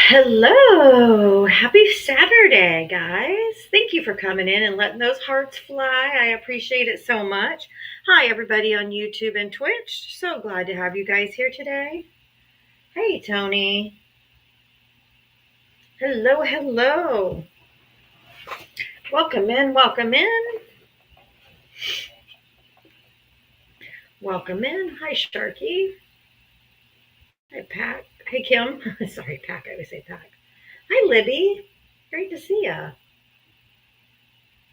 Hello. Happy Saturday, guys. Thank you for coming in and letting those hearts fly. I appreciate it so much. Hi, everybody on YouTube and Twitch. So glad to have you guys here today. Hey, Tony. Hello, hello. Welcome in, welcome in. Welcome in. Hi, Sharky. Hi, Pack. Hey, Kim. Sorry, Pack. I always say Pack. Hi, Libby. Great to see ya.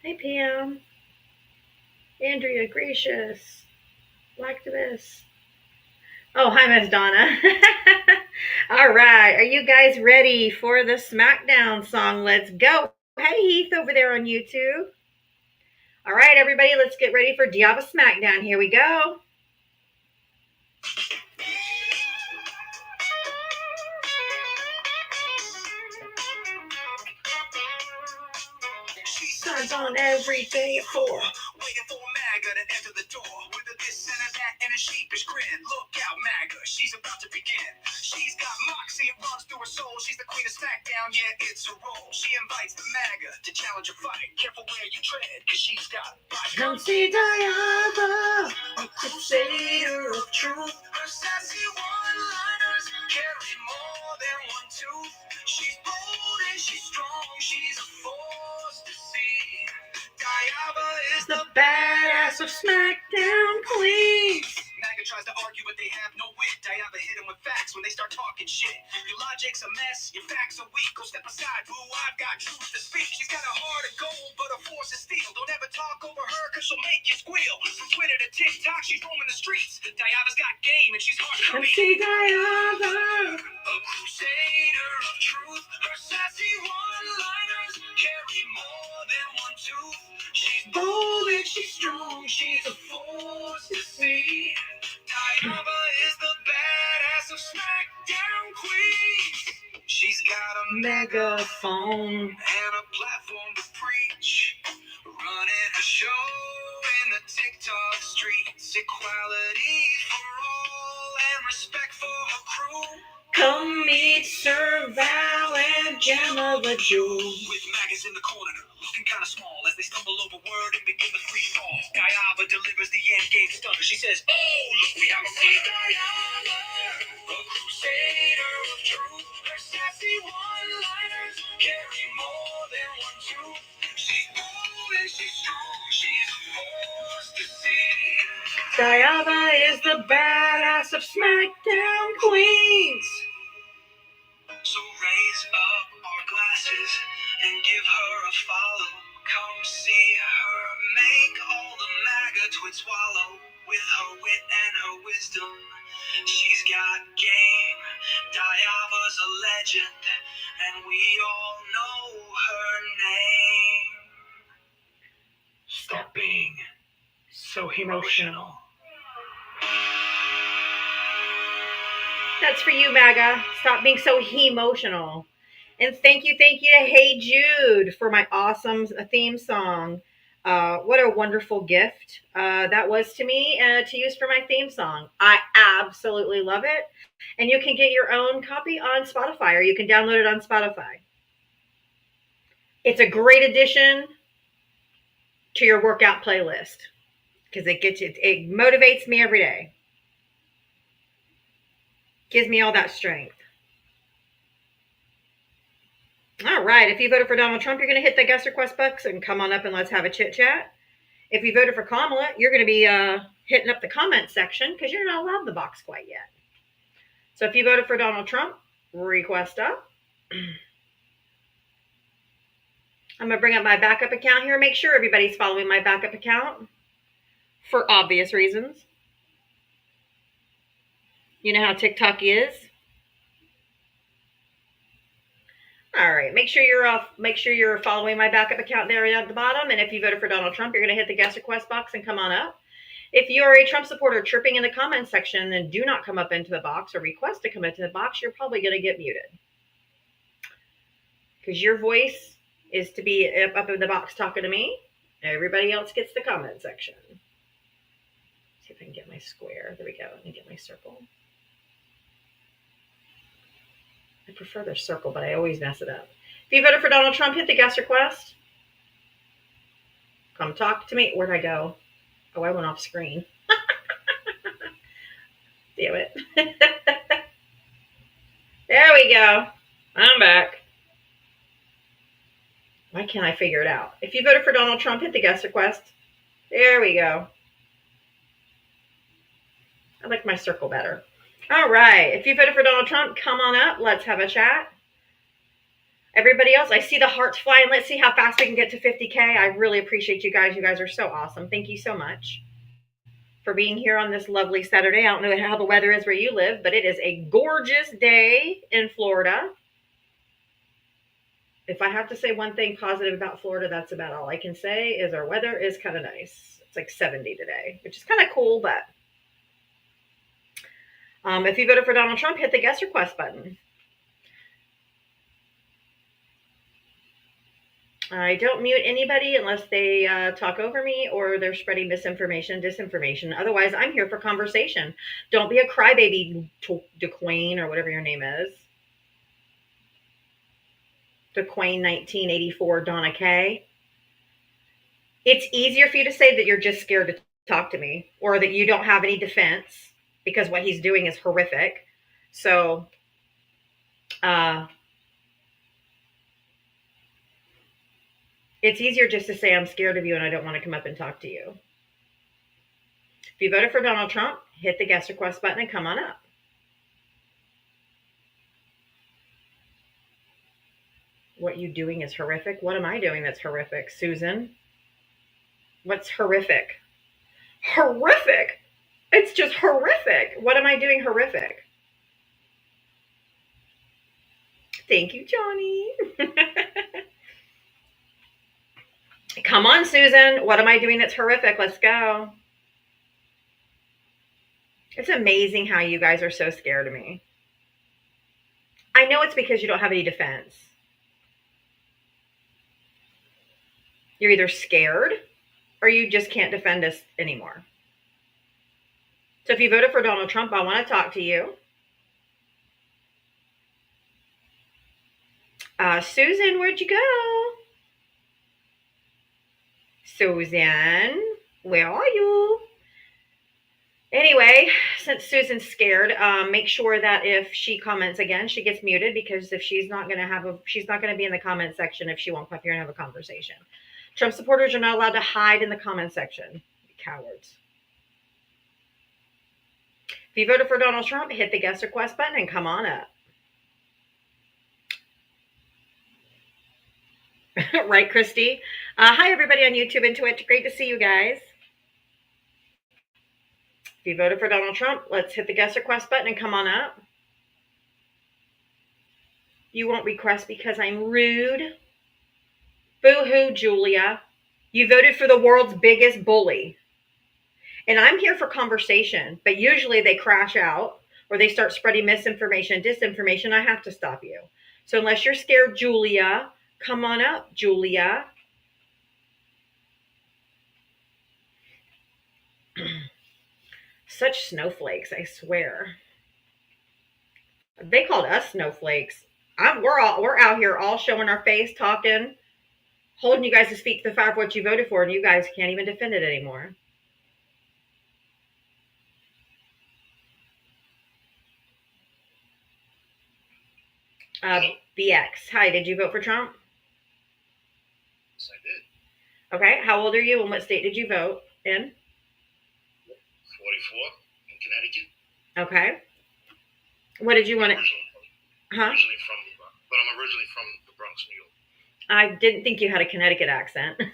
Hey, Pam. Andrea, gracious. Blacktivist. Oh, hi, Miss Donna. All right. Are you guys ready for the SmackDown song? Let's go. Hey, Heath over there on YouTube. All right, everybody, let's get ready for Diava SmackDown. Here we go. She signs on every day at 4. Waiting for MAGA to enter the door with a this and a that and a sheepish grin. Look out, MAGA, she's about to begin. She's got moxie, it runs through her soul. She's the queen of SmackDown, yeah, it's her role. She invites the MAGA to challenge a fight. Careful where you tread, cause she's got bite. Come see Diana, a crusader of truth. Her sassy one-liners carry more than one tooth. She's bold and she's strong, she's a force to see. Diava is the badass of SmackDown queens. MAGA tries to argue, but they have no wit. Diava hit him with facts when they start talking shit. Your logic's a mess, your facts are weak. Go step aside, boo, I've got truth to speak. She's got a heart of gold, but a force of steel. Don't ever talk over her, cause she'll make you squeal. From Twitter to TikTok, she's roaming the streets. Diava's got game, and she's hard to beat. See Diava, a crusader of truth. Her sassy one-liners carry more than one tooth. She's bold and she's strong, she's a force to see. Diava is the badass of SmackDown queens. She's got a megaphone and a platform to preach. Running a show in the TikTok streets. Equality for all and respect for her crew. Come meet Sir Val and Gemma the Jew. With MAGAs in the corner, looking kind of small as they stumble over word and begin the free fall. Diava delivers the end game stunner. She says, oh, look, we have a free Diava, a crusader of truth. Her sassy one-liners carry more than one tooth. She's bold and she's strong, she's a force to see. Diava is the badass of SmackDown queens. So raise up our glasses and give her a follow. Come see her make all the MAGA twits wallow. With her wit and her wisdom, she's got game. Diava's a legend, and we all know her name. Stop being so emotional. That's for you, MAGA. Stop being so emotional. And thank you to Hey Jude for my awesome theme song. What a wonderful gift that was to me to use for my theme song. I absolutely love it. And you can get your own copy on Spotify, or you can download it on Spotify. It's a great addition to your workout playlist because it motivates me every day. Gives me all that strength. All right. If you voted for Donald Trump, you're going to hit the guest request box and come on up and let's have a chit chat. If you voted for Kamala, you're going to be hitting up the comment section because you're not allowed the box quite yet. So if you voted for Donald Trump, request up. I'm going to bring up my backup account here. Make sure everybody's following my backup account for obvious reasons. You know how TikTok is. All right. Make sure you're following my backup account there at the bottom. And if you voted for Donald Trump, you're going to hit the guest request box and come on up. If you are a Trump supporter chirping in the comment section, then do not come up into the box or request to come into the box. You're probably going to get muted because your voice is to be up in the box talking to me. Everybody else gets the comment section. my square. There we go. Let me get my circle. I prefer the circle, but I always mess it up. If you voted for Donald Trump, hit the guest request. Come talk to me. Where'd I go? Oh, I went off screen. Damn it. There we go. I'm back. Why can't I figure it out? If you voted for Donald Trump, hit the guest request. There we go. I like my circle better. All right. If you voted for Donald Trump, come on up. Let's have a chat. Everybody else, I see the hearts flying. Let's see how fast we can get to 50K. I really appreciate you guys. You guys are so awesome. Thank you so much for being here on this lovely Saturday. I don't know how the weather is where you live, but it is a gorgeous day in Florida. If I have to say one thing positive about Florida, that's about all I can say is our weather is kind of nice. It's like 70 today, which is kind of cool, but if you voted for Donald Trump, hit the guest request button. I don't mute anybody unless they talk over me or they're spreading misinformation, disinformation. Otherwise, I'm here for conversation. Don't be a crybaby, DeQuain, or whatever your name is. DeQuain 1984 Donna K. It's easier for you to say that you're just scared to talk to me or that you don't have any defense because what he's doing is horrific. So, it's easier just to say I'm scared of you and I don't want to come up and talk to you. If you voted for Donald Trump, hit the guest request button and come on up. What you doing is horrific. What am I doing that's horrific, Susan? What's horrific? Horrific? It's just horrific. What am I doing horrific? Thank you, Johnny. Come on, Susan. What am I doing that's horrific? Let's go. It's amazing how you guys are so scared of me. I know it's because you don't have any defense. You're either scared or you just can't defend us anymore. So if you voted for Donald Trump, I want to talk to you. Susan, where'd you go? Susan, where are you? Anyway, since Susan's scared, make sure that if she comments again, she gets muted because if she's not going to be in the comment section if she won't come up here and have a conversation. Trump supporters are not allowed to hide in the comment section. Cowards. If you voted for Donald Trump, hit the guest request button and come on up. Right, Christy? Hi, everybody on YouTube and Twitch. Great to see you guys. If you voted for Donald Trump, let's hit the guest request button and come on up. You won't request because I'm rude. Boo-hoo, Julia. You voted for the world's biggest bully. And I'm here for conversation, but usually they crash out or they start spreading misinformation, disinformation. I have to stop you. So unless you're scared, Julia, come on up, Julia. Such snowflakes, I swear. They called us snowflakes. We're out here all showing our face, talking, holding you guys' feet to the fire of what you voted for, and you guys can't even defend it anymore. BX, hi, did you vote for Trump? Yes, I did. Okay, how old are you and what state did you vote in? 44 in Connecticut. Okay. What did you want to... But I'm originally from the Bronx, New York. I didn't think you had a Connecticut accent. Yeah.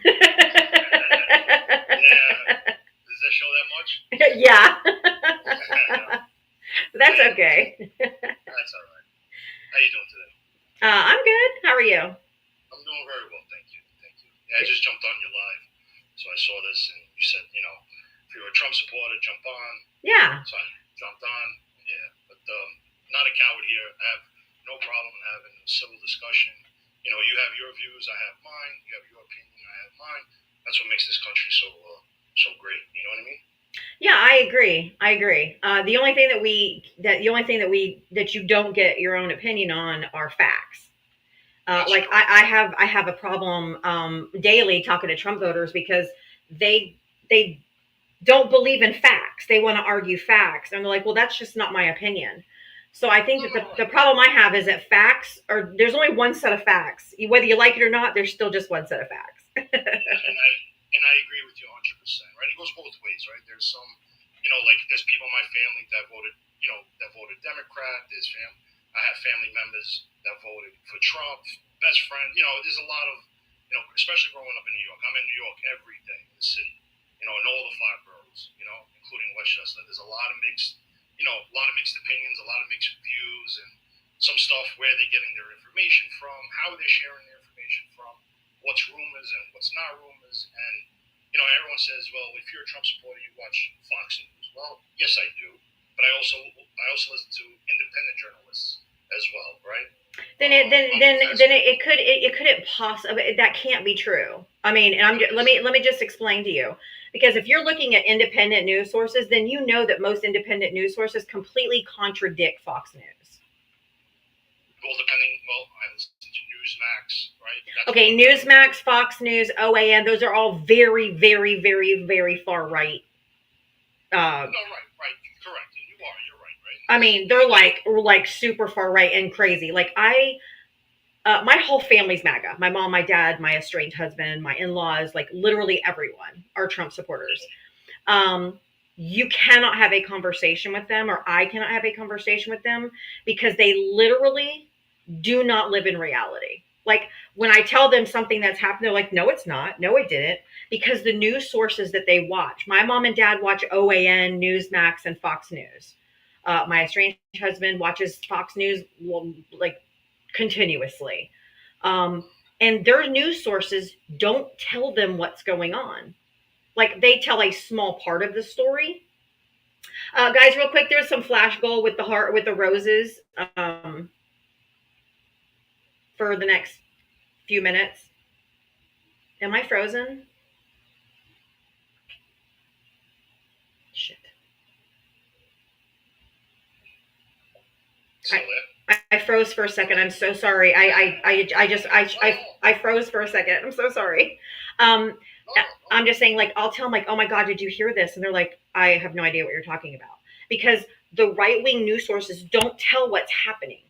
Does that show that much? Yeah. That's okay. That's all right. How you doing today? I'm good. How are you? I'm doing very well, thank you. Yeah, I just jumped on your live, so I saw this, and you said, if you're a Trump supporter, jump on. Yeah. So I jumped on, yeah. But not a coward here. I have no problem in having a civil discussion. You have your views, I have mine. You have your opinion, I have mine. That's what makes this country so great. You know what I mean? Yeah, I agree. I agree. The only thing that you don't get your own opinion on are facts. That's Like true. I have a problem daily talking to Trump voters because they they don't believe in facts. They want to argue facts, and they're like, well, that's just not my opinion. So I think No, that no, the right. problem I have is that facts are there's only one set of facts. Whether you like it or not, there's still just one set of facts. Yeah, and I agree with you 100%. Right, it goes both ways. Right, there's some, like there's people in my family that voted, that voted Democrat. I have family members that voted for Trump. Best friend, there's a lot of, especially growing up in New York. I'm in New York every day in the city. In all the five boroughs, including Westchester. There's a lot of mixed opinions, a lot of mixed views, and some stuff where they're getting their information from, how they're sharing their information from, what's rumors and what's not rumors. And, everyone says, well, if you're a Trump supporter, you watch Fox News. Well, yes, I do. But I also listen to independent journalists as well, right? Then it I'm a fast then food. it couldn't possibly that can't be true. I mean, and It is. let me just explain to you because if you're looking at independent news sources, then you know that most independent news sources completely contradict Fox News. I listen to Newsmax, right? That's Okay, one that I Newsmax, Fox News, OAN, those are all very, very, very, very far right. Uh, No, right, right, correct. And you're right, right. I mean, And they're again, like super far right and crazy. My whole family's MAGA. My mom, my dad, my estranged husband, my in-laws, like literally everyone are Trump supporters. yeah, Um, you cannot have a conversation with them, or I cannot have a conversation with them because they literally do not live in reality. Like when I tell them something that's happened, they're like, no, it's not. No, it didn't. Because the news sources that they watch, my mom and dad watch OAN, Newsmax, and Fox News. My estranged husband watches Fox News like continuously. Um, and their news sources don't tell them what's going on. Like they tell a small part of the story. Guys, real quick, there's some flash goal with the heart with the roses for the next few minutes. Am I frozen? Shit. still I there. I froze for a second. I'm so sorry. No, no, I froze for a second. I'm so sorry. no, Um, no, no. I'm just saying, like, I'll tell them, like, oh my God, did you hear this? And they're like, I have no idea what you're talking about. Because the right wing news sources don't tell what's happening.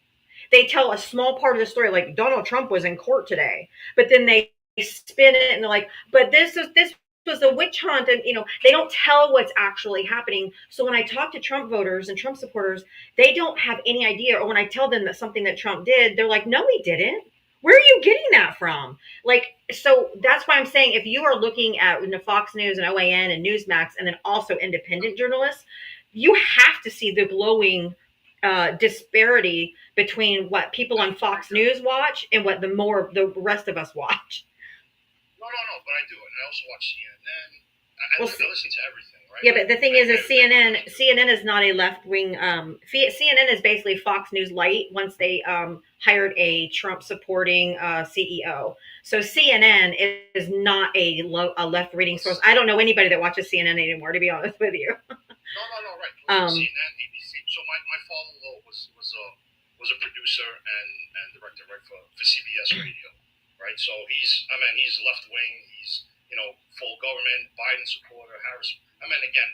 They tell a small part of the story, like Donald Trump was in court today, but then they spin it and they're like, but this was a witch hunt, and they don't tell what's actually happening. So when I talk to Trump voters and Trump supporters, they don't have any idea. Or when I tell them that something that Trump did, they're like, no, he didn't. Where are you getting that from? Like, so that's why I'm saying if you are looking at Fox News and OAN and Newsmax and then also independent journalists, you have to see the glowing disparity between what people on That's very Fox true. News watch and what the rest of us watch. No, no, no, but I do it. And I also watch CNN. Well, I listen to everything, right? yeah, but the thing is I CNN really do. CNN is not a left wing. CNN is basically Fox News light once they hired a Trump supporting CEO. So CNN is not a left reading source. I don't know anybody that watches CNN anymore, to be honest with you. No, no, no, right. Um, CNN, ABC. So my father-in-law was a producer and director, right, for CBS Radio, right. So he's left wing. He's full government, Biden supporter, Harris. Again,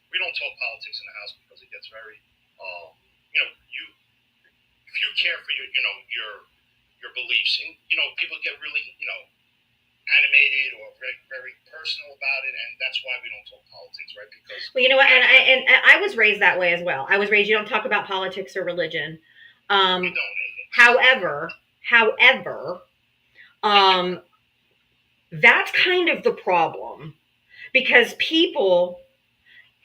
we don't talk politics in the house because it gets very, you if you care for your beliefs, and people get really animated or very, very personal about it, and that's why we don't talk politics, right? Because well, you know what, I and I was raised that way as well. I was raised you don't talk about politics or religion. we Um, don't. however, um, that's kind of the problem because people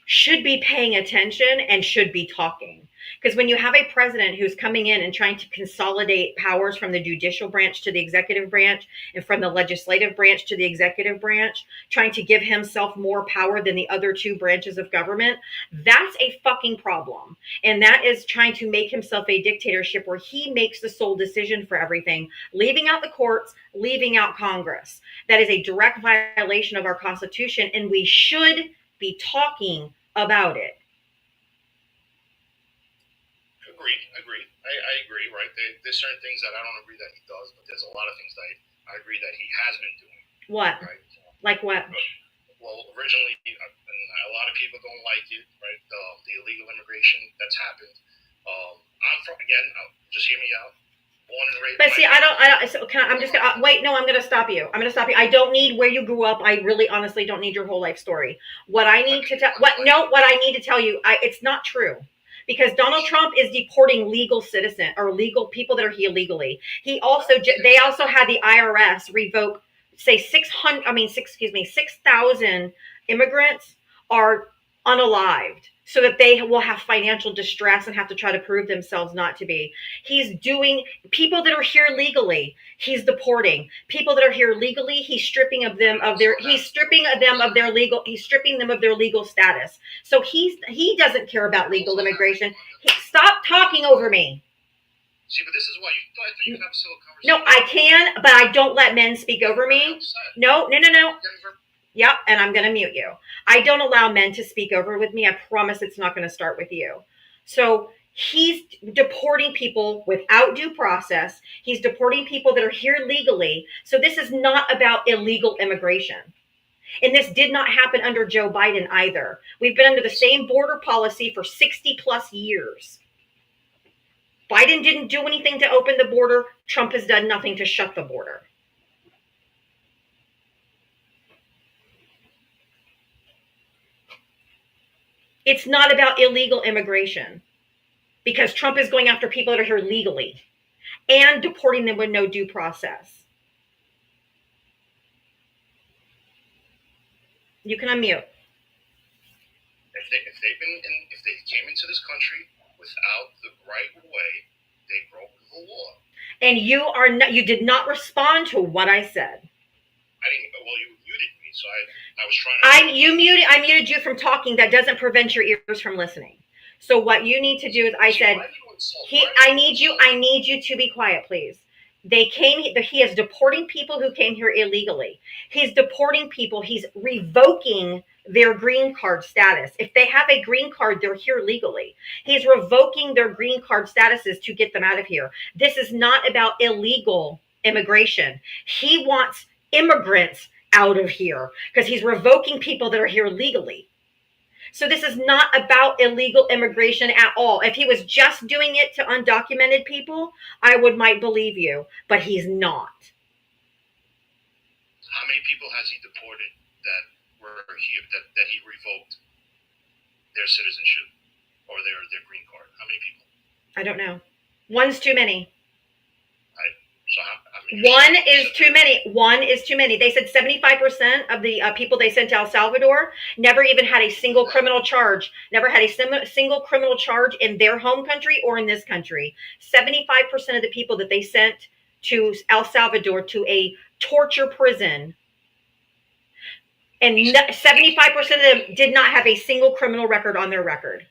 should be paying attention and should be talking. Because when you have a president who's coming in and trying to consolidate powers from the judicial branch to the executive branch and from the legislative branch to the executive branch, trying to give himself more power than the other two branches of government, that's a fucking problem. And that is trying to make himself a dictatorship where he makes the sole decision for everything, leaving out the courts, leaving out Congress. That is a direct violation of our Constitution, and we should be talking about it. Agreed. I agree, right? There's certain things that I don't agree that he does, but there's a lot of things that I agree that he has been doing, What? right? Like what? Well, originally, and a lot of people don't like it, right? The illegal immigration that's happened. I'm from, again, just hear me out. Born and raised. But see, I don't. So I'm just gonna wait. No, I'm gonna stop you. I don't need where you grew up. I really, honestly, don't need your whole life story. What I need to tell, what I need to tell you, it's not true. Because Donald Trump is deporting legal citizen or legal people that are here illegally. They also had the IRS revoke, say 6,000 immigrants are unalived, so that they will have financial distress and have to try to prove themselves not to be. He's doing people that are here legally. He's deporting people that are here legally. He's stripping them of their legal status. So he doesn't care about legal immigration. Stop talking over me. See, but this is why you can have a civil conversation. No, I can, but I don't let men speak over me. No. Yep, and I'm going to mute you. I don't allow men to speak over with me. I promise it's not going to start with you. So he's deporting people without due process. He's deporting people that are here legally. So this is not about illegal immigration. And this did not happen under Joe Biden either. We've been under the same border policy for 60 plus years. Biden didn't do anything to open the border. Trump has done nothing to shut the border. It's not about illegal immigration, because Trump is going after people that are here legally and deporting them with no due process. You can unmute. If they came into this country without the right way, they broke the law. And you did not respond to what I said. I didn't. Well, you muted me, so I was trying to. I muted you from talking. That doesn't prevent your ears from listening. So what you need to do is, I need you to be quiet, please. He is deporting people who came here illegally. He's deporting people. He's revoking their green card status. If they have a green card, they're here legally. He's revoking their green card statuses to get them out of here. This is not about illegal immigration. He wants immigrants out of here because he's revoking people that are here legally. So this is not about illegal immigration at all. If he was just doing it to undocumented people, I might believe you, but he's not. How many people has he deported that were here that he revoked their citizenship or their green card? How many people? I don't know. One's too many. One is too many. They said 75% of the people they sent to El Salvador never even had a single criminal charge, never had a single criminal charge in their home country or in this country. 75% of the people that they sent to El Salvador to a torture prison, and 75% of them did not have a single criminal record on their record.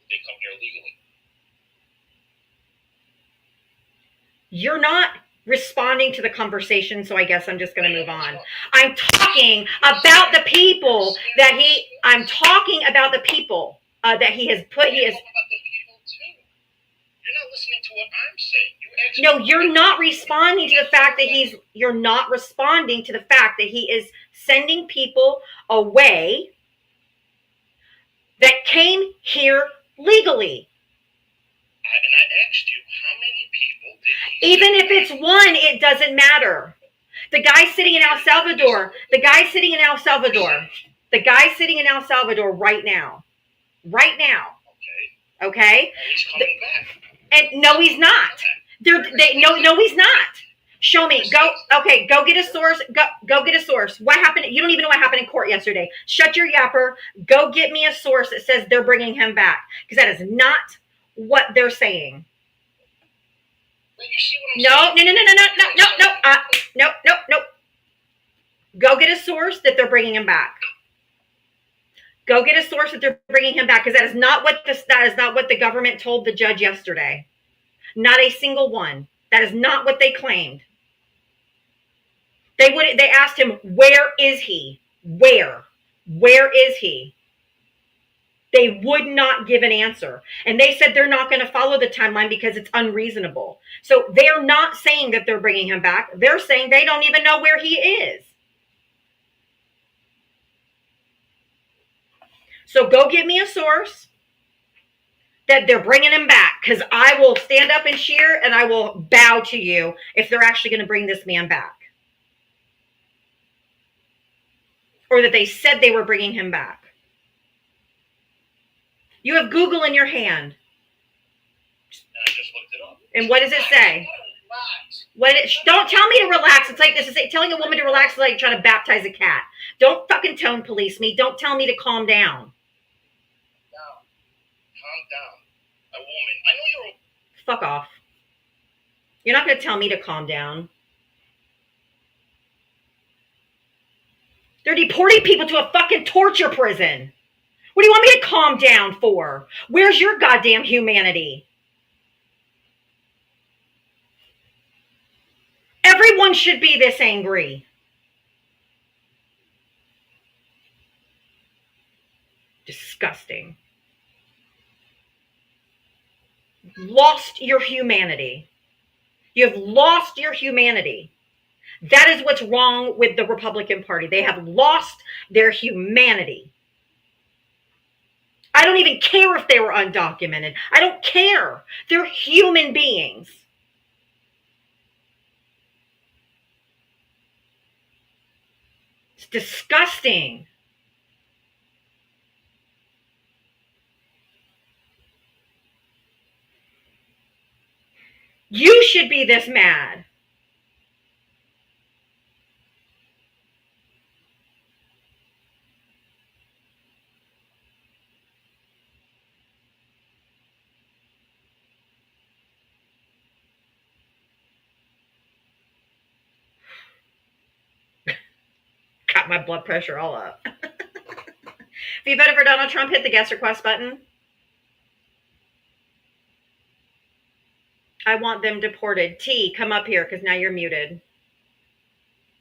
They come here legally. You're not responding to the conversation, so I guess I'm just going to move on. I'm talking about the people that he has put. You're not listening to what I'm saying. No, you're not responding to the fact that he is sending people away that came here legally. And I asked you, how many people did he Even if it's one, it doesn't matter. The guy sitting in El Salvador right now. Okay? And he's coming back. And no, he's not. No, he's not. Show me. Go get a source. Go get a source. What happened? You don't even know what happened in court yesterday. Shut your yapper. Go get me a source that says they're bringing him back. Because that is not what they're saying. Well, you see what I'm saying? No. Go get a source that they're bringing him back. Go get a source that they're bringing him back, because that is not what the government told the judge yesterday. Not a single one. That is not what they claimed. They asked him, where is he? Where? Where is he? They would not give an answer. And they said they're not going to follow the timeline because it's unreasonable. So they're not saying that they're bringing him back. They're saying they don't even know where he is. So go get me a source that they're bringing him back, because I will stand up and cheer and I will bow to you if they're actually going to bring this man back. Or that they said they were bringing him back. You have Google in your hand. I just looked it up. And what does it say? Don't tell me to relax. It's like this is telling a woman to relax is like trying to baptize a cat. Don't fucking tone police me. Don't tell me to calm down. Calm down. A woman. I know you're a... Fuck off. You're not going to tell me to calm down. They're deporting people to a fucking torture prison. What do you want me to calm down for? Where's your goddamn humanity? Everyone should be this angry. Disgusting. Lost your humanity. You have lost your humanity. That is what's wrong with the Republican Party. They have lost their humanity. I don't even care if they were undocumented. I don't care. They're human beings. It's disgusting. You should be this mad. Got my blood pressure all up. If you voted for Donald Trump, hit the guest request button. I want them deported. T, come up here because now you're muted.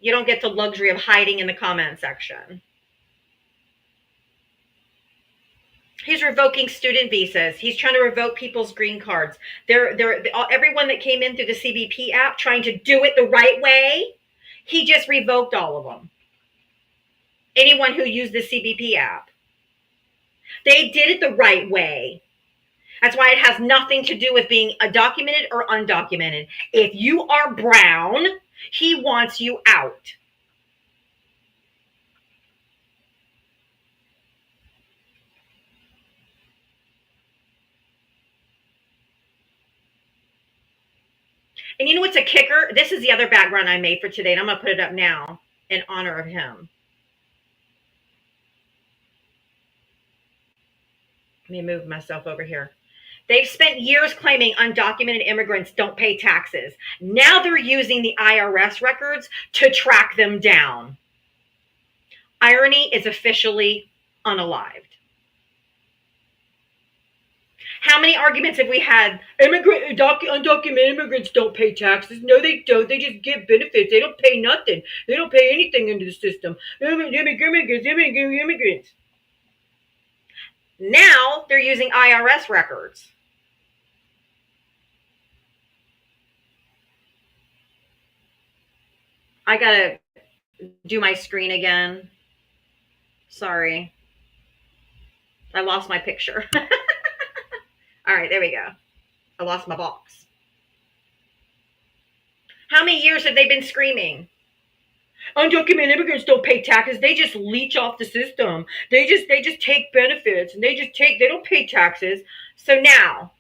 You don't get the luxury of hiding in the comment section. He's revoking student visas. He's trying to revoke people's green cards. Everyone that came in through the CBP app trying to do it the right way, he just revoked all of them. Anyone who used the CBP app. They did it the right way. That's why it has nothing to do with being documented or undocumented. If you are brown, he wants you out. And you know what's a kicker? This is the other background I made for today, and I'm going to put it up now in honor of him. Let me move myself over here. They've spent years claiming undocumented immigrants don't pay taxes. Now they're using the IRS records to track them down. Irony is officially unalived. How many arguments have we had? Undocumented immigrants don't pay taxes. No, they don't. They just get benefits. They don't pay nothing. They don't pay anything into the system. Immigrants. Now they're using IRS records. I gotta do my screen again. Sorry. I lost my picture. All right, there we go. I lost my box. How many years have they been screaming? Undocumented immigrants don't pay taxes. They just leech off the system. They just take benefits and they don't pay taxes. So now,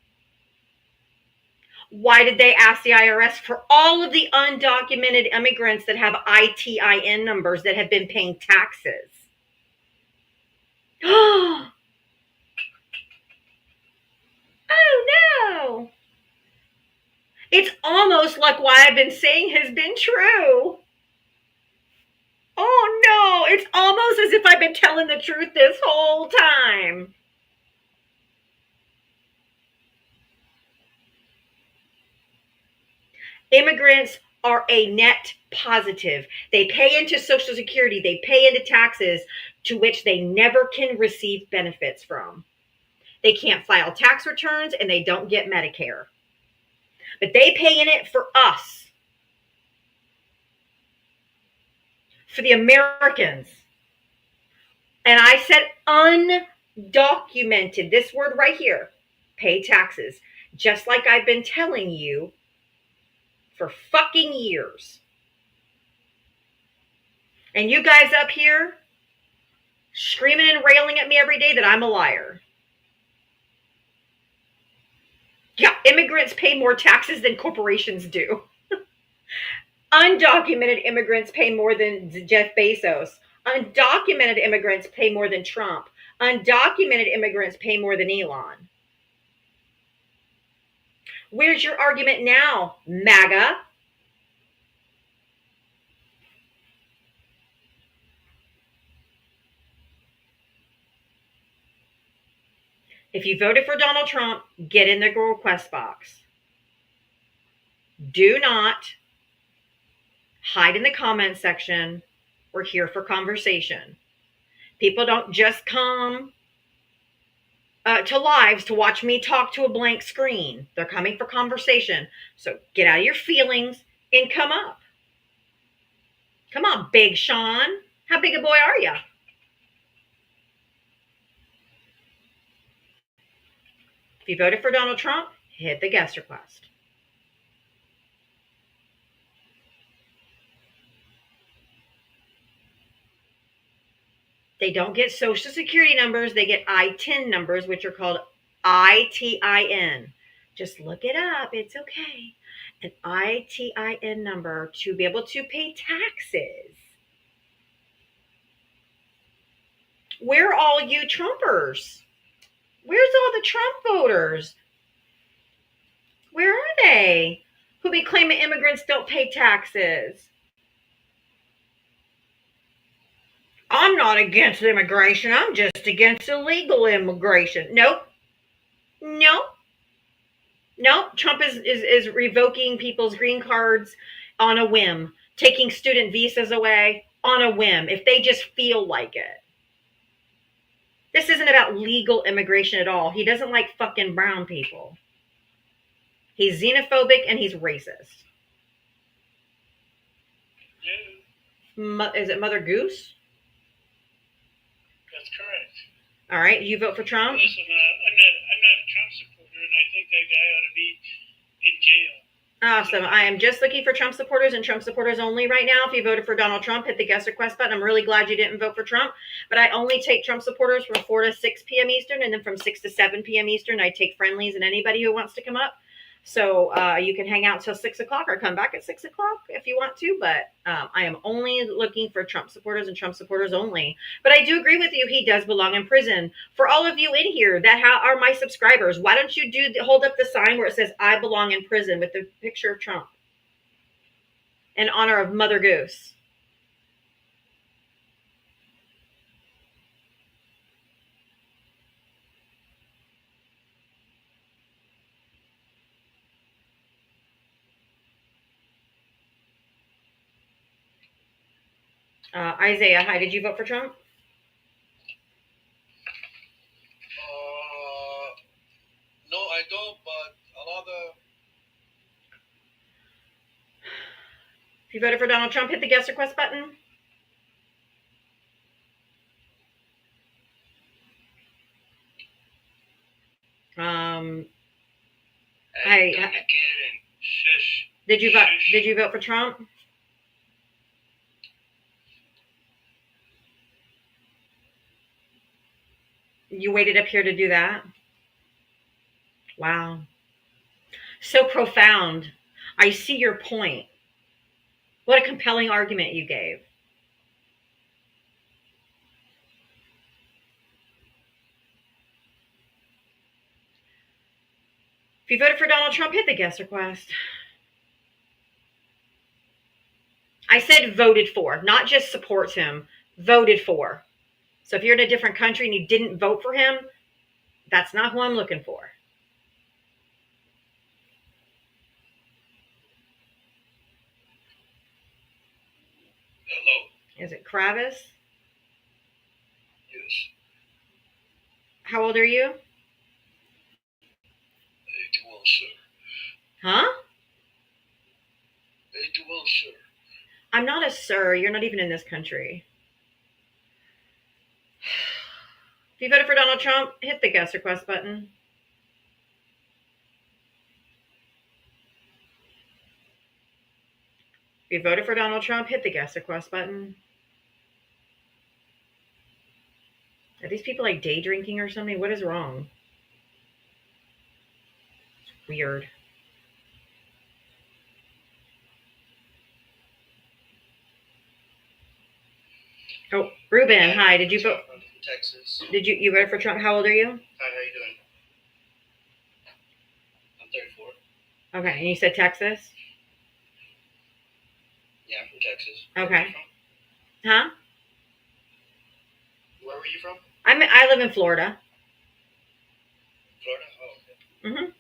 why did they ask the IRS for all of the undocumented immigrants that have ITIN numbers that have been paying taxes? Oh no. It's almost like what I've been saying has been true. Oh no, it's almost as if I've been telling the truth this whole time. Immigrants are a net positive. They pay into Social Security, they pay into taxes to which they never can receive benefits from. They can't file tax returns and they don't get Medicare. But they pay in it for us, for the Americans. And I said undocumented, this word right here, pay taxes, just like I've been telling you for fucking years. And you guys up here screaming and railing at me every day that I'm a liar. Yeah, immigrants pay more taxes than corporations do. Undocumented immigrants pay more than Jeff Bezos. Undocumented immigrants pay more than Trump. Undocumented immigrants pay more than Elon. Where's your argument now, MAGA? If you voted for Donald Trump, get in the request box. Do not hide in the comment section. We're here for conversation. People don't just come to lives to watch me talk to a blank screen. They're coming for conversation. So get out of your feelings and come up. Come on, Big Sean. How big a boy are you? If you voted for Donald Trump, hit the guest request. They don't get Social Security numbers. They get ITIN numbers, which are called ITIN. Just look it up. It's okay. An ITIN number to be able to pay taxes. Where are all you Trumpers? Where's all the Trump voters? Where are they? Who be claiming immigrants don't pay taxes? I'm not against immigration. I'm just against illegal immigration. Nope. Trump is revoking people's green cards on a whim, taking student visas away on a whim if they just feel like it. This isn't about legal immigration at all. He doesn't like fucking brown people. He's xenophobic and he's racist. Is it Mother Goose? That's correct. All right, you vote for Trump? Listen, I'm not a Trump supporter, and I think that guy ought to be in jail. Awesome. I am just looking for Trump supporters and Trump supporters only right now. If you voted for Donald Trump, hit the guest request button. I'm really glad you didn't vote for Trump, but I only take Trump supporters from 4 to 6 p.m. Eastern, and then from 6 to 7 p.m. Eastern, I take friendlies and anybody who wants to come up. So you can hang out till 6 o'clock or come back at 6 o'clock if you want to, but I am only looking for Trump supporters and Trump supporters only. But I do agree with you. He does belong in prison. For all of you in here that are my subscribers, why don't you hold up the sign where it says I belong in prison with the picture of Trump in honor of Mother Goose? Isaiah, hi, did you vote for Trump? No, I don't, but a lot of... If you voted for Donald Trump, hit the guest request button. Did you vote for Trump? You waited up here to do that? Wow. So profound. I see your point. What a compelling argument you gave. If you voted for Donald Trump, hit the guest request. I said voted for, not just supports him, voted for. So if you're in a different country and you didn't vote for him, that's not who I'm looking for. Hello. Is it Kravis? Yes. How old are you? 81, sir. Huh? 81, sir. I'm not a sir. You're not even in this country. If you voted for Donald Trump, hit the guest request button. If you voted for Donald Trump, hit the guest request button. Are these people like day drinking or something? What is wrong? It's weird. Oh, Ruben, hi. Did you vote? I'm from Texas. Did you vote for Trump? How old are you? Hi, how you doing? I'm 34. Okay, and you said Texas? Yeah, I'm from Texas. Okay. Huh? Where were you from? I live in Florida. Florida? Oh, okay. Mhm.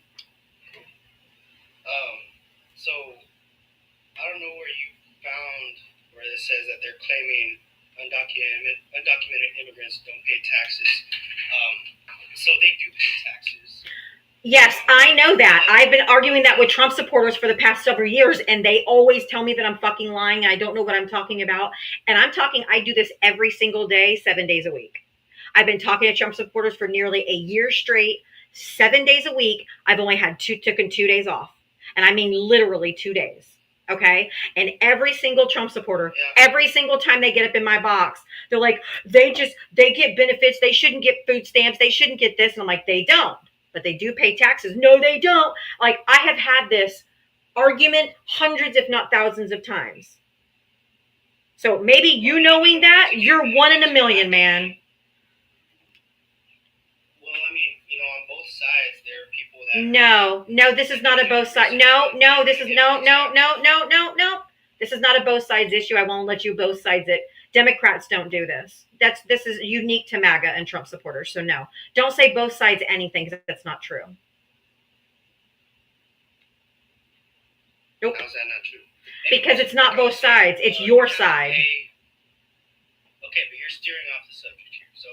So, I don't know where you found where it says that they're claiming undocumented immigrants don't pay taxes. So they do pay taxes. Yes, I know that. I've been arguing that with Trump supporters for the past several years, and they always tell me that I'm fucking lying and I don't know what I'm talking about. And I do this every single day, 7 days a week. I've been talking to Trump supporters for nearly a year straight, 7 days a week. I've only taken 2 days off. And I mean literally 2 days. Okay. And every single Trump supporter, every single time they get up in my box, they're like, they get benefits. They shouldn't get food stamps. They shouldn't get this. And I'm like, they don't, but they do pay taxes. No, they don't. Like, I have had this argument hundreds, if not thousands of times. So maybe you knowing that, you're one in a million, man. Well, I mean, on both sides, there are people that... No, this is not a both sides. No, this is no. This is not a both sides issue. I won't let you both sides it. Democrats don't do this. This is unique to MAGA and Trump supporters. So no, don't say both sides anything, because that's not true. Nope. How's that not true? Because it's not both sides. It's your side. Okay, but you're steering off the subject here. So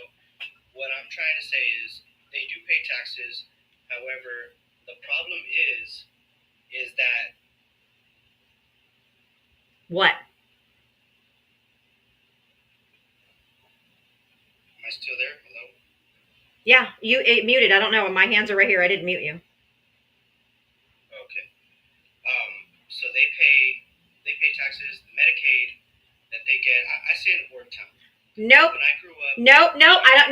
what I'm trying to say is they do pay taxes. However, the problem is that... What? Am I still there? Hello? Yeah, it muted. I don't know. My hands are right here. I didn't mute you. Okay. So they pay taxes, the Medicaid that they get. I stay in Worktown. Nope. When I grew up. No. I don't.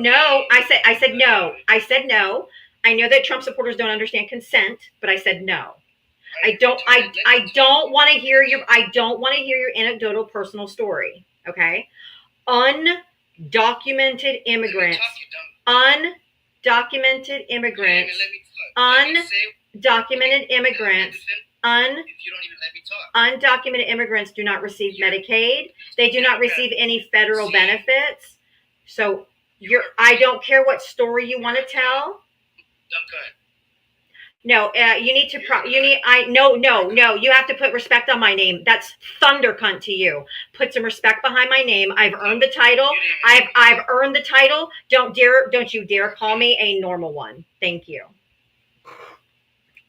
No. I said no. I said no. I know that Trump supporters don't understand consent, but I said no. I don't want to hear your anecdotal personal story. Okay. Undocumented immigrants. Undocumented immigrants. Undocumented immigrants. Undocumented immigrants do not receive Medicaid. They do not receive any federal benefits. So I don't care what story you want to tell. No, you need to no, you have to put respect on my name. That's thunder cunt to you. Put some respect behind my name. I've earned the title. I've earned the title. Don't you dare call me a normal one. Thank you.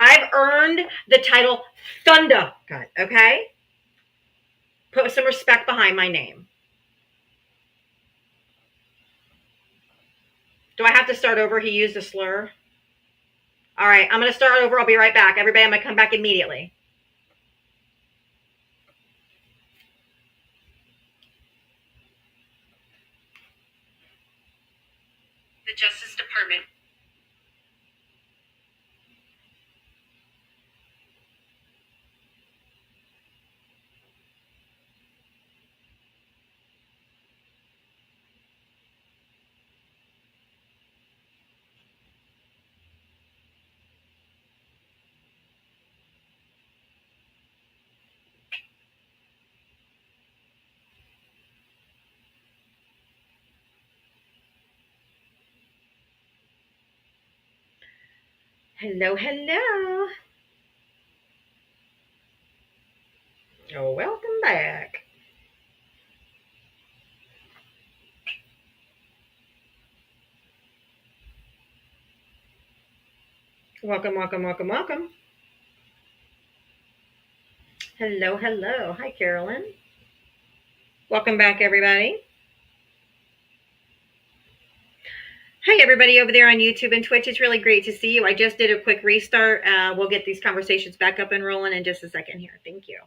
I've earned the title thunder cunt, okay? Put some respect behind my name. Do I have to start over? He used a slur. All right, I'm going to start over. I'll be right back. Everybody, I'm going to come back immediately. The Justice Department. Hello. Oh, welcome back. Welcome, welcome, welcome, welcome. Hello, hello. Hi, Carolyn. Welcome back, everybody. Hi, everybody over there on YouTube and Twitch. It's really great to see you. I just did a quick restart. We'll get these conversations back up and rolling in just a second here. Thank you.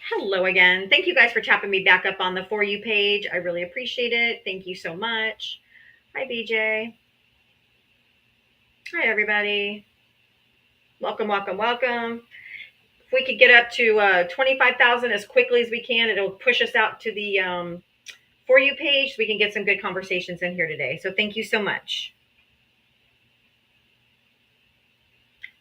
Hello again. Thank you guys for tapping me back up on the For You page. I really appreciate it. Thank you so much. Hi, BJ. Hi, everybody. Welcome, welcome, welcome. If we could get up to 25,000 as quickly as we can, it'll push us out to the For You page so we can get some good conversations in here today. So thank you so much.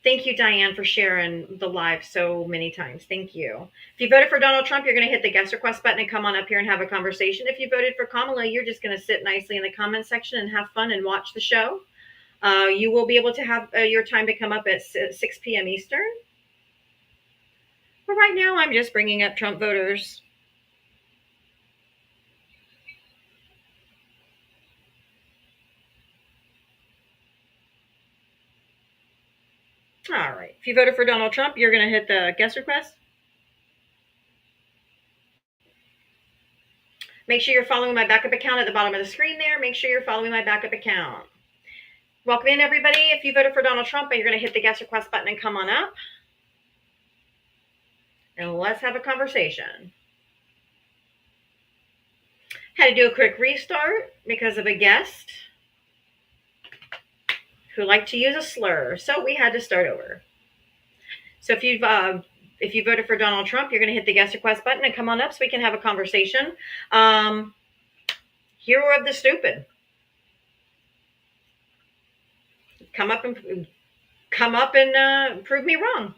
Thank you, Diane, for sharing the live so many times. Thank you. If you voted for Donald Trump, you're going to hit the guest request button and come on up here and have a conversation. If you voted for Kamala, you're just going to sit nicely in the comment section and have fun and watch the show. You will be able to have your time to come up at 6 p.m. Eastern. But right now, I'm just bringing up Trump voters. All right. If you voted for Donald Trump, you're going to hit the guest request. Make sure you're following my backup account at the bottom of the screen there. Make sure you're following my backup account. Welcome in, everybody. If you voted for Donald Trump, you're going to hit the guest request button and come on up. And let's have a conversation. Had to do a quick restart because of a guest who liked to use a slur. So we had to start over. So if you voted for Donald Trump, you're going to hit the guest request button and come on up so we can have a conversation. Hero of the stupid. Come up and prove me wrong.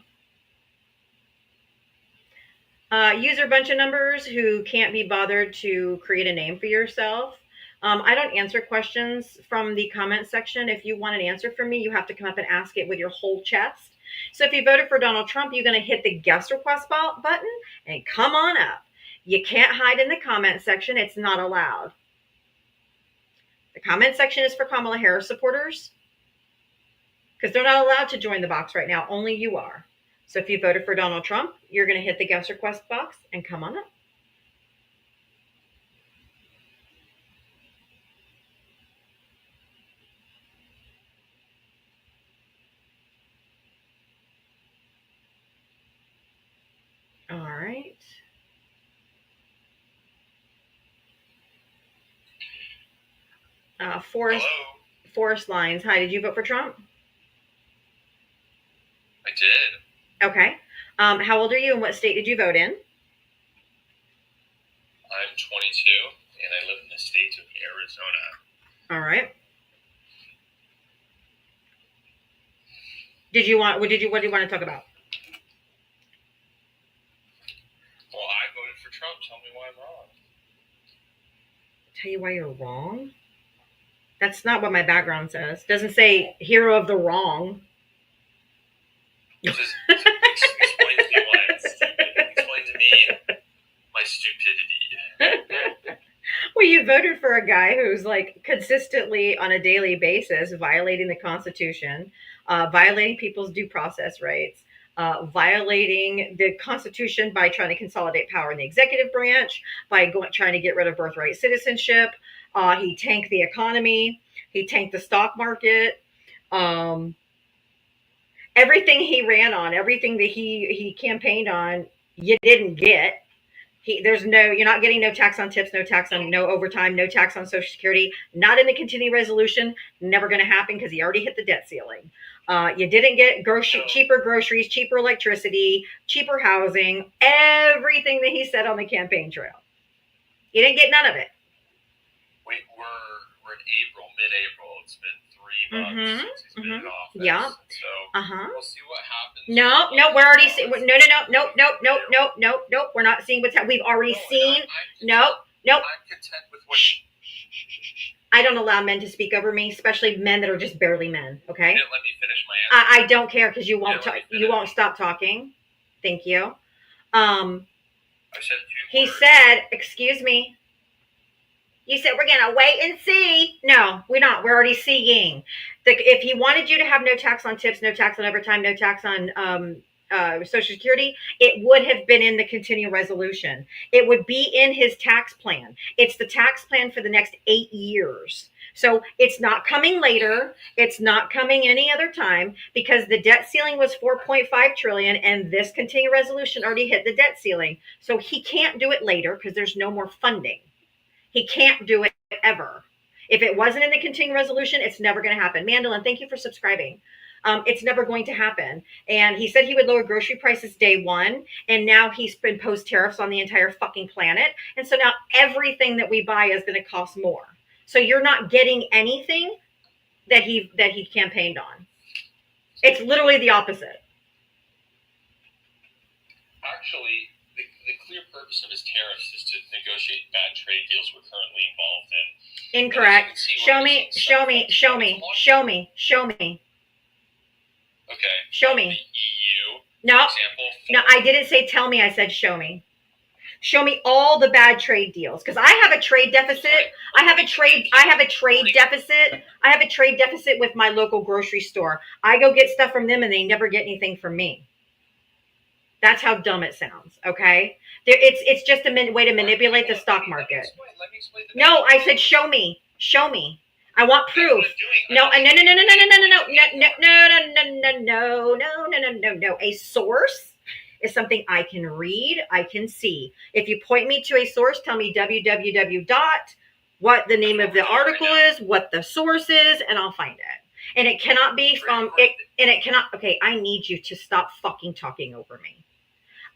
User bunch of numbers who can't be bothered to create a name for yourself. I don't answer questions from the comment section. If you want an answer from me, you have to come up and ask it with your whole chest. So if you voted for Donald Trump, you're going to hit the guest request button and come on up. You can't hide in the comment section. It's not allowed. The comment section is for Kamala Harris supporters because they're not allowed to join the box right now. Only you are. So if you voted for Donald Trump, you're going to hit the guest request box and come on up. All right. Forest Lines. Hi, did you vote for Trump? I did. Okay. How old are you and what state did you vote in? I'm 22 and I live in the state of Arizona. All right. What do you want to talk about? Well, I voted for Trump. Tell me why I'm wrong. Tell you why you're wrong? That's not what my background says. It doesn't say hero of the wrong. Explain to me why I'm stupid. Explain to me my stupidity. Well, you voted for a guy who's like consistently on a daily basis violating the Constitution, violating people's due process rights, violating the Constitution by trying to consolidate power in the executive branch, by trying to get rid of birthright citizenship. He tanked the economy. He tanked the stock market. Everything he ran on, everything that he campaigned on, you didn't get. You're not getting no tax on tips, no tax on no overtime, no tax on Social Security, not in the continuing resolution, never going to happen because he already hit the debt ceiling. You didn't get cheaper groceries, cheaper electricity, cheaper housing, everything that he said on the campaign trail. You didn't get none of it. We're in April, mid-April. It's been 3 months since he's been in office. Yeah. So we'll see what happens. No, we're already seeing. No. We're not seeing what's happening. We've already seen. I'm content with what. I don't allow men to speak over me, especially men that are just barely men. You Okay. didn't let me finish my answer. I don't care because you won't Yeah, let me you won't finish. stop talking. Thank you. I said 2 He words. said, "Excuse me." You said we're gonna wait and see. No, we're not. We're already seeing. If he wanted you to have no tax on tips, no tax on overtime, no tax on Social Security, it would have been in the continuing resolution. It would be in his tax plan. It's the tax plan for the next 8 years. So it's not coming later. It's not coming any other time because the debt ceiling was 4.5 trillion and this continuing resolution already hit the debt ceiling. So he can't do it later because there's no more funding. He can't do it ever. If it wasn't in the continuing resolution, it's never going to happen. Mandolin, thank you for subscribing. It's never going to happen. And he said he would lower grocery prices day one. And now he's imposed tariffs on the entire fucking planet. And so now everything that we buy is going to cost more. So you're not getting anything that he campaigned on. It's literally the opposite. Actually, the clear purpose of his tariffs is to negotiate bad trade deals we're currently involved in. Incorrect. Show me. Okay. Show me. The EU, No, for example. no, I didn't say tell me. I said show me. Show me all the bad trade deals because I have a trade deficit. I have a trade deficit. I have a trade deficit with my local grocery store. I go get stuff from them and they never get anything from me. That's how dumb it sounds. Okay, it's just a way to manipulate the stock market. Let me explain No, I said show me. Show me. I want proof. No. A source is something I can read, I can see. If you point me to a source, tell me www dot, what the name of the article is, what the source is, and I'll find it. And it cannot be from it, and it cannot. Okay, I need you to stop fucking talking over me.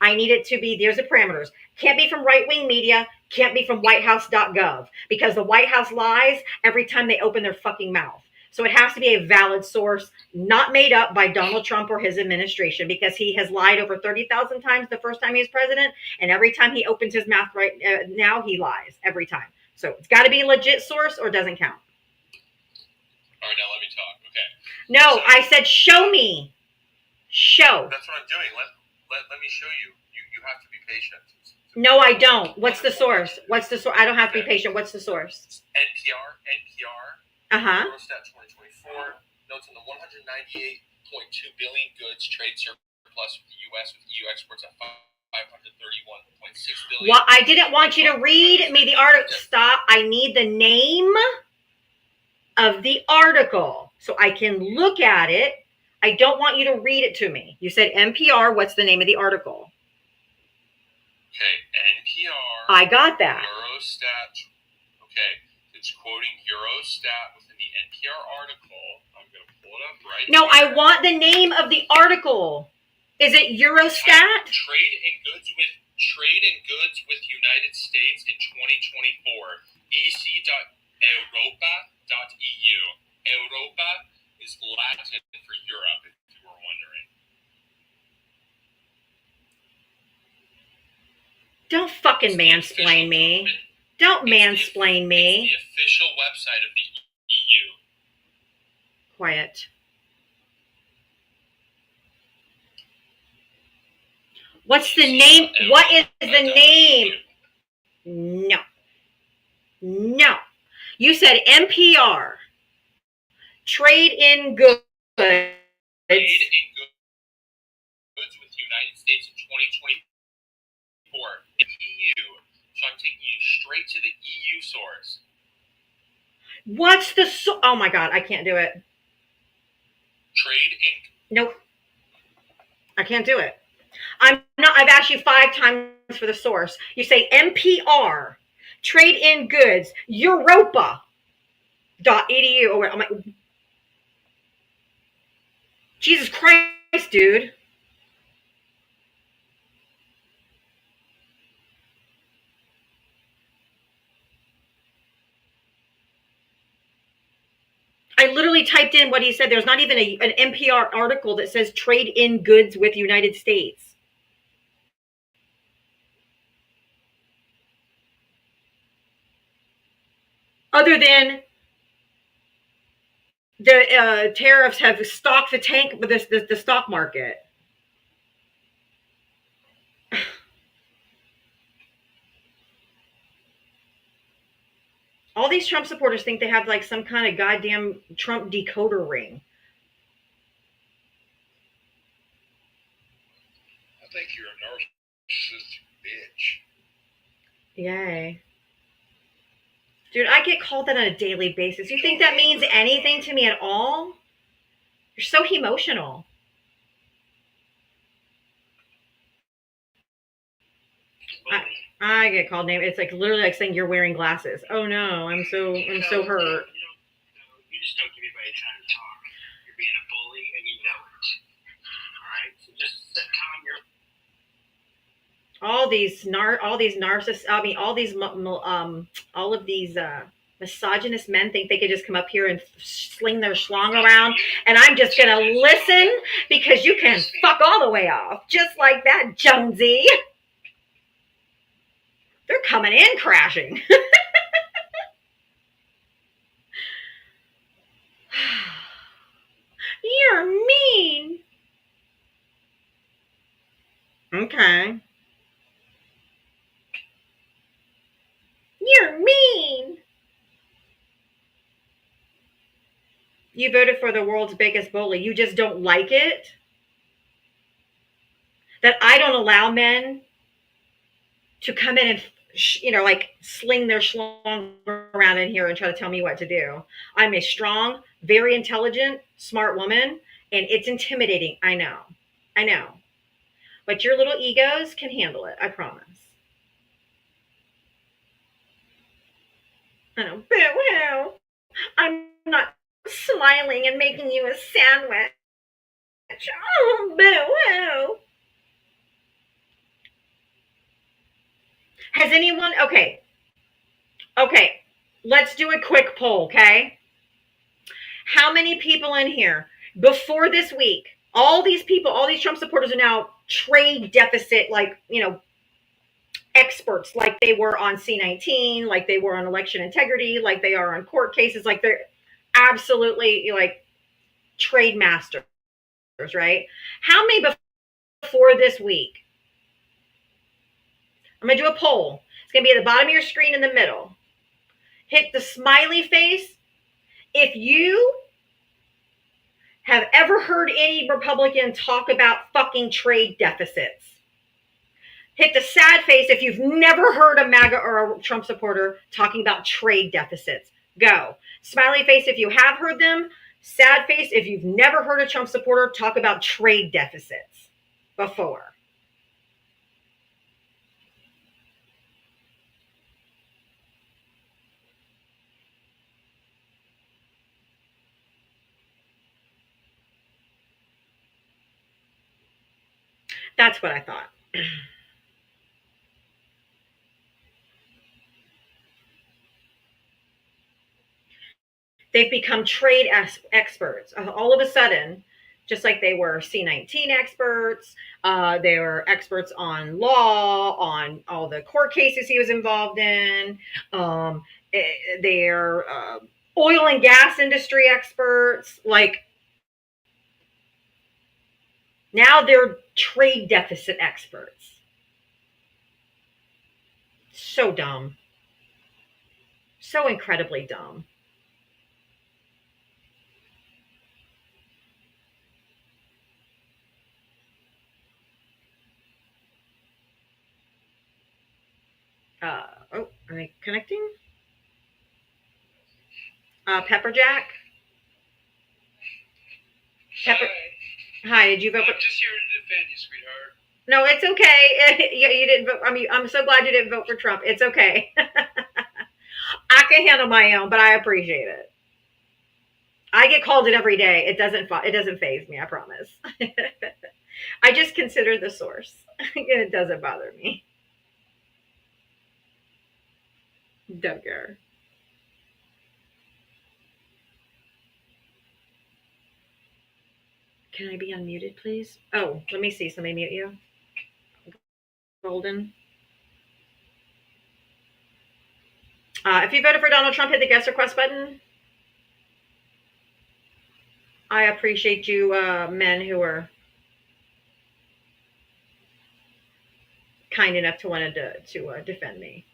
I need it to be, there's the parameters. Can't be from right-wing media, can't be from whitehouse.gov because the White House lies every time they open their fucking mouth. So it has to be a valid source, not made up by Donald Trump or his administration because he has lied over 30,000 times the first time he was president. And every time he opens his mouth right now, he lies every time. So it's got to be a legit source or it doesn't count. All right, now let me talk. Okay. No, I said show me. Show. That's what I'm doing. Let me show you. You have to be patient. No, I don't. What's the source? What's the source? I don't have to be patient. What's the source? It's NPR. Eurostat 2024 notes on the 198.2 billion goods trade surplus with the U.S. with EU exports at 531.6 billion. Well, I didn't want you to read me the article. Stop. I need the name of the article so I can look at it. I don't want you to read it to me. You said NPR. What's the name of the article? Okay, NPR. I got that. Eurostat. Okay, it's quoting Eurostat within the NPR article. I'm going to pull it up right No, here. I want the name of the article. Is it Eurostat? Trade in goods with United States in 2024. ec.europa.eu. Europa is Latin for Europe, if you were wondering. Don't fucking mansplain me. Don't mansplain me. It's the official website of the EU. Quiet. What's the name? What is the name? No. No. You said NPR. Trade in goods. Trade in goods with the United States in 2024. EU. So I'm taking you straight to the EU source. What's the oh my god, I can't do it. Trade in. Nope. I can't do it. I've asked you 5 times for the source. You say NPR, trade in goods, Europa.edu. Oh, I'm like, Jesus Christ, dude. I literally typed in what he said. There's not even an NPR article that says trade in goods with United States. Other than The tariffs have stocked the tank with the stock market. All these Trump supporters think they have like some kind of goddamn Trump decoder ring. I think you're a narcissistic bitch. Yay. Dude, I get called that on a daily basis. You think that means anything to me at all? You're so emotional. I get called names. It's like literally like saying you're wearing glasses. Oh no, I'm so hurt. You just don't give anybody time to talk. You're being a bully and you know it. Alright? So just calm your all these narcissists. I mean, all of these misogynist men think they could just come up here and sling their schlong around, and I'm just gonna listen because you can fuck all the way off, just like that, Jonesy. They're coming in crashing. You're mean. Okay. You're mean. You voted for the world's biggest bully. You just don't like it? That I don't allow men to come in and, like sling their schlong around in here and try to tell me what to do. I'm a strong, very intelligent, smart woman, and it's intimidating. I know. But your little egos can handle it. I promise. I know. Boo-hoo. I'm not smiling and making you a sandwich. Oh, boo-hoo. Has anyone, okay, let's do a quick poll, okay? How many people in here before this week, all these people, all these Trump supporters are now trade deficit, like, experts, like they were on C-19, like they were on election integrity, like they are on court cases, like they're absolutely like trade masters, right? How many before this week? I'm going to do a poll. It's going to be at the bottom of your screen in the middle. Hit the smiley face if you have ever heard any Republican talk about fucking trade deficits. Hit the sad face if you've never heard a MAGA or a Trump supporter talking about trade deficits. Go. Smiley face if you have heard them. Sad face if you've never heard a Trump supporter talk about trade deficits before. That's what I thought. They've become trade experts all of a sudden, just like they were C-19 experts. They were experts on law, on all the court cases he was involved in. They're oil and gas industry experts. Like, now they're trade deficit experts. So dumb. So incredibly dumb. Are they connecting? Pepperjack? Hi, did you vote for? I'm just here to defend you, sweetheart. No, it's okay. You didn't vote. I mean, I'm so glad you didn't vote for Trump. It's okay. I can handle my own, but I appreciate it. I get called it every day. It doesn't faze me. I promise. I just consider the source, and it doesn't bother me. Don't care. Can I be unmuted, please? Oh, let me see. Somebody mute you. Golden. If you voted for Donald Trump, hit the guest request button. I appreciate you, men who are kind enough to want to defend me.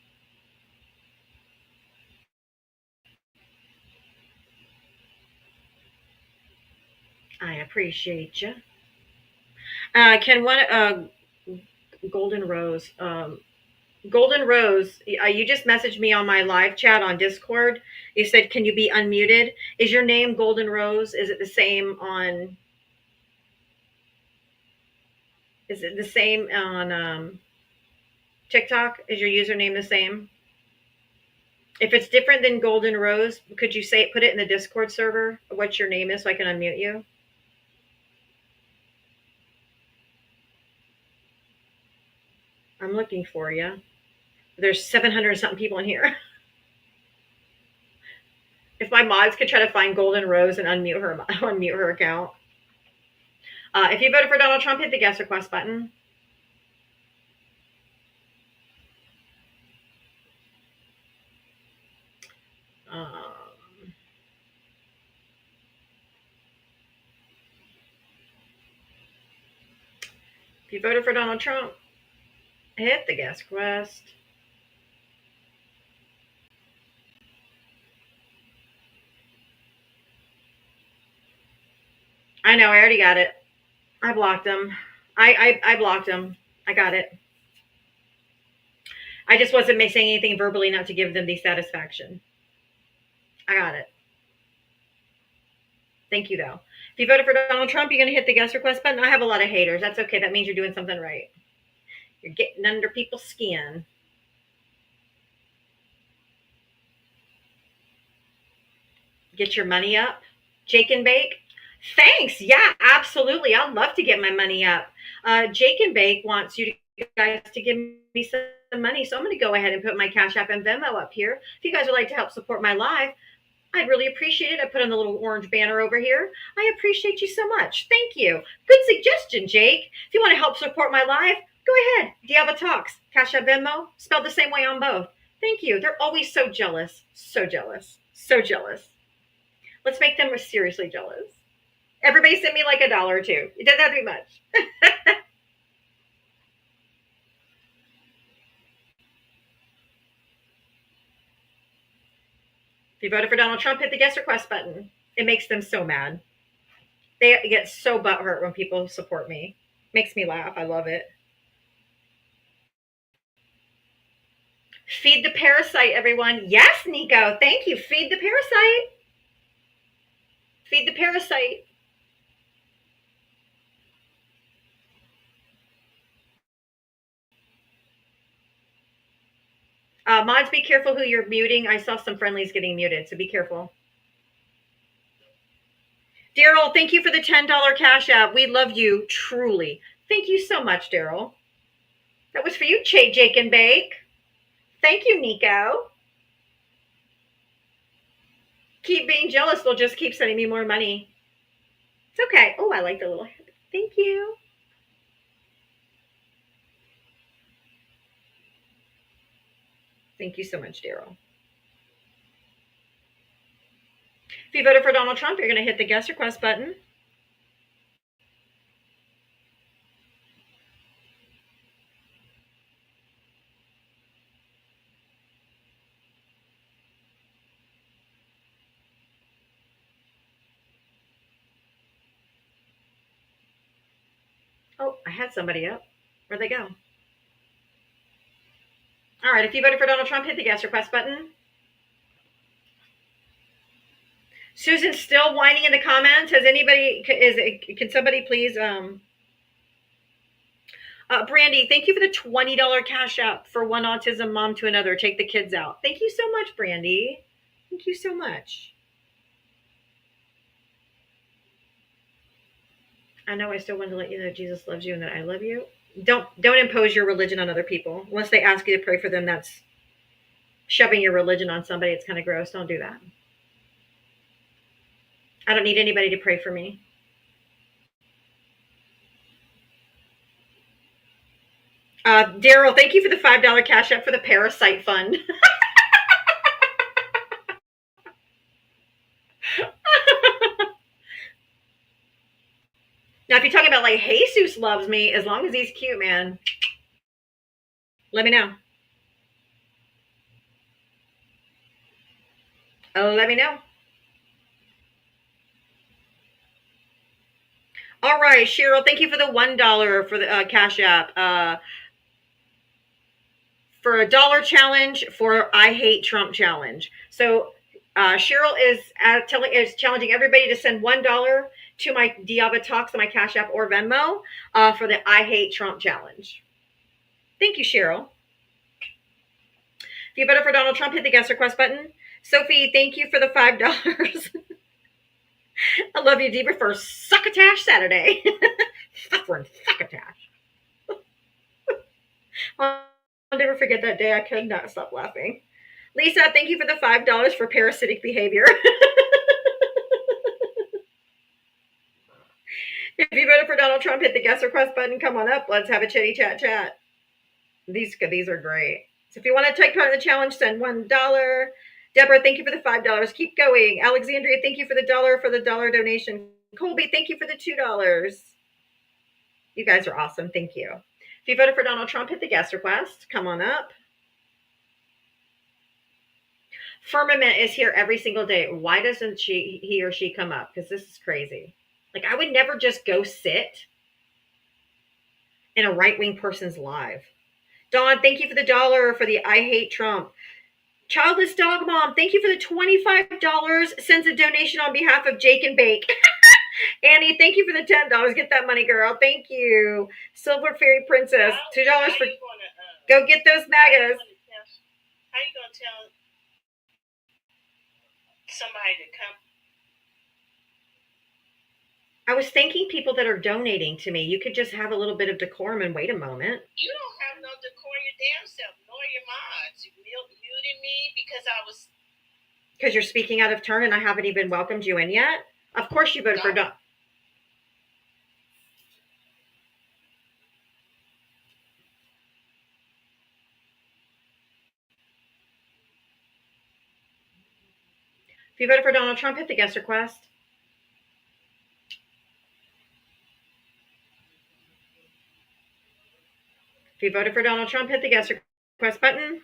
I appreciate you. Can one Golden Rose? Golden Rose, you just messaged me on my live chat on Discord. You said, "Can you be unmuted?" Is your name Golden Rose? Is it the same on? Is it the same on TikTok? Is your username the same? If it's different than Golden Rose, could you say put it in the Discord server what your name is so I can unmute you? I'm looking for you. There's 700 something people in here. If my mods could try to find Golden Rose and unmute her account. If you voted for Donald Trump, hit the guest request button. If you voted for Donald Trump, hit the guest request. I know, I already got it. I blocked him. I blocked him. I got it. I just wasn't saying anything verbally not to give them the satisfaction. I got it. Thank you, though. If you voted for Donald Trump, you're going to hit the guest request button. I have a lot of haters. That's okay. That means you're doing something right. You're getting under people's skin. Get your money up. Jake and Bake. Thanks. Yeah, absolutely. I'd love to get my money up. Jake and Bake wants you guys to give me some money. So I'm going to go ahead and put my Cash App and Venmo up here. If you guys would like to help support my live, I'd really appreciate it. I put on the little orange banner over here. I appreciate you so much. Thank you. Good suggestion, Jake. If you want to help support my live, go ahead. Diavatalks, Cash App, Venmo, spelled the same way on both. Thank you. They're always so jealous. So jealous. So jealous. Let's make them seriously jealous. Everybody send me like $1 or $2. It doesn't have to be much. If you voted for Donald Trump, hit the guest request button. It makes them so mad. They get so butthurt when people support me. Makes me laugh. I love it. Feed the parasite, everyone. Yes, Nico. Thank you. Feed the parasite. Feed the parasite. Mods, be careful who you're muting. I saw some friendlies getting muted, so be careful. Daryl, thank you for the $10 Cash App. We love you, truly. Thank you so much, Daryl. That was for you, Jake and Bake. Thank you, Nico. Keep being jealous. They'll just keep sending me more money. It's okay. Oh, I like the little head. Thank you. Thank you so much, Daryl. If you voted for Donald Trump, you're going to hit the guest request button. Oh, I had somebody up. Where'd they go? All right, if you voted for Donald Trump, hit the guest request button. Susan's still whining in the comments. Has anybody, can somebody please, Brandy, thank you for the $20 Cash App for one autism mom to another. Take the kids out. Thank you so much, Brandy. Thank you so much. I know I still want to let you know Jesus loves you and that I love you. Don't impose your religion on other people. Unless they ask you to pray for them, that's shoving your religion on somebody. It's kind of gross. Don't do that. I don't need anybody to pray for me. Daryl, thank you for the $5 Cash App for the Parasite Fund. Now, if you're talking about like Jesus loves me, as long as he's cute, man, let me know. Let me know. All right, Cheryl, thank you for the $1 for the Cash App. For a dollar challenge for I Hate Trump challenge. So Cheryl is challenging everybody to send $1 to my Diavatalks on my Cash App or Venmo for the I Hate Trump challenge. Thank you, Cheryl. If you voted for Donald Trump, hit the guest request button. Sophie, thank you for the $5. I love you, Diva, for Succotash Saturday. Succotash. I'll never forget that day. I could not stop laughing. Lisa, thank you for the $5 for parasitic behavior. If you voted for Donald Trump, hit the guest request button. Come on up. Let's have a chitty chat. These are great. So if you want to take part in the challenge, send $1. Deborah, thank you for the $5. Keep going. Alexandria, thank you for the $1 donation. Colby, thank you for the $2. You guys are awesome. Thank you. If you voted for Donald Trump, hit the guest request. Come on up. Firmament is here every single day. Why doesn't he or she come up? Because this is crazy. Like, I would never just go sit in a right-wing person's live. Dawn, thank you for the $1 for the I Hate Trump. Childless Dog Mom, thank you for the $25. Sends a donation on behalf of Jake and Bake. Annie, thank you for the $10. Get that money, girl. Thank you. Silver Fairy Princess, $2 for. Go get those MAGAs. How you gonna tell somebody to come? I was thanking people that are donating to me. You could just have a little bit of decorum and wait a moment. You don't have no decorum your damn self, nor your mods. You muted me because you're speaking out of turn and I haven't even welcomed you in yet. Of course you voted for Don. If you voted for Donald Trump, hit the guest request. If you voted for Donald Trump, hit the guest request button.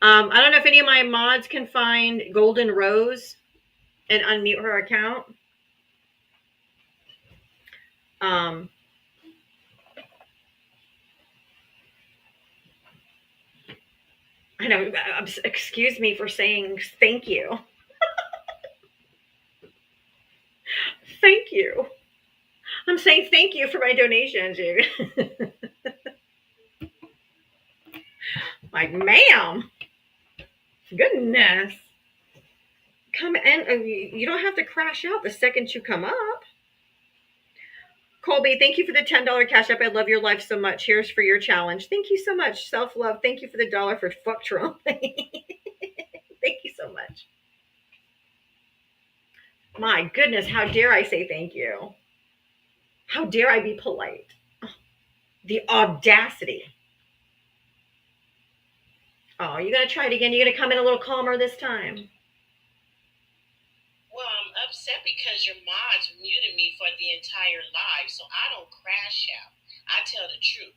I don't know if any of my mods can find Golden Rose and unmute her account. I know, excuse me for saying thank you. Thank you. I'm saying thank you for my donations. Like, ma'am. Goodness. Come in. You don't have to crash out the second you come up. Colby, thank you for the $10 Cash App. I love your life so much. Here's for your challenge. Thank you so much. Self-love. Thank you for the $1 for fuck Trump. Thank you so much. My goodness, how dare I say thank you? How dare I be polite? The audacity. Oh, you're going to try it again? You're going to come in a little calmer this time? Well, I'm upset because your mods muted me for the entire live, so I don't crash out. I tell the truth.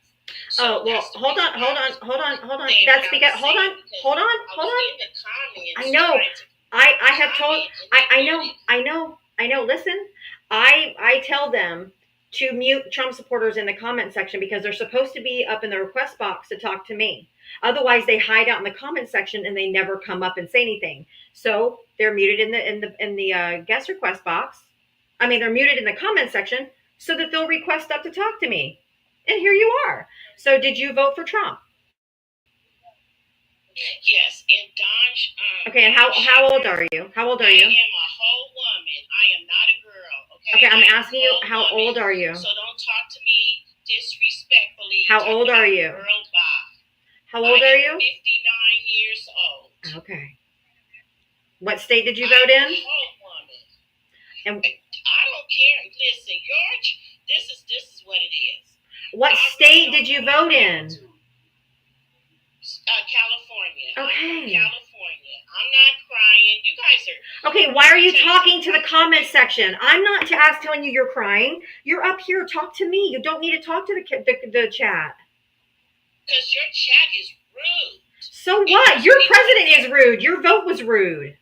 So well, hold on. That's because hold on. In the comments, I know. I have told. I know. Listen, I tell them to mute Trump supporters in the comment section because they're supposed to be up in the request box to talk to me. Otherwise, they hide out in the comment section and they never come up and say anything. So they're muted in the guest request box. I mean, they're muted in the comment section so that they'll request up to talk to me. And here you are. So did you vote for Trump? Yes, and Don. Okay, and how old are you? How old are you? I am a whole woman. I am not a girl. Okay, I'm asking you, how old are you? So don't talk to me disrespectfully. How old are you? Girl, bye. How old are you? 59 years old. Okay. What state did you vote in? I'm a whole woman. And I don't care. Listen, George, this is what it is. What state did you vote in? California. Okay. I'm from California. I'm not crying. You guys are. Okay, Okay, why are you talking to the comment section? I'm not telling you you're crying. You're up here. Talk to me. You don't need to talk to the chat. Because your chat is rude. So what? Your president is rude. Your vote was rude.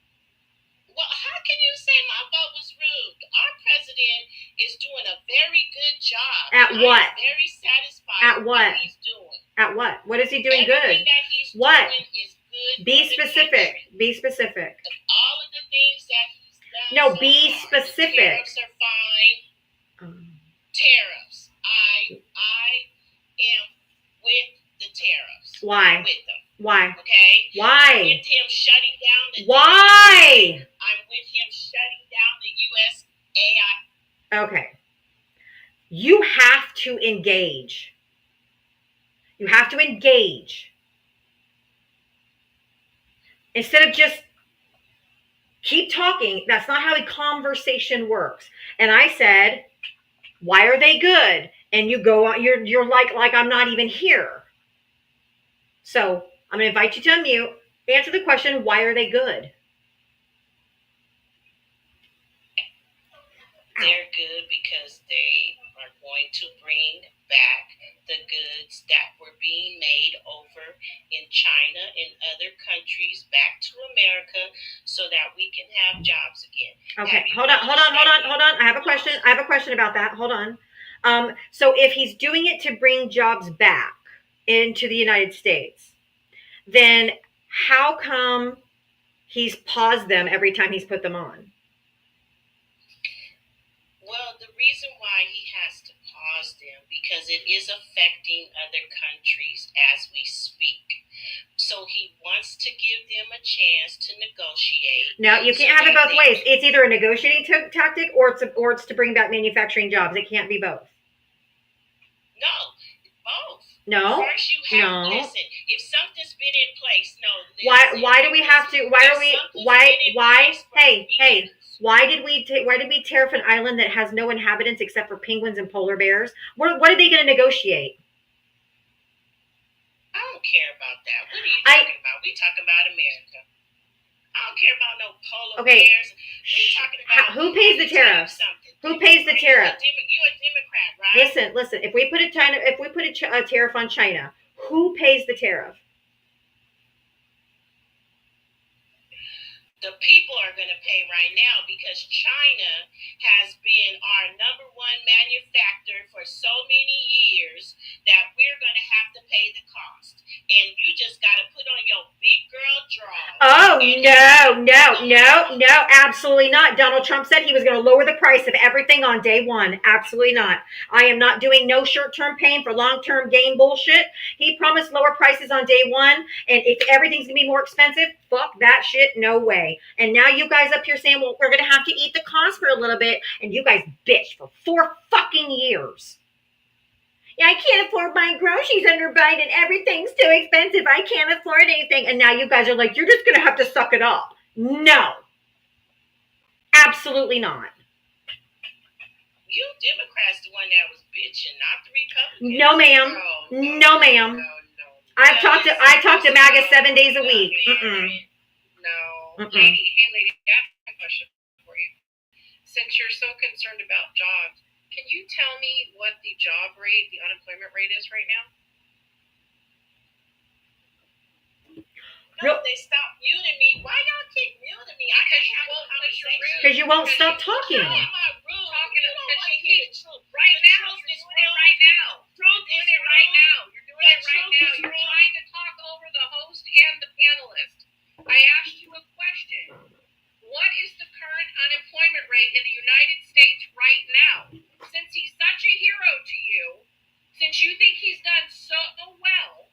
Well, how can you say my vote was rude? Our president is doing a very good job. At what? I'm very satisfied At with what? he's doing. At what? What is he doing Everything good? that he's What? doing is good. Be for the specific. country. Be specific. All of the things that he's done. No, so be far. specific. The tariffs are fine. Tariffs. I am with the tariffs. Why? I'm with them. Why? Okay. Why? I'm with him shutting down the. Why? I'm with him shutting down the USAI. Okay. You have to engage. You have to engage. Instead of just keep talking. That's not how a conversation works. And I said, why are they good? And you go on, you're like I'm not even here. So I'm gonna invite you to unmute. Answer the question, why are they good? They're good because they are going to bring back the goods that were being made over in China and other countries back to America so that we can have jobs again. Okay, hold on. I have a question about that. Hold on. So if he's doing it to bring jobs back into the United States, then how come he's paused them every time he's put them on? Well, the reason why he has to pause them because it is affecting other countries as we speak. So he wants to give them a chance to negotiate. No, you can't have it both ways. It's either a negotiating tactic or it's to bring back manufacturing jobs. It can't be both. No, both. No. First, you have No. listen. If something's been in place, no. Why Listen, do we have to? Why are we? Why? Hey. Why did we tariff an island that has no inhabitants except for penguins and polar bears? What are they going to negotiate? I don't care about that. What are you talking about? We talking about America. I don't care about no polar bears. We talking about who pays the tariffs? Who pays the tariff? You're a Democrat, right? Listen. If we put a tariff on China, who pays the tariff? The people are going to pay right now because China has been our number one manufacturer for so many years that we're going to have to pay the cost. And you just got to put on your big girl drawers. Oh, no, absolutely not. Donald Trump said he was going to lower the price of everything on day one. Absolutely not. I am not doing no short-term pain for long-term gain bullshit. He promised lower prices on day one. And if everything's going to be more expensive, fuck that shit. No way. And now you guys up here saying, well, we're going to have to eat the cost for a little bit. And you guys bitch for 4 fucking years. Yeah, I can't afford buying groceries under Biden. Everything's too expensive. I can't afford anything. And now you guys are like, you're just going to have to suck it up. No. Absolutely not. You Democrats the one that was bitching, not the Republicans. No, ma'am. No, ma'am. No. I talked to MAGA 7 days a week. No. Hey, lady, I have a question for you. Since you're so concerned about jobs, can you tell me what the job rate, the unemployment rate is right now? No, they stopped muting me. Why y'all keep muting me? I can't have a conversation. Because you won't stop talking. I'm not rude. Talking You don't because want you to hear keep the truth. right The now. truth You're is doing it rude. right now. Truth You're is doing it right rude. now. You're doing it right truth now. is You're rude. trying to talk over the host and the panelist. I asked you a question. What is the current unemployment rate in the United States right now? Since he's such a hero to you, since you think he's done so well,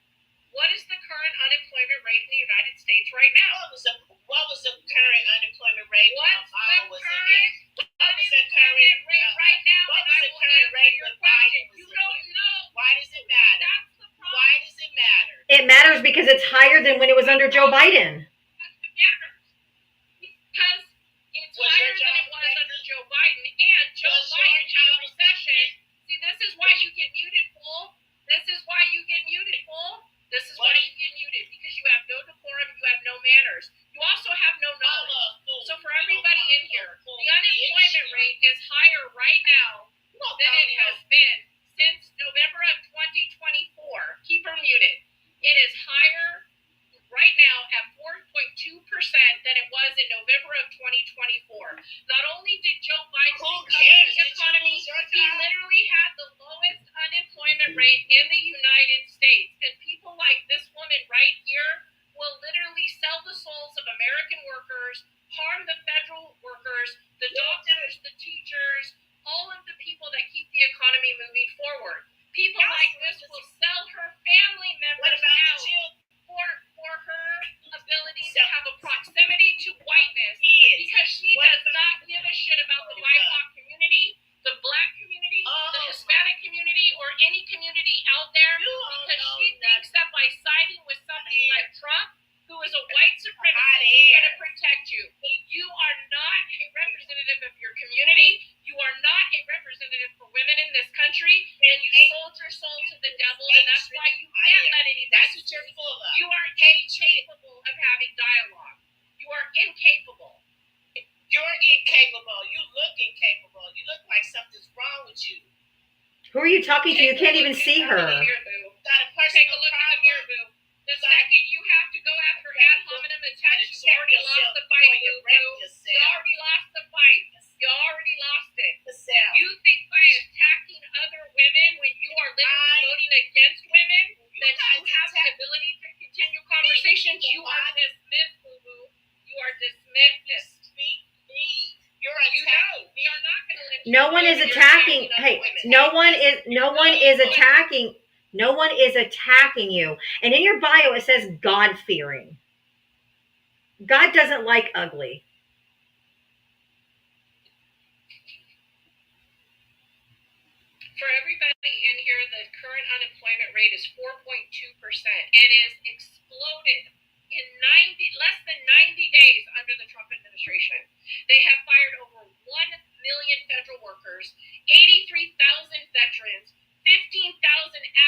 what is the current unemployment rate in the United States right now? What was the current unemployment rate? What's the current What was the current rate right now? What And was I the will current answer rate your when question. Biden was You in don't here? know. Why does it matter? That's the problem. Why does it matter? It matters because it's higher than when it was under Joe Biden. Because it's Was higher your than job it was that- under Joe Biden, and Joe Was your Biden had a job recession. See, this is why you get muted, fool. This is why you get muted, fool. This is why you get muted, because you have no decorum, you have no manners. You also have no knowledge. So for everybody right now than it has been since November of 2024. Keep her muted. It is higher right now at 4.2% than it was in November of 2024. Not only did Joe Biden increase the economy, he literally had the lowest unemployment rate in the United States. And people like this woman right here will literally sell the souls of American workers, harm the federal workers, the doctors, the teachers, all of the people that keep the economy moving forward. People like this will sell her family members out for her ability to have a proximity to whiteness, because she does not give a shit about the BIPOC community, the black community, the Hispanic community, or any community out there, because she thinks that by siding with somebody like Trump, who is a white supremacist, is going to protect you. You are not a representative of your community. You are not a representative for women in this country, and you sold your soul to the devil, and that's why you can't let anybody. That's what you're full of. You are incapable of having dialogue. You are incapable. You're incapable. You look incapable. You look like something's wrong with you. Who are you talking to? You can't even see her. Got a Take a look in the mirror, boo. The second you have to go after ad hominem attacks, you already lost the fight, boo boo. You already lost the fight. You already lost it. You think by attacking other women when you are literally voting against women that you have the ability to continue conversations? You are dismissed, boo boo. You are dismissed. You're attacking. We are not going to let you. No one is attacking. Hey, no one is attacking. No one is attacking you. And in your bio, it says God-fearing. God doesn't like ugly. For everybody in here, the current unemployment rate is 4.2%. It is exploded in less than 90 days under the Trump administration. They have fired over 1 million federal workers, 83,000 veterans, 15,000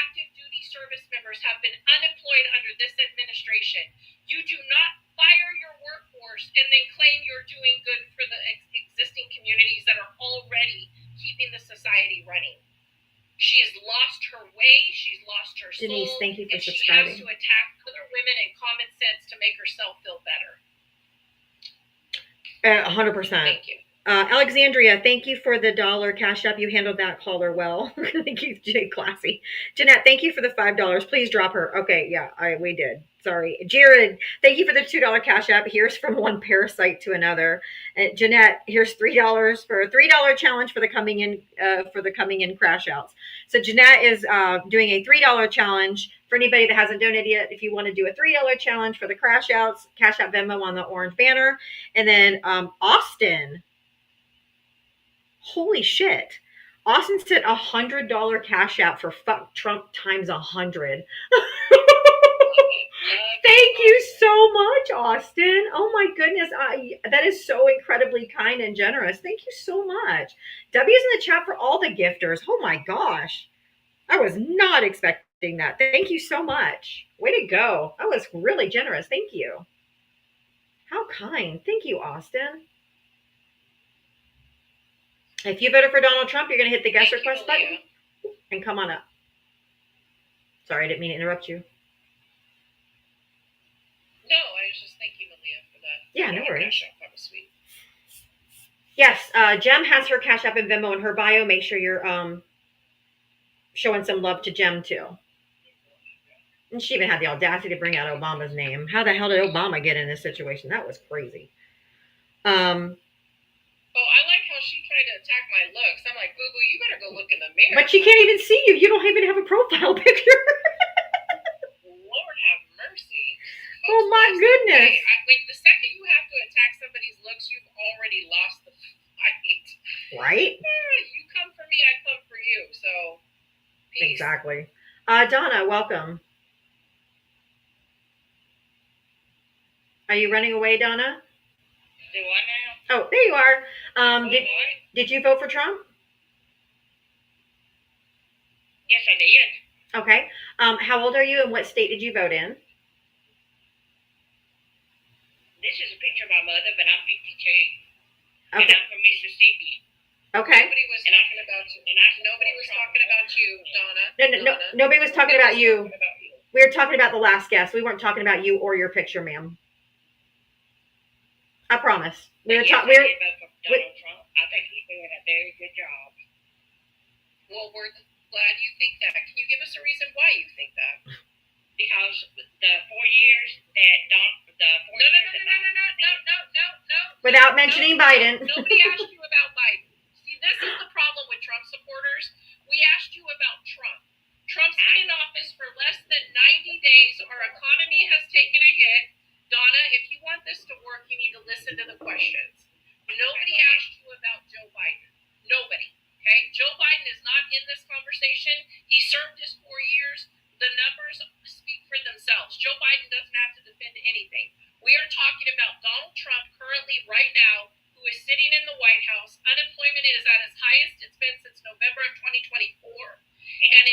active duty service members have been unemployed under this administration. You do not fire your workforce and then claim you're doing good for the existing communities that are already keeping the society running. She has lost her way. She's lost her soul. Denise, thank you for and subscribing. She has to attack other women in common sense to make herself feel better. 100%. Thank you. Alexandria, thank you for the $1 cash up. You handled that caller well. Thank you, Jay Classy. Jeanette, thank you for the $5. Please drop her. Okay, yeah, we did. Sorry. Jared, thank you for the $2 cash up. Here's from one parasite to another. Jeanette, here's $3 for a $3 challenge for the coming in crash outs. So Jeanette is doing a $3 challenge. For anybody that hasn't donated yet, if you want to do a $3 challenge for the crash outs, cash out Venmo on the orange banner. And then Austin. Holy shit. Austin said $100 cash out for fuck Trump times 100. Thank you so much, Austin. Oh my goodness. That is so incredibly kind and generous. Thank you so much. W's in the chat for all the gifters. Oh my gosh. I was not expecting that. Thank you so much. Way to go. That was really generous. Thank you. How kind. Thank you, Austin. If you voted for Donald Trump, you're going to hit the guest request button and come on up. Sorry, I didn't mean to interrupt you. No, I was just thanking Malia for that. Yeah, no worries. That was sweet. Yes, Jem has her Cash App and Venmo in her bio. Make sure you're showing some love to Jem too. And she even had the audacity to bring out Obama's name. How the hell did Obama get in this situation? That was crazy. Oh, I like how she tried to attack my looks. I'm like, boo-boo, you better go look in the mirror. But she can't even see you. You don't even have a profile picture. Lord have mercy. Oh my goodness. The second you have to attack somebody's looks, you've already lost the fight. Right? Yeah, you come for me, I come for you. So, peace. Exactly. Donna, welcome. Are you running away, Donna? Do I now? Oh, there you are. Did you vote for Trump? Yes, I did. Okay. How old are you and what state did you vote in? This is a picture of my mother, but I'm 52. Okay. And I'm from Mississippi. Okay. Nobody was talking about you. Nobody was talking about you, Donna. No, nobody was talking about you. Talking about you. We were talking about the last guest. We weren't talking about you or your picture, ma'am. I promise. We were talking. Donald Trump. I think he's doing a very good job. Well, we're glad you think that. Can you give us a reason why you think that? Because the 4 years that No. Without mentioning Biden. Nobody asked you about Biden. See, this is the problem with Trump supporters. We asked you about Trump. Trump's been in office for less than 90 days. Our economy has taken a hit. Donna, if you want this to work, you need to listen to the questions. Nobody asked you about Joe Biden. Nobody. Okay? Joe Biden is not in this conversation. He served his 4 years. The numbers speak for themselves. Joe Biden doesn't have to defend anything. We are talking about Donald Trump currently right now, who is sitting in the White House. Unemployment is at its highest it's been since November of 2024. And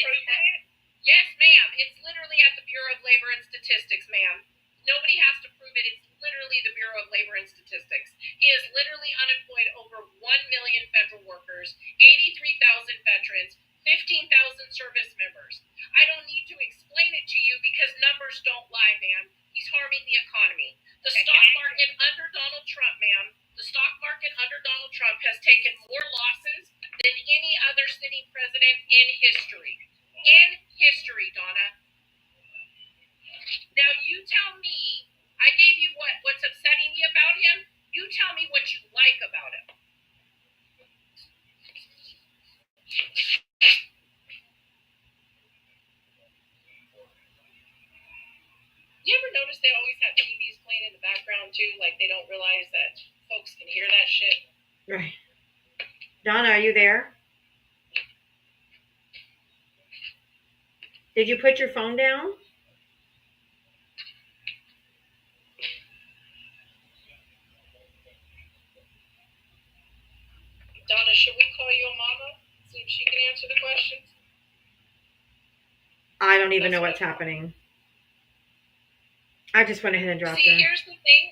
yes, ma'am. It's literally at the Bureau of Labor and Statistics, ma'am. Nobody has to prove it. It's literally the Bureau of Labor and Statistics. He is literally unemployed over 1 million federal workers, 83,000 veterans, 15,000 service members. I don't need to explain it to you because numbers don't lie, ma'am. He's harming the economy. The stock market under Donald Trump, ma'am, the stock market under Donald Trump has taken more losses than any other sitting president in history. In history, Donna. Now you tell me, I gave you what's upsetting you about him. You tell me what you like about him. You ever notice they always have TVs playing in the background too? Like they don't realize that folks can hear that shit. Right. Donna, are you there? Did you put your phone down? Donna, should we call your mama? See if she can answer the questions? I don't even know what's happening. I just went ahead and dropped See, her. here's the thing.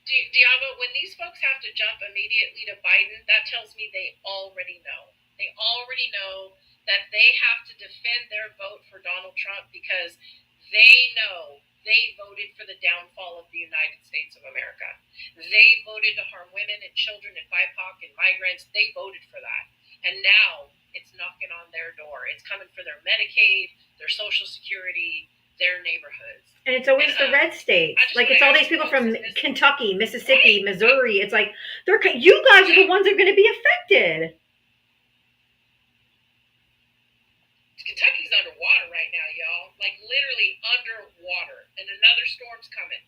Diava, when these folks have to jump immediately to Biden, that tells me they already know. They already know that they have to defend their vote for Donald Trump because they know they voted for the downfall of the United States of America. They voted to harm women and children and BIPOC and migrants. They voted for that. And now it's knocking on their door. It's coming for their Medicaid, their Social Security, their neighborhoods. And it's always the red states. Like it's all these people from Kentucky, Mississippi, Missouri. It's like you guys are the ones that are going to be affected. Kentucky's underwater right now, y'all. Like literally underwater, and another storm's coming.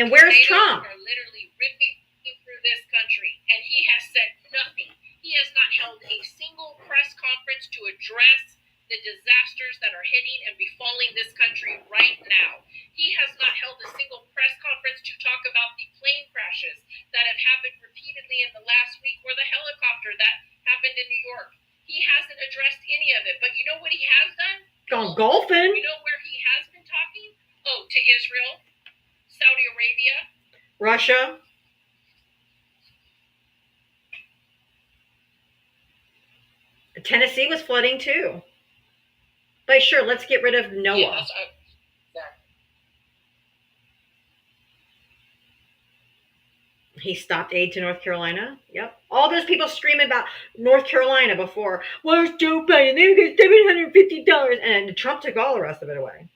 And where's Trump? Are literally ripping through this country, and he has said nothing. He has not held a single press conference to address the disasters that are hitting and befalling this country right now. He has not held a single press conference to talk about the plane crashes that have happened repeatedly in the last week, or the helicopter that happened in New York. He hasn't addressed any of it. But you know what he has done? Gone golfing. You know where he has been talking? Oh, to Israel, Saudi Arabia, Russia. Tennessee was flooding too. But sure, let's get rid of Noah. Yeah, He stopped aid to North Carolina. Yep. All those people screaming about North Carolina before. Where's Joe Biden? They get $750. And Trump took all the rest of it away.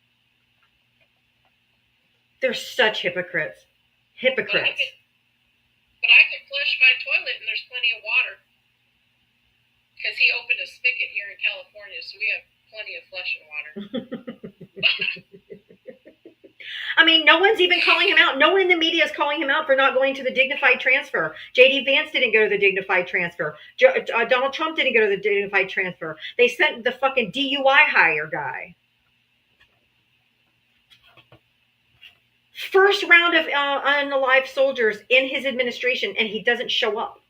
They're such hypocrites. Hypocrites. But I can flush my toilet and there's plenty of water. Because he opened a spigot here in California, so we have plenty of flushing water. I mean, no one's even calling him out. No one in the media is calling him out for not going to the dignified transfer. J.D. Vance didn't go to the dignified transfer. Donald Trump didn't go to the dignified transfer. They sent the fucking DUI hire guy. First round of unalive soldiers in his administration, and he doesn't show up.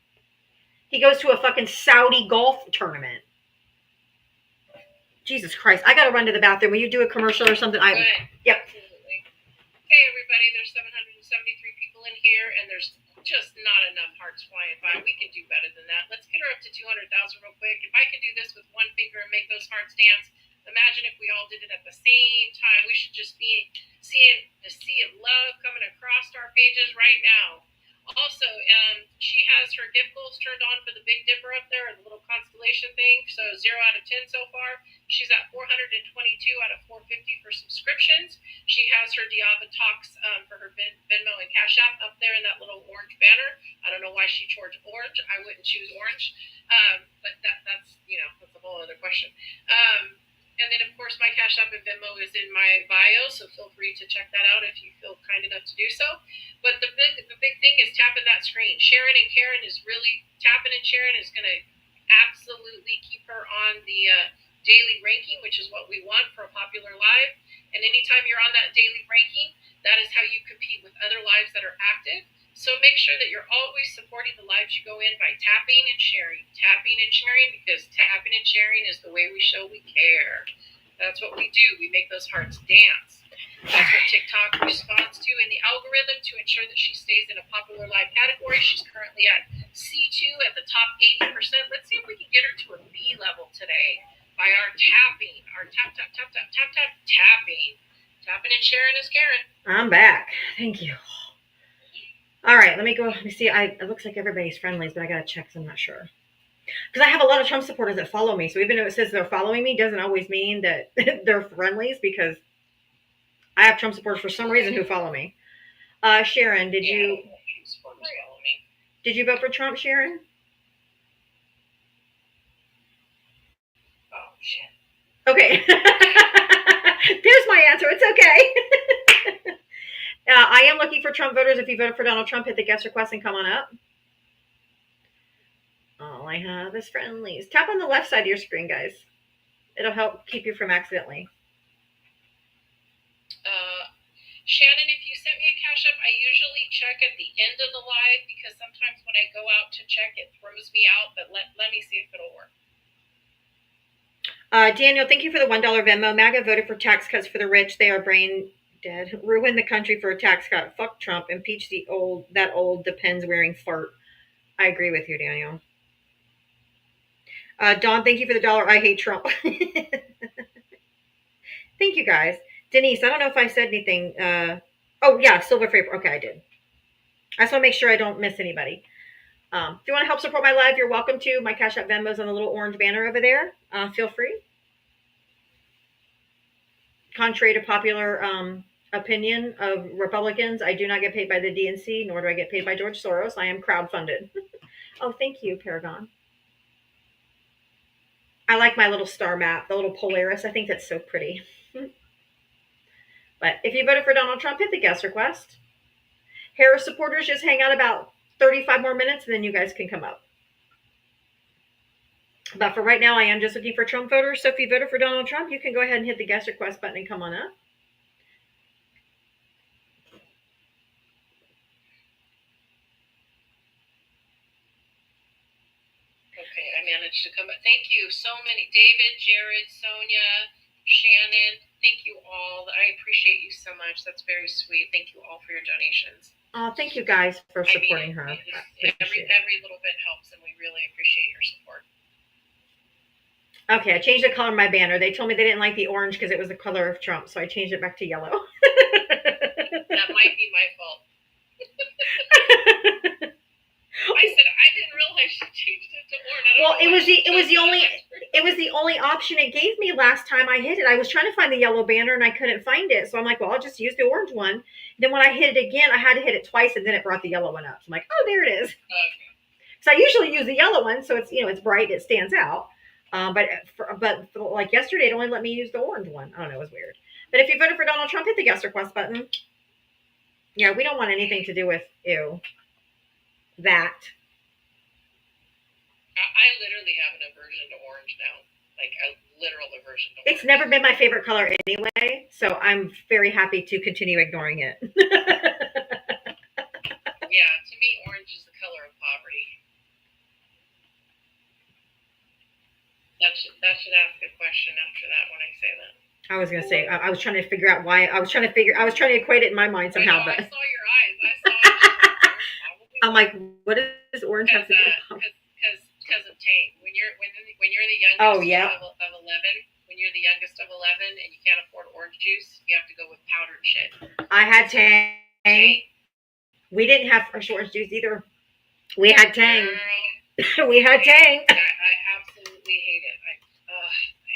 He goes to a fucking Saudi golf tournament. Jesus Christ. I got to run to the bathroom. Will you do a commercial or something? Yep. Yep. Hey everybody, there's 773 people in here, and there's just not enough hearts flying by. We can do better than that. Let's get her up to 200,000 real quick. If I can do this with one finger and make those hearts dance, imagine if we all did it at the same time. We should just be seeing the sea of love coming across our pages right now. Also, she has her gift goals turned on for the Big Dipper up there, the little constellation thing. So 0 out of 10 so far. She's at 422 out of 450 for subscriptions. She has her Diavatalks for her Venmo and Cash App up there in that little orange banner. I don't know why she chose orange. I wouldn't choose orange, but that's that's a whole other question. And then, of course, my Cash App and Venmo is in my bio, so feel free to check that out if you feel kind enough to do so. But the big thing is tapping that screen. Sharon and Karen is really tapping and sharing is going to absolutely keep her on the daily ranking, which is what we want for a popular live. And anytime you're on that daily ranking, that is how you compete with other lives that are active. So make sure that you're always supporting the lives you go in by tapping and sharing. Tapping and sharing, because tapping and sharing is the way we show we care. That's what we do. We make those hearts dance. That's what TikTok responds to in the algorithm to ensure that she stays in a popular live category. She's currently at C2 at the top 80%. Let's see if we can get her to a B level today by our tapping. Our tap, tap, tap, tap, tap, tap, tapping. Tapping and sharing is Karen. I'm back. Thank you. All right, let me go. Let me see. It looks like everybody's friendlies, but I gotta check. So I'm not sure because I have a lot of Trump supporters that follow me. So even though it says they're following me, doesn't always mean that they're friendlies because I have Trump supporters for some reason who follow me. Sharon, did you vote for Trump, Sharon? Oh shit. Okay. There's my answer. It's okay. I am looking for Trump voters. If you voted for Donald Trump, hit the guest request and come on up. All I have is friendlies. Tap on the left side of your screen, guys. It'll help keep you from accidentally. Shannon, if you sent me a Cash App, I usually check at the end of the live because sometimes when I go out to check, it throws me out. But let me see if it'll work. Daniel, thank you for the $1 Venmo. MAGA voted for tax cuts for the rich. They are brain dead. Ruin the country for a tax cut. Fuck Trump. Impeach that old Depends wearing fart. I agree with you, Daniel. Dawn, thank you for the $1. I hate Trump. Thank you, guys. Denise, I don't know if I said anything. Oh, yeah, Silver Fraper. Okay, I did. I just want to make sure I don't miss anybody. If you want to help support my live, you're welcome to. My Cash App Venmo's on the little orange banner over there. Feel free. Contrary to popular opinion of Republicans, I do not get paid by the DNC, nor do I get paid by George Soros. I am crowdfunded. Oh, thank you, Paragon. I like my little star map, the little Polaris. I think that's so pretty. But if you voted for Donald Trump, hit the guest request. Harris supporters, just hang out about 35 more minutes, and then you guys can come up. But for right now, I am just looking for Trump voters. So if you voted for Donald Trump, you can go ahead and hit the guest request button and come on up. Okay, I managed to come up. Thank you so many. David, Jared, Sonia, Shannon, thank you all. I appreciate you so much. That's very sweet. Thank you all for your donations. Oh, thank you guys for supporting her. Every little bit helps, and we really appreciate your support. Okay, I changed the color of my banner. They told me they didn't like the orange because it was the color of Trump, so I changed it back to yellow. That might be my fault. I said I didn't realize she changed it to orange. Well, it was the only option it gave me last time I hit it. I was trying to find the yellow banner and I couldn't find it, so I'm like, well, I'll just use the orange one. Then when I hit it again, I had to hit it twice, and then it brought the yellow one up. So I'm like, oh, there it is. Okay. So I usually use the yellow one, so it's it's bright, it stands out. But like yesterday, it only let me use the orange one. I don't know, it was weird. But if you voted for Donald Trump, hit the guest request button. Yeah, we don't want anything to do with that. I literally have an aversion to orange now, like a literal aversion to orange. It's never been my favorite color anyway, so I'm very happy to continue ignoring it. Yeah, to me, orange is the color of poverty. That should ask a question after that when I say that. I was gonna say I was trying to figure out why I was trying to equate it in my mind somehow. I know, but I saw your eyes. I saw it. Probably I'm like, what does orange have to do with pumpkin? Because of Tang. When you're the youngest Oh, yeah. of 11, when you're the youngest of 11 and you can't afford orange juice, you have to go with powdered shit. I had Tang. Tang. We didn't have fresh orange juice either. We had Tang. Girl, We had Tang. I absolutely hate it. I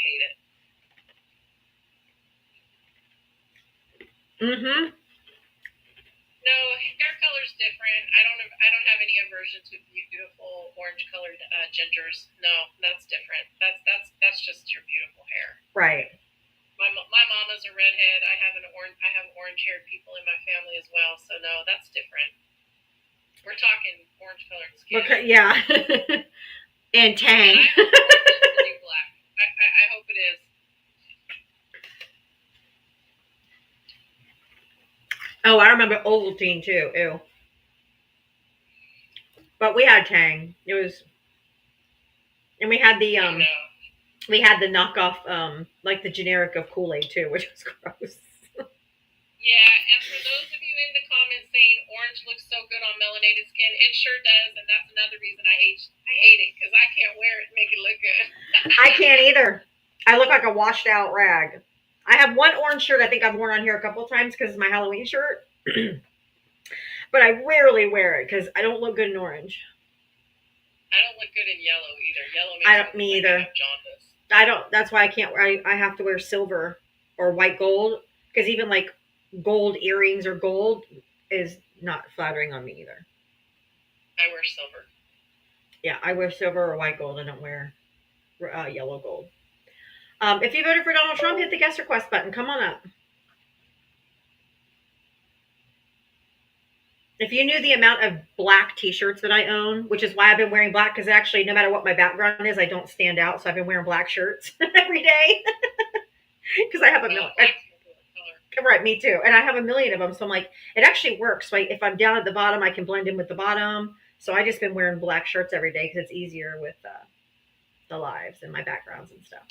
hate it. Mm-hmm. No, hair color's different. I don't have any aversions with beautiful orange colored gingers. No, that's different. That's just your beautiful hair. Right. My mama's a redhead. I have orange haired people in my family as well. So no, that's different. We're talking orange colored skin. Okay, yeah. And Tang. And I hope it's the new black. I hope it is. Oh, I remember Ovaltine too. Ew. But we had Tang. It was, and we had the No. we had the knockoff like the generic of Kool-Aid too, which was gross. Yeah, and for those of you in the comments saying orange looks so good on melanated skin, it sure does, and that's another reason I hate it because I can't wear it and make it look good. I can't either. I look like a washed out rag. I have one orange shirt I think I've worn on here a couple of times because it's my Halloween shirt. But I rarely wear it because I don't look good in orange. I don't look good in yellow either. Yellow makes Me me either. have jaundice. I don't. That's why I can't. I have to wear silver or white gold because even like gold earrings or gold is not flattering on me either. I wear silver. Yeah, I wear silver or white gold. I don't wear yellow gold. If you voted for Donald Trump, hit the guest request button. Come on up. If you knew the amount of black t-shirts that I own, which is why I've been wearing black, because actually no matter what my background is, I don't stand out. So I've been wearing black shirts every day because I have a million. Right, me too. And I have a million of them. So I'm like, it actually works. So if I'm down at the bottom, I can blend in with the bottom. So I just been wearing black shirts every day because it's easier with the lives and my backgrounds and stuff.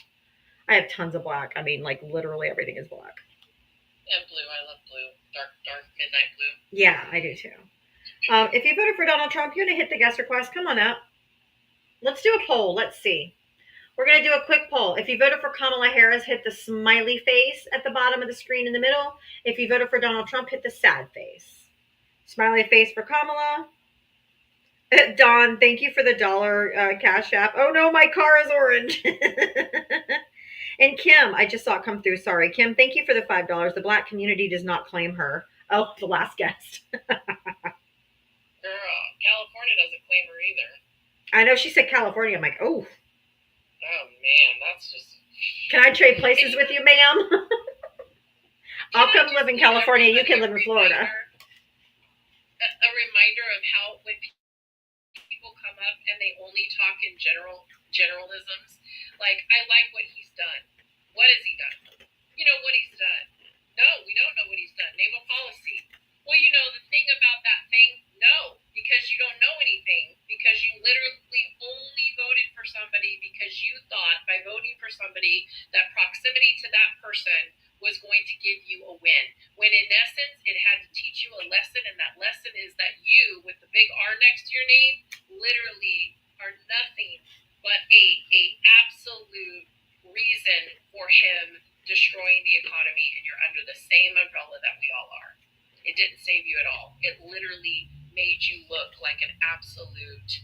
I have tons of black. I mean, like literally everything is black. And blue. I love blue. Dark midnight blue. Yeah, I do too. If you voted for Donald Trump, you're going to hit the guest request. Come on up. Let's do a poll. Let's see. We're going to do a quick poll. If you voted for Kamala Harris, hit the smiley face at the bottom of the screen in the middle. If you voted for Donald Trump, hit the sad face. Smiley face for Kamala. Don, thank you for the $1 Cash App. Oh no, my car is orange. And Kim, I just saw it come through. Sorry. Kim, thank you for the $5. The black community does not claim her. Oh, the last guest. Girl, California doesn't claim her either. I know she said California. I'm like, oh. Oh man, that's just. Can I trade places with you, ma'am? I'll come live in California. You can live in Florida. A reminder of how when people come up and they only talk in generalisms. Like, I like what he's done. What has he done? You know what he's done. No, we don't know what he's done. Name a policy. Well, you know, the thing about that thing, no, because you don't know anything. Because you literally only voted for somebody because you thought by voting for somebody that proximity to that person was going to give you a win. When in essence, it had to teach you a lesson, and that lesson is that you, with the big R next to your name, literally are nothing but a absolute reason for him destroying the economy, and you're under the same umbrella that we all are. It didn't save you at all. It literally made you look like an absolute.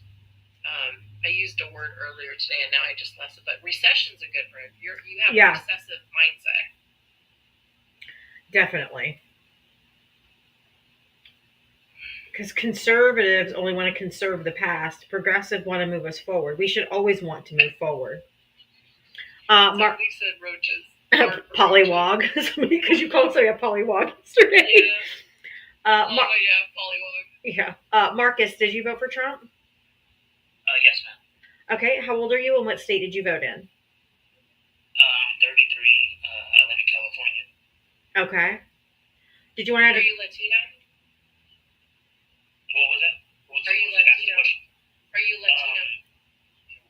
I used a word earlier today, and now I just lost it. But recession's a good word. You have a recessive mindset. Definitely. Because conservatives only want to conserve the past. Progressive want to move us forward. We should always want to move forward. Mark, we said roaches. Pollywog. Because you called somebody a pollywog yesterday. Yeah. Pollywog. Yeah. Marcus, did you vote for Trump? Yes, ma'am. Okay. How old are you and what state did you vote in? 33. I live in California. Okay. Did you want to? Are you Latino? What was that? Are you Latino? Are you Latino?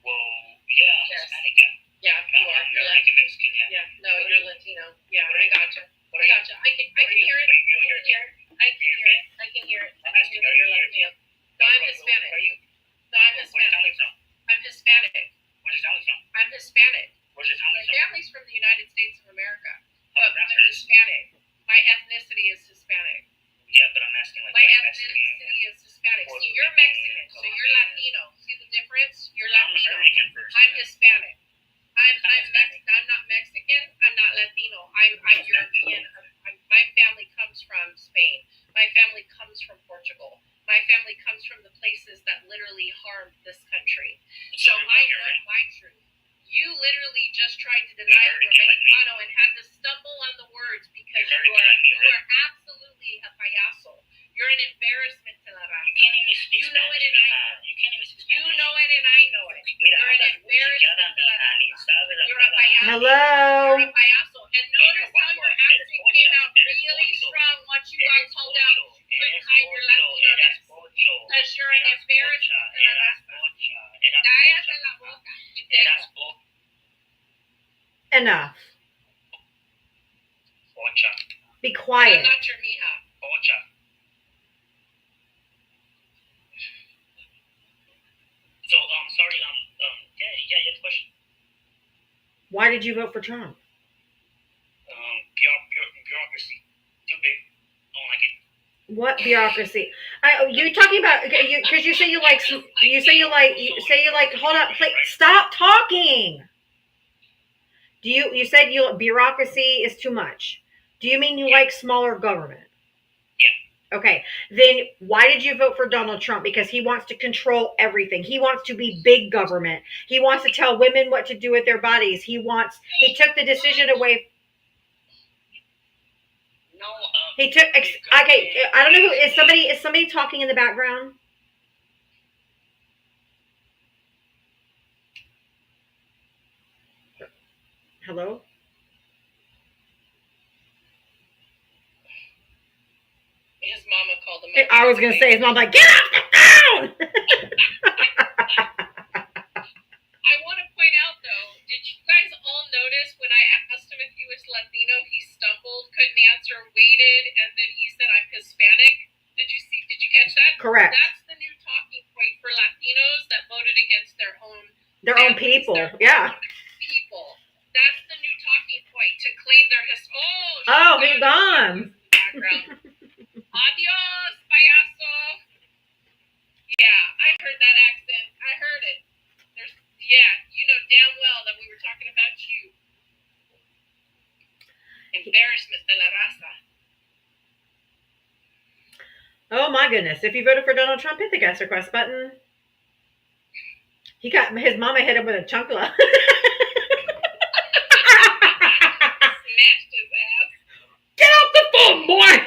Well, yeah, I'm Yes. Hispanic, yeah. Yeah, you are. You're American Mexican, yeah. Yeah, no, you're Latino. Yeah, I gotcha. What are you? I can hear it. Are you here? I can hear it. I can hear it. I'm asking, are you here? No, I'm Hispanic. See, you're Mexican, so you're Latino. See the difference? You're I'm Latino. American first. I'm Hispanic. I'm not Mexican. I'm not Latino. I'm European. My family comes from Spain. My family comes from Portugal. My family comes from the places that literally harmed this country. So I know my truth. You literally just tried to deny you were Mexicano and had to stumble on the words because you are absolutely a payaso. You're an embarrassment to la raza. You can't even speak You know it and I know it. You can't even speak You Spanish. know it and I know it. Mira, You're an hablas mucho y embarrassment ahora to la ni raza. sabes la You're a palabra. payaso. Hello. You're a payaso. And notice how your Eres accent came out pocha, eres really pocho. strong once you got Eres called out. pocho, You couldn't eres hide your pocho, Latino-ness. eres pocho. Because you're an Eras embarrassment pocha, to la eras raza. pocha, eras Cállate pocha. la boca. Eras pocha. Enough. Be I'm quiet. not your mija. Pocha. So, sorry, yeah, you had a question? Why did you vote for Trump? Bureaucracy. Too big. Don't like it. What bureaucracy? You talking about? Because you say you like. Hold up. Stop talking. Do you said bureaucracy is too much? Do you mean you like smaller government? Yeah. Okay. Then why did you vote for Donald Trump? Because he wants to control everything. He wants to be big government. He wants to tell women what to do with their bodies. He took the decision away. No. He took. Okay. I don't know who is somebody. Is somebody talking in the background? Hello? His mama called him up. I was going to say, his mom's like, get off the phone! I want to point out, though, did you guys all notice when I asked him if he was Latino, he stumbled, couldn't answer, waited, and then he said, I'm Hispanic? Did you catch that? Correct. That's the new talking point for Latinos that voted against their own people. their Yeah. own people. That's the new talking point, to claim their He's gone. Background. Adios, payaso. Yeah, I heard that accent. I heard it. You know damn well that we were talking about you. Embarrassment de la raza. Oh my goodness. If you voted for Donald Trump, hit the guest request button. His mama hit him with a chunkla. Smashed his ass. Get off the phone, boy!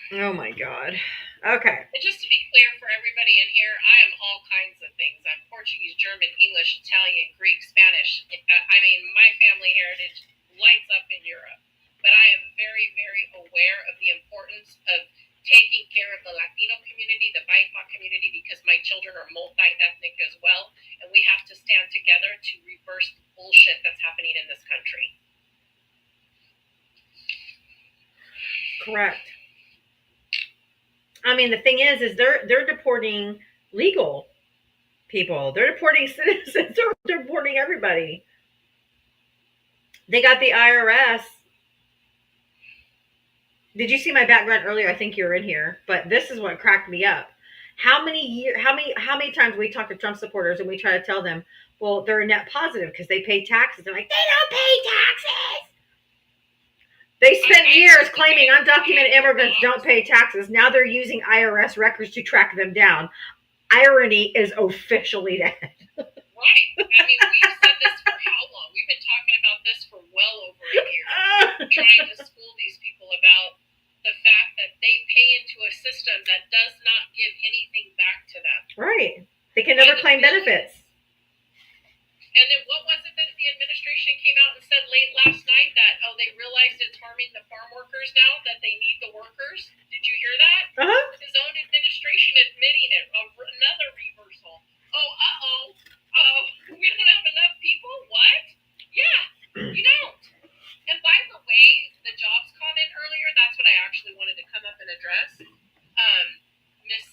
Oh my God. Okay. And just to be clear for everybody in here, I am all kinds of things. I'm Portuguese, German, English, Italian, Greek, Spanish. I mean, my family heritage lights up in Europe. But I am very, very aware of the importance of taking care of the Latino community, the BIPOC community, because my children are multi-ethnic as well. And we have to stand together to reverse the bullshit that's happening in this country. Correct. I mean, the thing is they're deporting legal people. They're deporting citizens. They're deporting everybody. They got the IRS. Did you see my background earlier? I think you were in here, but this is what cracked me up. How many times we talk to Trump supporters and we try to tell them, well, they're net positive because they pay taxes. They're like, they don't pay taxes. They spent years claiming undocumented immigrants don't pay taxes. Now they're using IRS records to track them down. Irony is officially dead. Right. I mean, we've said this for how long? We've been talking about this for well over a year. Trying to school these people about the fact that they pay into a system that does not give anything back to them. Right. They can never claim benefits. And then what was it that the administration came out and said late last night that, they realized it's harming the farm workers now, that they need the workers? Did you hear that? Uh-huh. His own administration admitting it. Another reversal. We don't have enough people? What? Yeah, you don't. And by the way, the jobs comment earlier, that's what I actually wanted to come up and address. Miss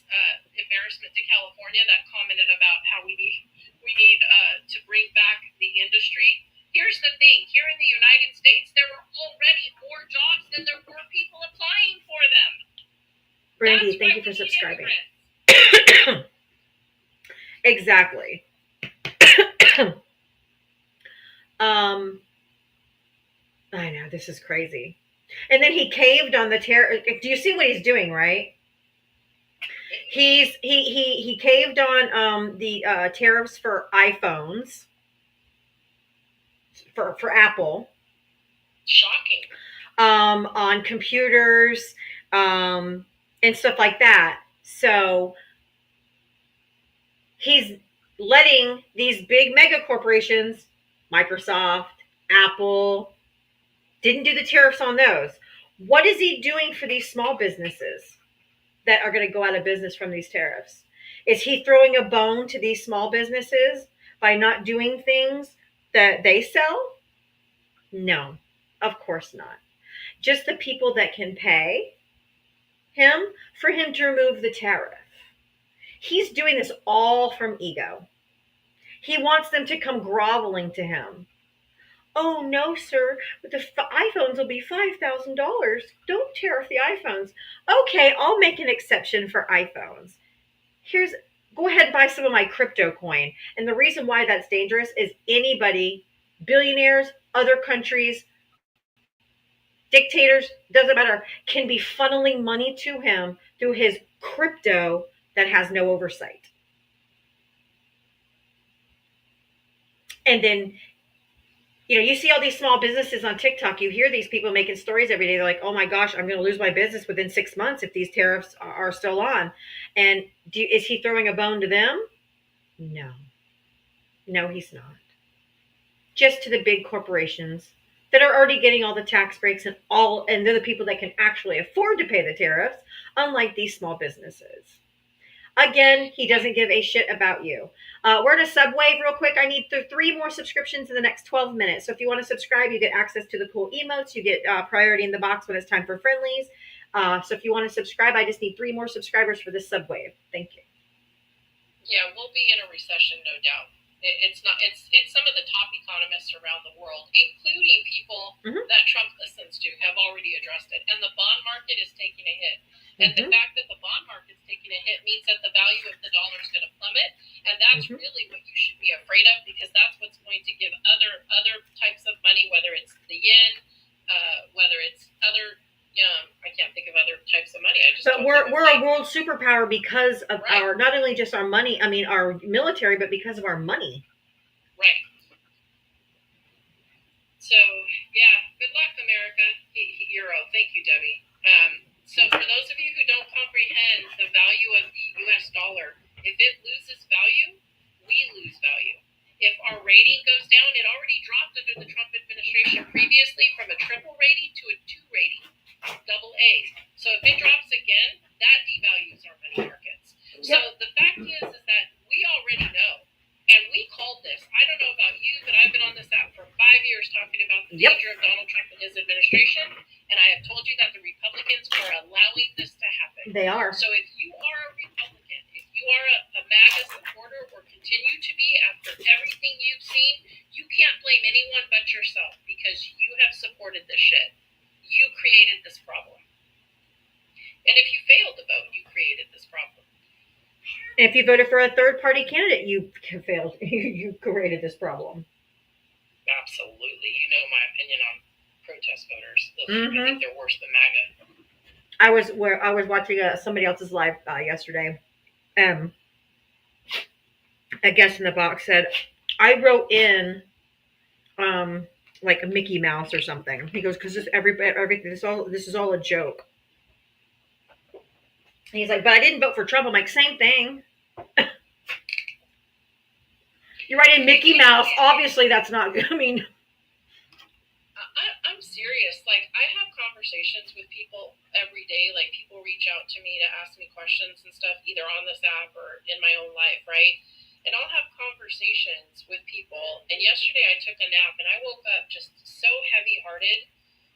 Embarrassment to California that commented about how we need to bring back Brandy, That's thank why you for we need subscribing. immigrants. Exactly. I know, this is crazy. And then he caved on the tariff. Do you see what he's doing, right? He caved on the tariffs for iPhones for Apple, Shocking. on computers, and stuff like that. So he's letting these big mega corporations, Microsoft, Apple, didn't do the tariffs on those. What is he doing for these small businesses that are going to go out of business from these tariffs? Is he throwing a bone to these small businesses by not doing things that they sell? No, of course not. Just the people that can pay him for him to remove the tariff. He's doing this all from ego. He wants them to come groveling to him. Oh no, sir, but the iPhones will be $5,000. Don't tariff the iPhones. Okay, I'll make an exception for iPhones. Go ahead and buy some of my crypto coin. And the reason why that's dangerous is anybody, billionaires, other countries, dictators, doesn't matter, can be funneling money to him through his crypto that has no oversight. And then, you see all these small businesses on TikTok. You hear these people making stories every day. They're like, oh my gosh, I'm going to lose my business within 6 months if these tariffs are still on. And is he throwing a bone to them? No. No, he's not. Just to the big corporations that are already getting all the tax breaks and they're the people that can actually afford to pay the tariffs, unlike these small businesses. Again, he doesn't give a shit about you. We're in a subwave real quick. I need 3 more subscriptions in the next 12 minutes. So if you want to subscribe, you get access to the cool emotes. You get priority in the box when it's time for friendlies. So if you want to subscribe, I just need 3 more subscribers for this subwave. Thank you. Yeah, we'll be in a recession, no doubt. It's some of the top economists around the world, including people that Trump listens to, have already addressed it. And the bond market is taking a hit. And the fact that the bond market's taking a hit means that the value of the dollar is going to plummet. And that's really what you should be afraid of, because that's what's going to give other types of money, whether it's the yen, whether it's other. I can't think of other types of money. But we're a world superpower because of our, not only just our money, our military, but because of our money. Right. So, yeah, good luck, America. Euro. Thank you, Debbie. So for those of you who don't comprehend the value of the U.S. dollar, if it loses value, we lose value. If our rating goes down, it already dropped under the Trump administration previously from a triple rating to a 2 rating. AA. So if it drops again, that devalues our money markets. So the fact is that we already know, and we called this. I don't know about you, but I've been on this app for 5 years talking about the danger of Donald Trump and his administration, and I have told you that the Republicans are allowing this to happen. They are. So if you are a Republican, if you are a MAGA supporter or continue to be after everything you've seen, you can't blame anyone but yourself, because you have supported this shit. You created this problem. And if you failed to vote, you created this problem. And if you voted for a third-party candidate, you failed. You created this problem. Absolutely. You know my opinion on protest voters. I think they're worse than MAGA. I was watching somebody else's live yesterday. A guest in the box said, I wrote in like a Mickey Mouse or something. He goes, because this is all a joke. And he's like, but I didn't vote for Trump. I'm like, same thing. You're right in Mickey Mouse. Obviously, that's not good. I'm serious. Like, I have conversations with people every day. Like, people reach out to me to ask me questions and stuff, either on this app or in my own life, right? And I'll have conversations with people. And yesterday I took a nap and I woke up just so heavy-hearted.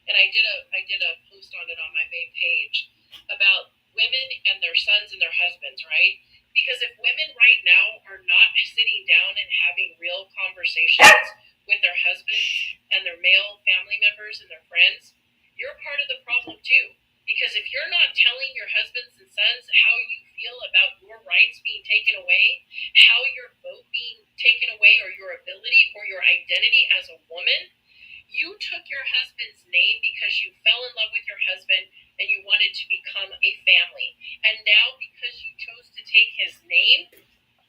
And I did a post on it on my main page about women and their sons and their husbands, right? Because if women right now are not sitting down and having real conversations with their husbands and their male family members and their friends, you're part of the problem too. Because if you're not telling your husbands and sons how you feel about your rights being taken away, how your vote being taken away, or your ability or your identity as a woman, you took your husband's name because you fell in love with your husband and you wanted to become a family. And now because you chose to take his name,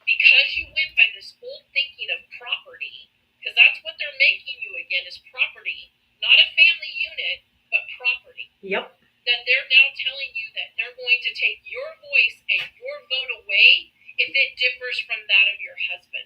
because you went by this old thinking of property, because that's what they're making you again, is property, not a family unit, but property. Yep. That they're now telling you that they're going to take your voice and your vote away if it differs from that of your husband.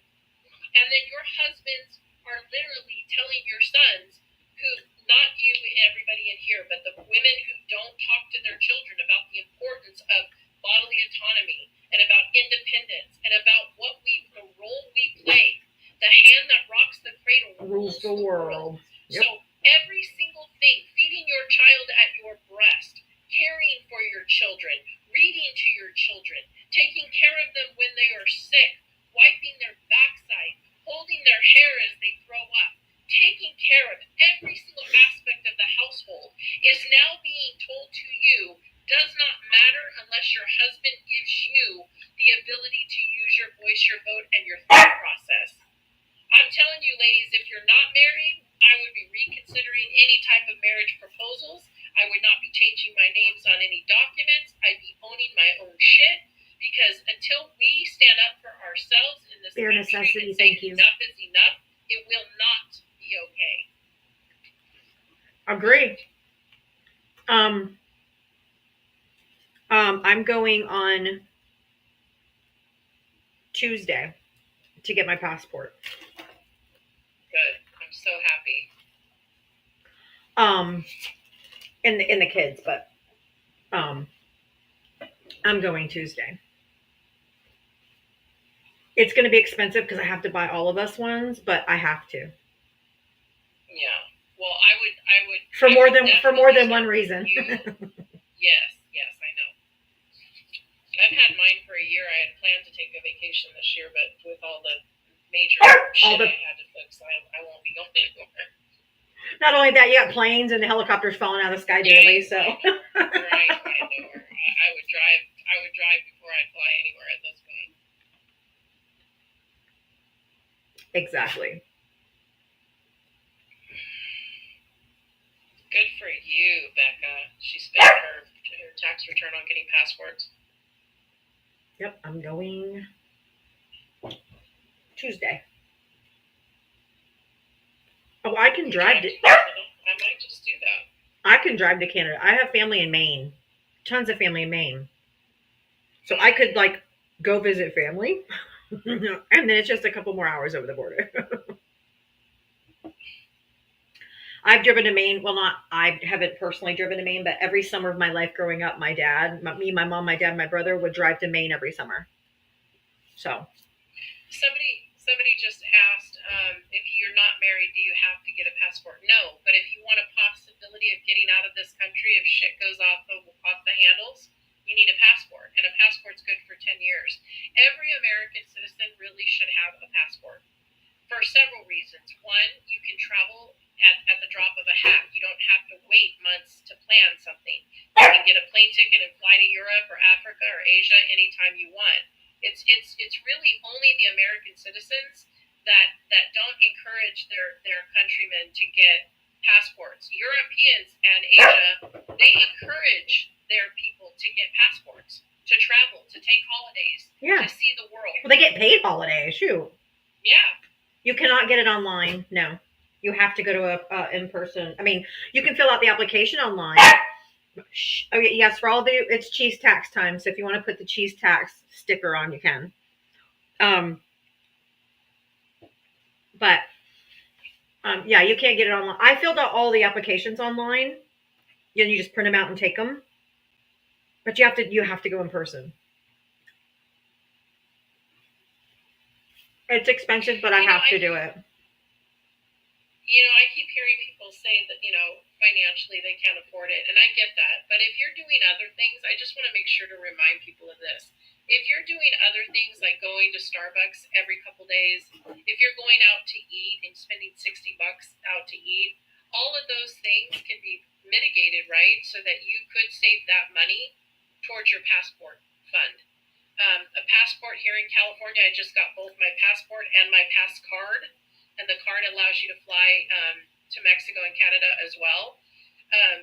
And then your husbands are literally telling your sons, who, not you, everybody in here, but the women who don't talk to their children about the importance of bodily autonomy and about independence and about the role we play. The hand that rocks the cradle Rules the world. Yep. So every single thing, feeding your child at your breast, caring for your children, reading to your children, taking care of them when they are sick, wiping their backside, holding their hair as they grow up, taking care of every single aspect of the household is now being told to you does not matter unless your husband gives you the ability to use your voice, your vote, and your thought process. I'm telling you, ladies, if you're not married, I would be reconsidering any type of marriage proposals. I would not be changing my names on any documents. I'd be owning my own shit, because until we stand up for ourselves in this Bare country necessity, and say thank you. enough is enough, it will not be okay. Agree. I'm going on Tuesday to get my passport. Good. I'm so happy. In the kids, but I'm going Tuesday. It's going to be expensive because I have to buy all of us ones, but I have to. Yeah. Well, I would For more than one reason. Yes, I know. I've had mine for a year. I had planned to take a vacation this year, but with all the major shit I had to fix, I won't be going anywhere. Not only that, you got planes and helicopters falling out of the sky daily, so. Right, I know. I would drive before I'd fly anywhere at this point. Exactly. Good for you, Becca. She spent her tax return on getting passports. Yep, I'm going Tuesday. Oh, I can drive to. I might just do that. I can drive to Canada. I have family in Maine, tons of family in Maine, so I could go visit family, and then it's just a couple more hours over the border. I've driven to Maine. Well, I haven't personally driven to Maine, but every summer of my life growing up, my dad, me, my mom, my dad, my brother would drive to Maine every summer. So. Somebody just asked, if you're not married, do you have to get a passport? No, but if you want a possibility of getting out of this country if shit goes off the handles, you need a passport, and a passport's good for 10 years. Every American citizen really should have a passport for several reasons. One, you can travel at the drop of a hat. You don't have to wait months to plan something. You can get a plane ticket and fly to Europe or Africa or Asia anytime you want. It's really only the American citizens that don't encourage their countrymen to get passports. Europeans and Asia, they encourage their people to get passports, to travel, to take holidays, to see the world. Well, they get paid holidays. Shoot. Yeah. You cannot get it online. No. You have to go to a in-person. I mean, you can fill out the application online. Okay, yes, for all of you, it's cheese tax time. So if you want to put the cheese tax sticker on, you can. Yeah, you can't get it online. I filled out all the applications online. And you just print them out and take them. But you have to go in person. It's expensive, but I have to do it. I keep hearing people say that, financially they can't afford it, and I get that. But if you're doing other things, I just want to make sure to remind people of this. If you're doing other things like going to Starbucks every couple days, if you're going out to eat and spending $60 out to eat, all of those things can be mitigated, right? So that you could save that money towards your passport fund. A passport here in California, I just got both my passport and my pass card, and the card allows you to fly to Mexico and Canada as well.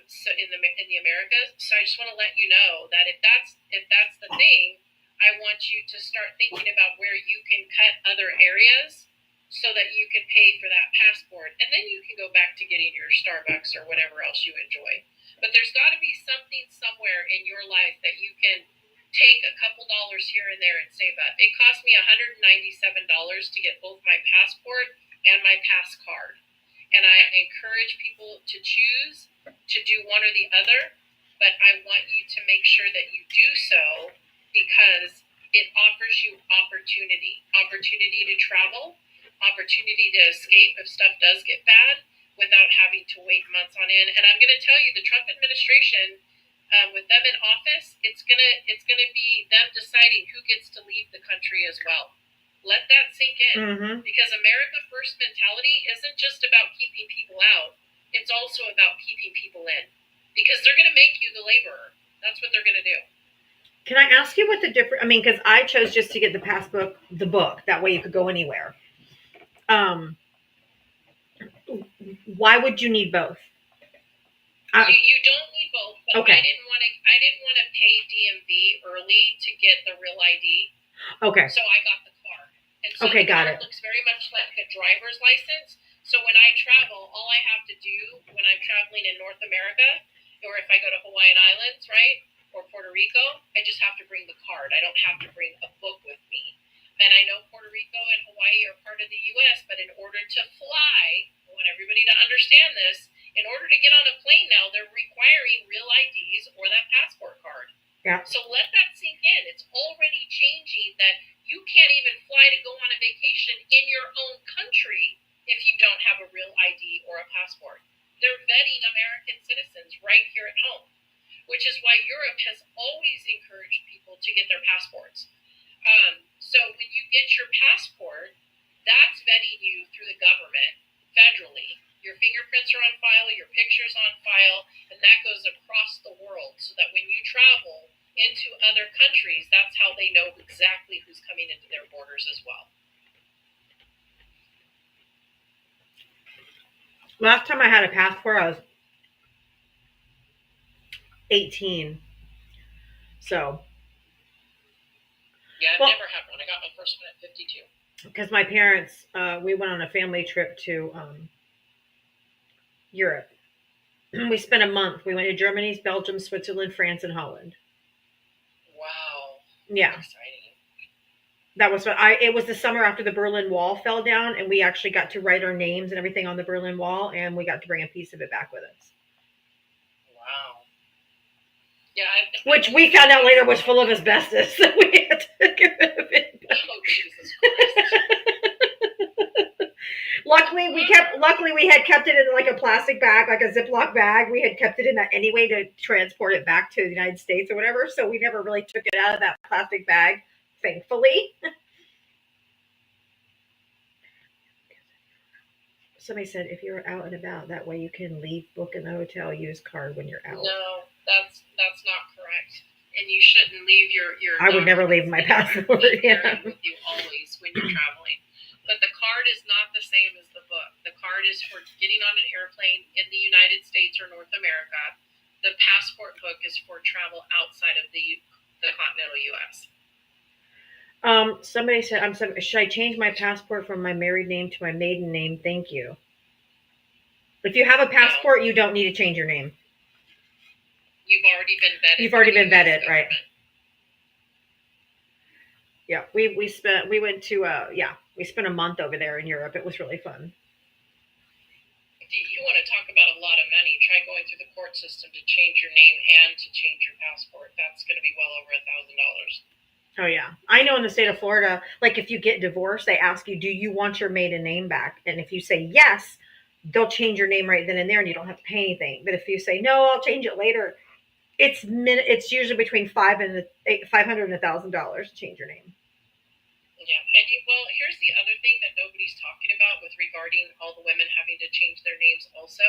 So in the Americas. So I just want to let you know that if that's the thing, I want you to start thinking about where you can cut other areas so that you can pay for that passport, and then you can go back to getting your Starbucks or whatever else you enjoy. But there's got to be something somewhere in your life that you can take a couple dollars here and there and save up. It cost me $197 to get both my passport and my pass card. And I encourage people to choose to do one or the other, but I want you to make sure that you do so because it offers you opportunity to travel, opportunity to escape if stuff does get bad without having to wait months on end. And I'm going to tell you, the Trump administration, with them in office, it's gonna be them deciding who gets to leave the country as well. Let that sink in, because America First mentality isn't just about keeping people out; it's also about keeping people in, because they're gonna make you the laborer. That's what they're gonna do. Can I ask you what the difference? I mean, because I chose just to get the passbook, the book. That way you could go anywhere. Why would you need both? You don't need both, but okay. I didn't want to pay DMV early to get the real ID. Okay. So I got the card. And so okay, the got card it. looks very much like a driver's license. So when I travel, all I have to do when I'm traveling in North America, or if I go to Hawaiian Islands, right, or Puerto Rico, I just have to bring the card. I don't have to bring a book with me. And I know Puerto Rico and Hawaii are part of the U.S., but in order to fly, I want everybody to understand this, in order to get on a plane now, they're requiring real IDs or that passport card. Yeah. So let that sink in. It's already changing that you can't even fly to go on a vacation in your own country if you don't have a real ID or a passport. They're vetting American citizens right here at home, which is why Europe has always encouraged people to get their passports. So when you get your passport, that's vetting you through the government federally. Your fingerprints are on file, your picture's on file, and that goes across the world so that when you travel into other countries, that's how they know exactly who's coming into their borders as well. Last time I had a passport, I was 18. So. Yeah, I've never had one. I got my first one at 52. Because my parents, we went on a family trip to Europe. We spent a month. We went to Germany, Belgium, Switzerland, France, and Holland. Wow. Yeah. Exciting. That was it was the summer after the Berlin Wall fell down, and we actually got to write our names and everything on the Berlin Wall, and we got to bring a piece of it back with us. Wow. Yeah. Which we found out later was full of asbestos, so we had to get rid of it. Oh, Jesus Christ. Luckily, we had kept it in like a plastic bag, like a Ziploc bag. We had kept it in that anyway to transport it back to the United States or whatever. So we never really took it out of that plastic bag, thankfully. Somebody said if you're out and about, that way you can leave, book in the hotel, use card when you're out. No, that's not correct. And you shouldn't leave your I would never leave my passport. Yeah. With you always when you're traveling. But the card is not the same as the book. The card is for getting on an airplane in the United States or North America. The passport book is for travel outside of the continental U.S. Somebody said, should I change my passport from my married name to my maiden name? Thank you. If you have a passport, you don't need to change your name. You've already been vetted. You've already been vetted, right? Yeah, we spent a month over there in Europe. It was really fun. You want to talk about a lot of money? Try going through the court system to change your name and to change your passport. That's going to be well over $1,000. Oh yeah, I know in the state of Florida, like if you get divorced, they ask you, do you want your maiden name back? And if you say yes, they'll change your name right then and there, and you don't have to pay anything. But if you say no, I'll change it later, it's usually between $500 and $1,000 to change your name. Yeah, and here's the other thing that nobody's talking about with regarding all the women having to change their names also.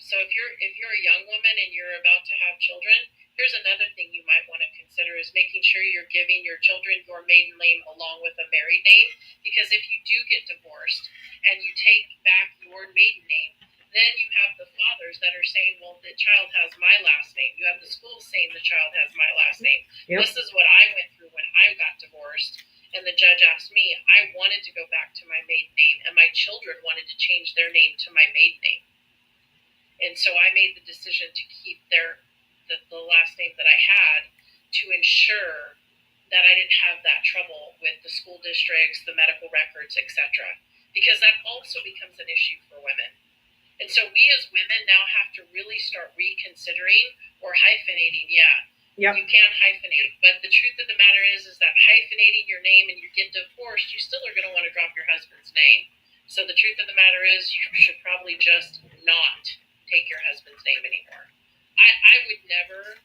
So if you're a young woman and you're about to have children, here's another thing you might want to consider is making sure you're giving your children your maiden name along with a married name. Because if you do get divorced and you take back your maiden name, then you have the fathers that are saying, well, the child has my last name. You have the schools saying the child has my last name. Yep. This is what I went through when I got divorced. And the judge asked me, I wanted to go back to my maiden name, and my children wanted to change their name to my maiden name. And so I made the decision to keep the last name that I had to ensure that I didn't have that trouble with the school districts, the medical records, etc. Because that also becomes an issue for women. And so we as women now have to really start reconsidering or hyphenating. Yeah, Yep. you can hyphenate, but the truth of the matter is that hyphenating your name and you get divorced, you still are going to want to drop your husband's name. So the truth of the matter is you should probably just not take your husband's name anymore. I would never,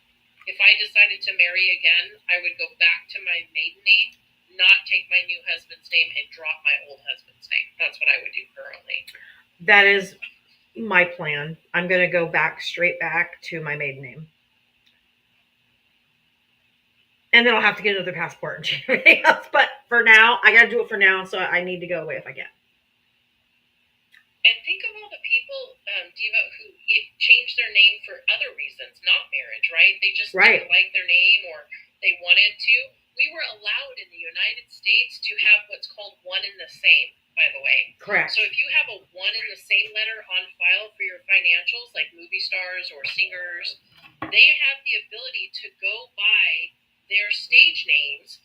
if I decided to marry again, I would go back to my maiden name, not take my new husband's name and drop my old husband's name. That's what I would do currently. That is my plan. I'm going to go straight back to my maiden name. And then I'll have to get another passport and everything else. But for now, I got to do it for now. So I need to go away if I can. And think of all the people, Diva, who changed their name for other reasons, not marriage, right? They just didn't like their name or they wanted to. We were allowed in the United States to have what's called one and the same, by the way. Correct. So if you have a one and the same letter on file for your financials, like movie stars or singers, they have the ability to go by their stage names,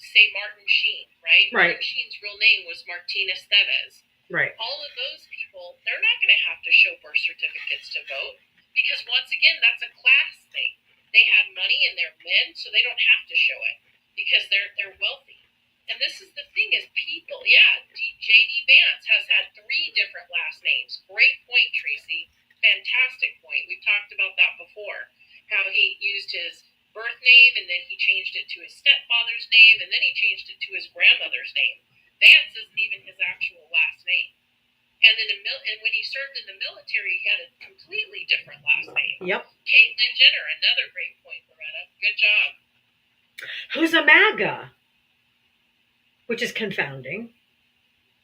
say Martin Sheen, right? Right. Martin Sheen's real name was Martina Estevez. Right. All of those people, they're not going to have to show birth certificates to vote because, once again, that's a class thing. They had money and they're men, so they don't have to show it because they're wealthy. And this is the thing is people, J.D. Vance has had 3 different last names. Great point, Tracy. Fantastic point. We've talked about that before. How he used his birth name and then he changed it to his stepfather's name and then he changed it to his grandmother's name. Vance isn't even his actual last name. And then when he served in the military, he had a completely different last name. Yep. Caitlyn Jenner, another great point, Loretta. Good job. Who's a MAGA? Which is confounding.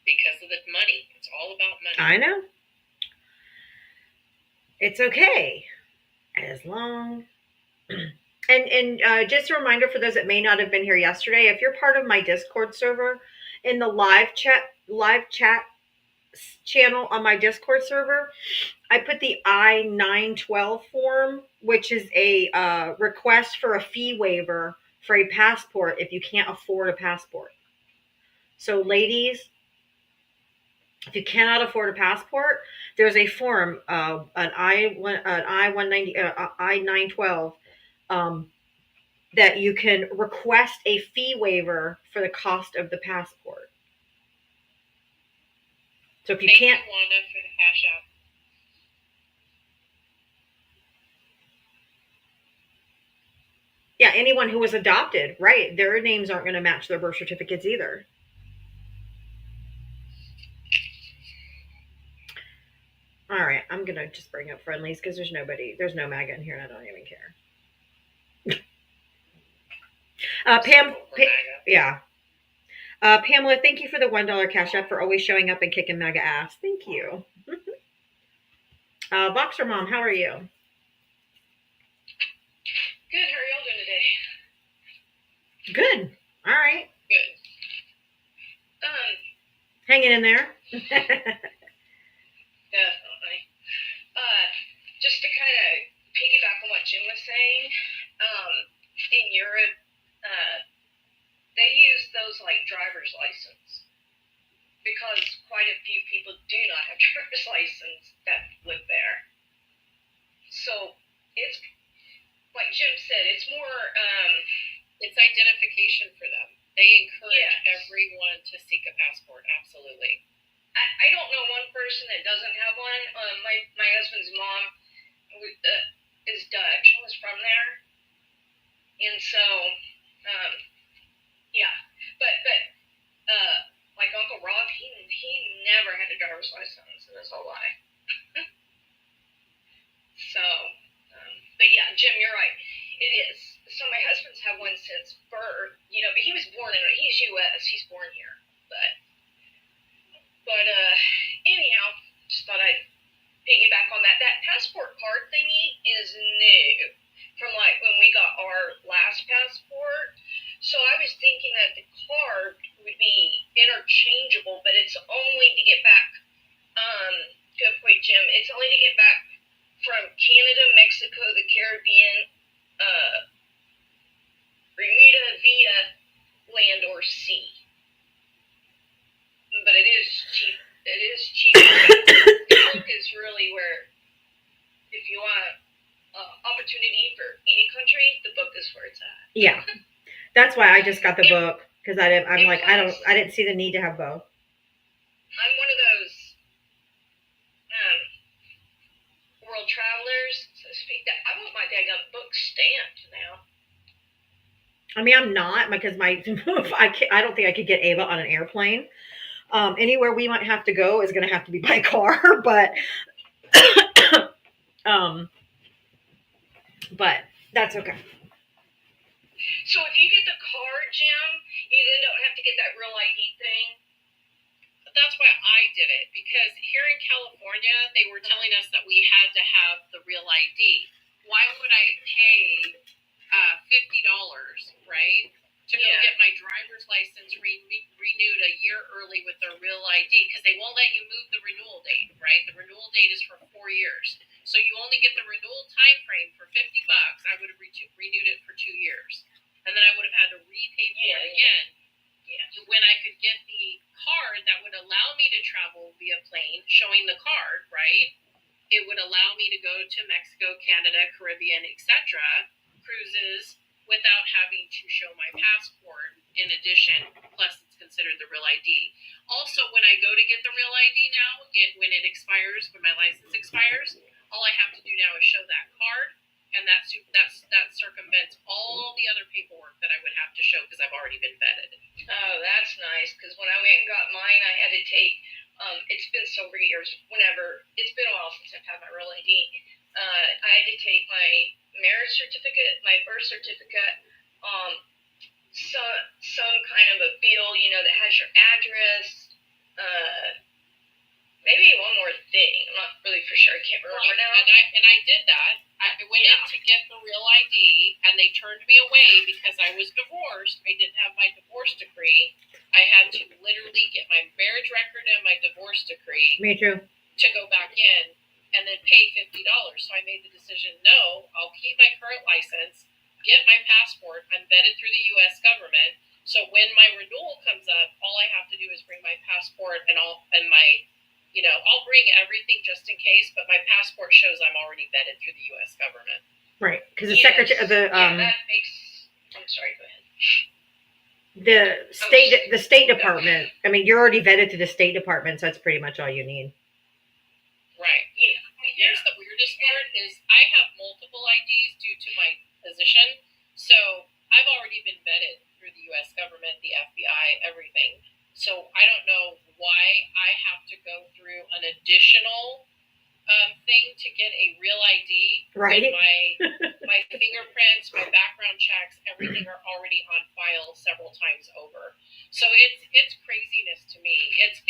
Because of the money. It's all about money. I know. It's okay. As long... And just a reminder for those that may not have been here yesterday, if you're part of my Discord server, in the live chat channel on my Discord server, I put the I-912 form, which is a request for a fee waiver for a passport if you can't afford a passport. So ladies, if you cannot afford a passport, there's a form, an I-912, that you can request a fee waiver for the cost of the passport. So if you can't... Thank you, Wanda, for the cash out. Yeah, anyone who was adopted, right? Their names aren't going to match their birth certificates either. All right, I'm going to just bring up friendlies because there's no MAGA in here and I don't even care. Pamela, thank you for the $1 cash app for always showing up and kicking MAGA ass. Thank you. Boxer Mom, how are you? Good. How are y'all doing today? Good. All right. Good. Hanging in there. Definitely. Just to kind of piggyback on what Jim was saying, in Europe, they use those like driver's license because quite a few people do not have driver's license that live there. So it's like Jim said, it's more it's identification for them. They encourage everyone to seek a passport. Absolutely. I don't know one person that doesn't have one. My husband's mom is Dutch and was from there, and so but like Uncle Rob, he he never had a driver's license in his whole life. So, but yeah, Jim, you're right. It is. So my husband's had one since birth, but he was born he's U.S., he's born here. But anyhow, just thought I'd piggyback on that. That passport card thingy is new from like when we got our last passport. So I was thinking that the card would be interchangeable, but it's only to get back, good point, Jim, it's only to get back from Canada, Mexico, the Caribbean, Bermuda via land or sea. But it is cheap. It is cheap. The book is really where, if you want opportunity for any country, the book is where it's at. Yeah, that's why I just got the book, because I didn't see the need to have both. I'm one of those world travelers, so to speak, that I want my daggum book stamped now. I mean, I'm not, because I don't think I could get Ava on an airplane. Anywhere we might have to go is going to have to be by car, but that's okay. So if you get the card, Jim, you then don't have to get that real ID thing. That's why I did it, because here in California, they were telling us that we had to have the real ID. Why would I pay $50, right, to go get my driver's license renewed a year early with their real ID? Because they won't let you move the renewal date, right? The renewal date is for 4 years. So you only get the renewal time frame for $50. I would have renewed it for 2 years. And then I would have had to repay for it again. Yeah. When I could get the card that would allow me to travel via plane, showing the card, right, it would allow me to go to Mexico, Canada, Caribbean, etc., cruises, without having to show my passport in addition, plus it's considered the real ID. Also, when I go to get the real ID now, when it expires, when my license expires, all I have to do now is show that card, and that circumvents all the other paperwork that I would have to show because I've already been vetted. Oh, that's nice, because when I went and got mine, I had to take, it's been several years, it's been a while since I've had my real ID. I had to take my marriage certificate, my birth certificate, some kind of a bill, that has your address, maybe one more thing. I'm not really for sure. I can't remember now. And I did that. I went in to get the real ID, and they turned me away because I was divorced. I didn't have my divorce decree. I had to literally get my marriage record and my divorce decree. Me too. To go back in and then pay $50. So I made the decision, no, I'll keep my current license, get my passport. I'm vetted through the U.S. government. So when my renewal comes up, all I have to do is bring my passport I'll bring everything just in case, but my passport shows I'm already vetted through the U.S. government. Right, because the secretary, that makes. I'm sorry. Go ahead. The State Department. I mean, you're already vetted through the State Department, so that's pretty much all you need. Right. Yeah. Here's the weirdest part is I have multiple IDs due to my position, so I've already been vetted through the U.S. government, the FBI, everything. So I don't know why I have to go through an additional thing to get a real ID. Right. My fingerprints, my background checks, everything are already on file several times over. So it's craziness to me. It's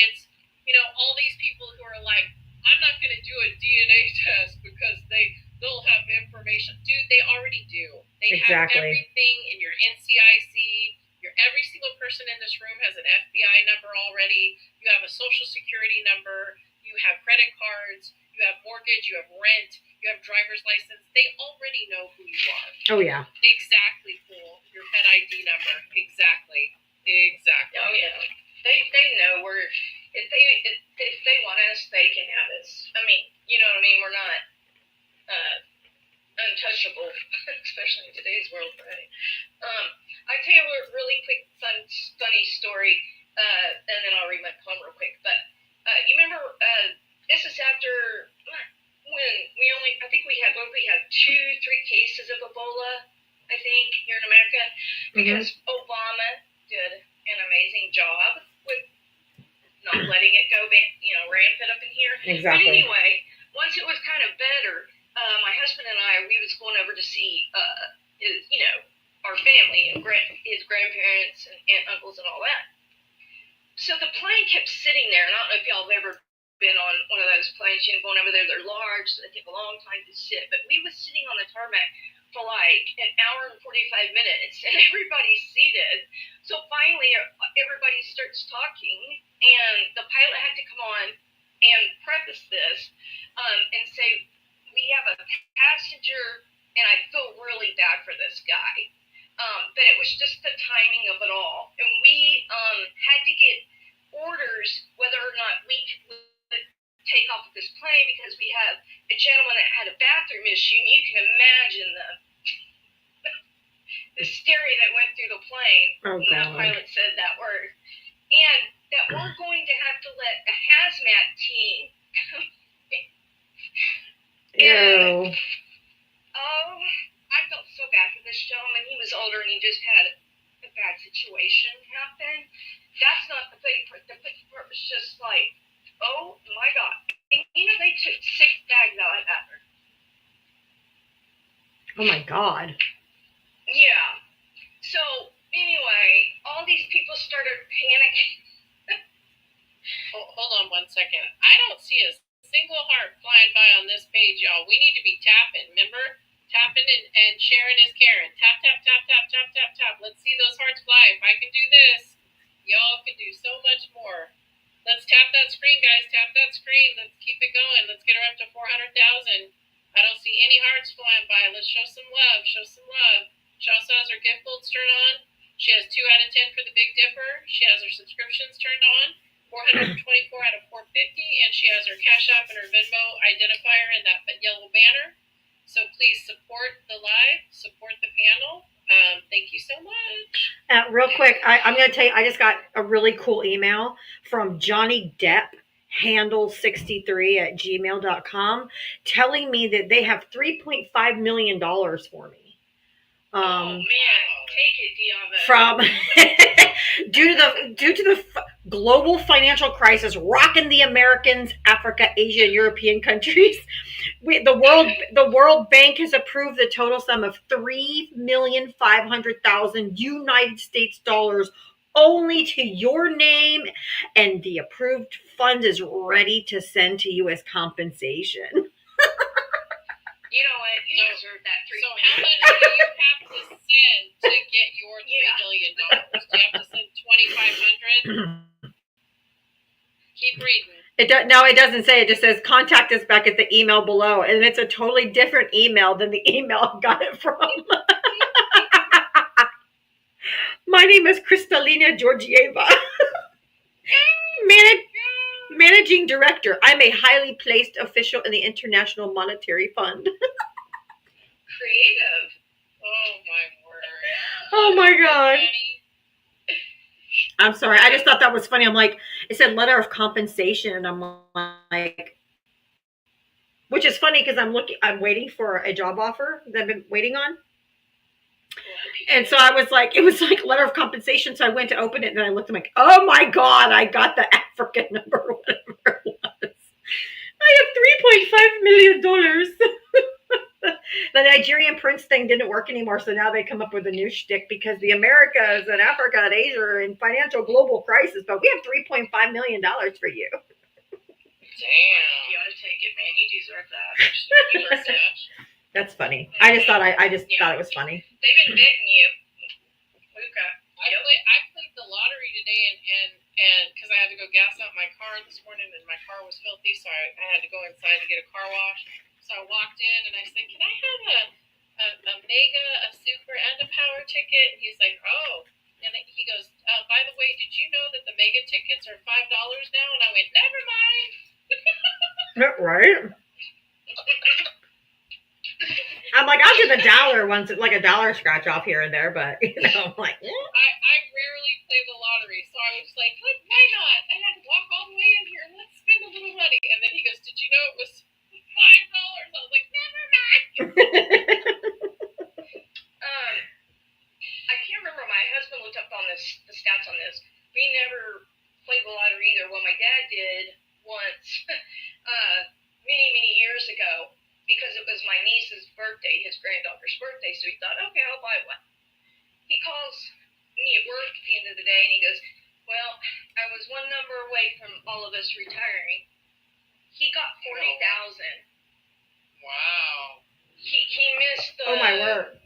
all these people who are like, I'm not going to do a DNA test because they'll have information. Dude, they already do. They have everything in your NCIC. Every single person in this room has an FBI number already. You have a social security number. You have credit cards. You have mortgage. You have rent. You have driver's license. They already know who you are. Oh, yeah. Exactly, fool. Your Fed ID number. Exactly. Oh, yeah. They know if they want us, they can have us. I mean, you know what I mean? We're not untouchable, especially in today's world, right? I'll tell you a really quick, funny story, and then I'll read my poem real quick. But you remember, this is after when we had 2-3 cases of Ebola, I think, here in America, because Obama did an amazing job with not letting it go, rampant up in here. Exactly. But anyway, once it was kind of better, my husband and I, we was going over to see, our family and his grandparents and aunt, uncles and all that. So the plane kept sitting there, and I don't know if y'all have ever been on one of those planes, going over there. They're large, so they take a long time to sit. But we was sitting on the tarmac for like an hour and 45 minutes, and everybody's seated. So finally, everybody starts talking, and the pilot had to come on and preface this and say, we have a passenger, and I feel really bad for this guy. But it was just the timing of it all. And we had to get orders whether or not we could take off of this plane because we have a gentleman that had a bathroom issue. And you can imagine the hysteria that went through the plane when that pilot said that word. And that we're going to have to let a hazmat team come in. Ew. Oh, I felt so bad for this gentleman. He was older and he just had a bad situation happen. That's not the pity part. The pity part was just like, oh my God. And they took 6 bags out of her. Oh my God. Yeah. So anyway, all these people started panicking. Hold on 1 second. I don't see a single heart flying by on this page, y'all. We need to be tapping, remember? Tapping and sharing is caring. Tap, tap, tap, tap, tap, tap, tap. Let's see those hearts fly. If I can do this, y'all can do so much more. Let's tap that screen, guys. Tap that screen. Let's keep it going. Let's get her up to 400,000. I don't see any hearts flying by. Let's show some love. Show some love. She also has her gift bolts turned on. She has 2 out of 10 for the Big Dipper. She has her subscriptions turned on. 424 out of 450. And she has her Cash App and her Venmo identifier in that yellow banner. So please support the live, support the panel. Thank you so much. Real quick, I'm going to tell you, I just got a really cool email from Johnny Depp, handle63@gmail.com, telling me that they have $3.5 million for me. Oh man, take it, Diava. From due to the global financial crisis rocking the Americans, Africa, Asia, and European countries, the World Bank has approved the total sum of $3,500,000 United States dollars only to your name, and the approved fund is ready to send to you as compensation. You know what? You deserve that $3 So million. how much do you have to send to get your $3 million? Do you have to send 2,500? Keep reading. It doesn't say. It just says contact us back at the email below, and it's a totally different email than the email I got it from. My name is Kristalina Georgieva, managing director. I'm a highly placed official in the International Monetary Fund. Creative. Oh my word. Oh my God. Honey. I'm sorry. I just thought that was funny. I'm like, it said letter of compensation, and I'm like, which is funny because I'm waiting for a job offer that I've been waiting on. And so I was like, it was like letter of compensation. So I went to open it, and then I looked, I'm like, oh my God, I got the African number, whatever it was. I have $3.5 million. The Nigerian prince thing didn't work anymore, so now they come up with a new shtick because the Americas and Africa and Asia are in financial global crisis, but we have $3.5 million for you. Damn. You ought to take it, man. You deserve that. You deserve that. That's funny. I just thought thought it was funny. They've been betting you. Luca. I played the lottery today and because I had to go gas up my car this morning and my car was filthy, so I had to go inside to get a car wash. So I walked in and I said, "Can I have a mega, a super, and a power ticket?" And he's like, "Oh." And he goes, "By the way, did you know that the mega tickets are $5 now?" And I went, "Never mind." Right? I'm like, I'll do the dollar ones, like a dollar scratch off here and there, but I'm like, I rarely play the lottery, so I was like, why not? I had to walk all the way in here. Let's spend a little money. And then he goes, "Did you know it was $5?" I was like, "Never mind." I can't remember. My husband looked up on the stats on this. We never played the lottery either. Well, my dad did once, many, many years ago, because it was my niece's birthday, his granddaughter's birthday, so he thought, okay, I'll buy one. He calls me at work at the end of the day, and he goes, well, I was one number away from all of us retiring. He got 40,000. Wow. He missed the... Oh, my word.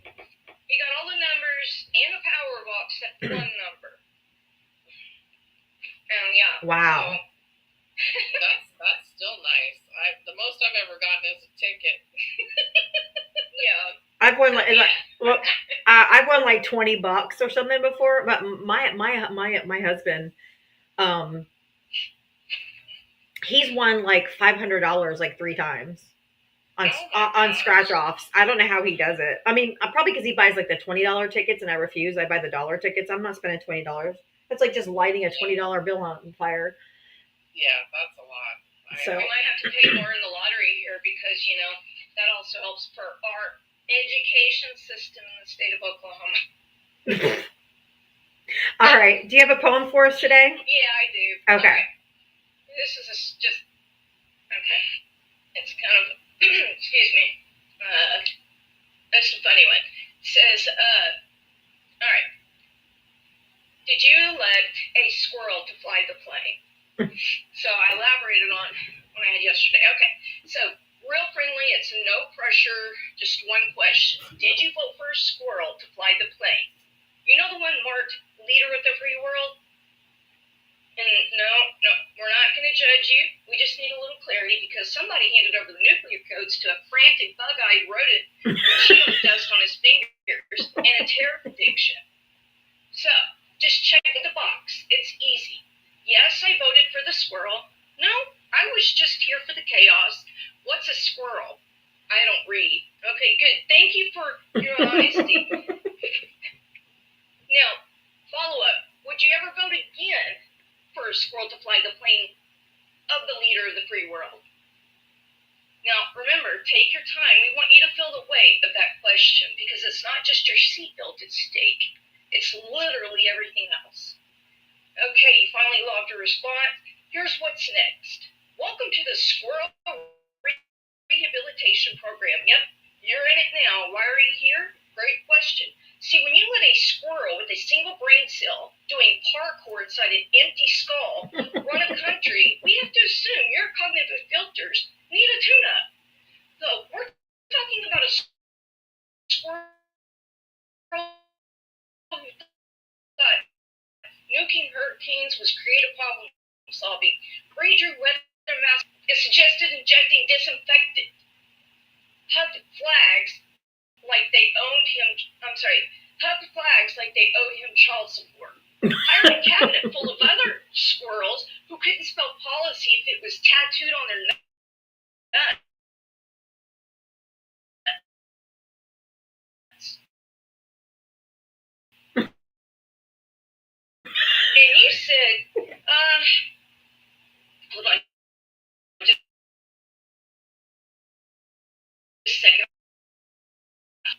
He got all the numbers and the Powerball except one number. Yeah. Wow. So, That's still nice. The most I've ever gotten is a ticket. yeah. I've won I've won like $20 or something before, but my husband, he's won like $500 like 3 times on scratch offs. I don't know how he does it. I mean, probably because he buys like the $20 tickets, and I refuse. I buy the dollar tickets. I'm not spending $20. That's like just lighting a $20 bill on fire. Yeah, that's a lot. So We might have to pay more in the lottery here because, that also helps for our education system in the state of Oklahoma. all right. Do you have a poem for us today? Yeah, I do. Okay. This is just okay. It's kind of excuse me. That's a funny one. It says, all right. Did you elect a squirrel to fly the plane? So I elaborated on what I had yesterday. Okay. So real friendly. It's no pressure. Just one question. Did you vote for a squirrel to fly the plane? You know the one marked leader of the free world? And no, we're not going to judge you. We just need a little clarity because somebody handed over the nuclear codes to a frantic bug-eyed rodent with shield dust on his fingers and a terror prediction. So, just check the box. It's easy. Yes, I voted for the squirrel. No, I was just here for the chaos. What's a squirrel? I don't read. Okay, good. Thank you for your honesty. Now, follow up. Would you ever vote again for a squirrel to fly the plane of the leader of the free world? Now, remember, take your time. We want you to feel the weight of that question because it's not just your seatbelt at stake. It's literally everything else. Okay, you finally logged a response. Here's what's next. Welcome to the Squirrel Rehabilitation Program. Yep, you're in it now. Why are you here? Great question. See, when you let a squirrel with a single brain cell doing parkour inside an empty skull run a country, we have to assume your cognitive filters need a tune-up. So we're talking about a squirrel who thought nuking hurricanes was creative problem solving. Redrew weather mask is suggested injecting disinfectant. Hugged flags like they owed him child support. Hired a cabinet full of other squirrels who couldn't spell policy if it was tattooed on their nuts. And you said, hold on just a second.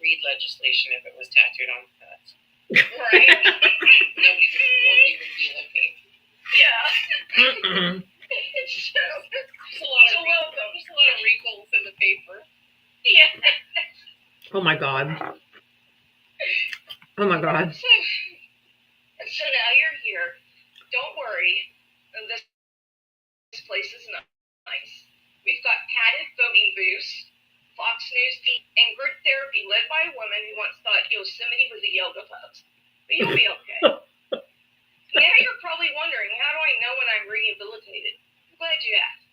Read legislation if it was tattooed on the nuts. Right. Nobody would be looking. Yeah. There's a lot of wrinkles in the paper. Yeah. Oh my God. Oh my God. So now you're here. Don't worry. This place is nice. We've got padded voting booths, Fox News, and group therapy led by a woman who once thought Yosemite was a yoga pose. But you'll be okay. Now you're probably wondering, how do I know when I'm rehabilitated? I'm glad you asked.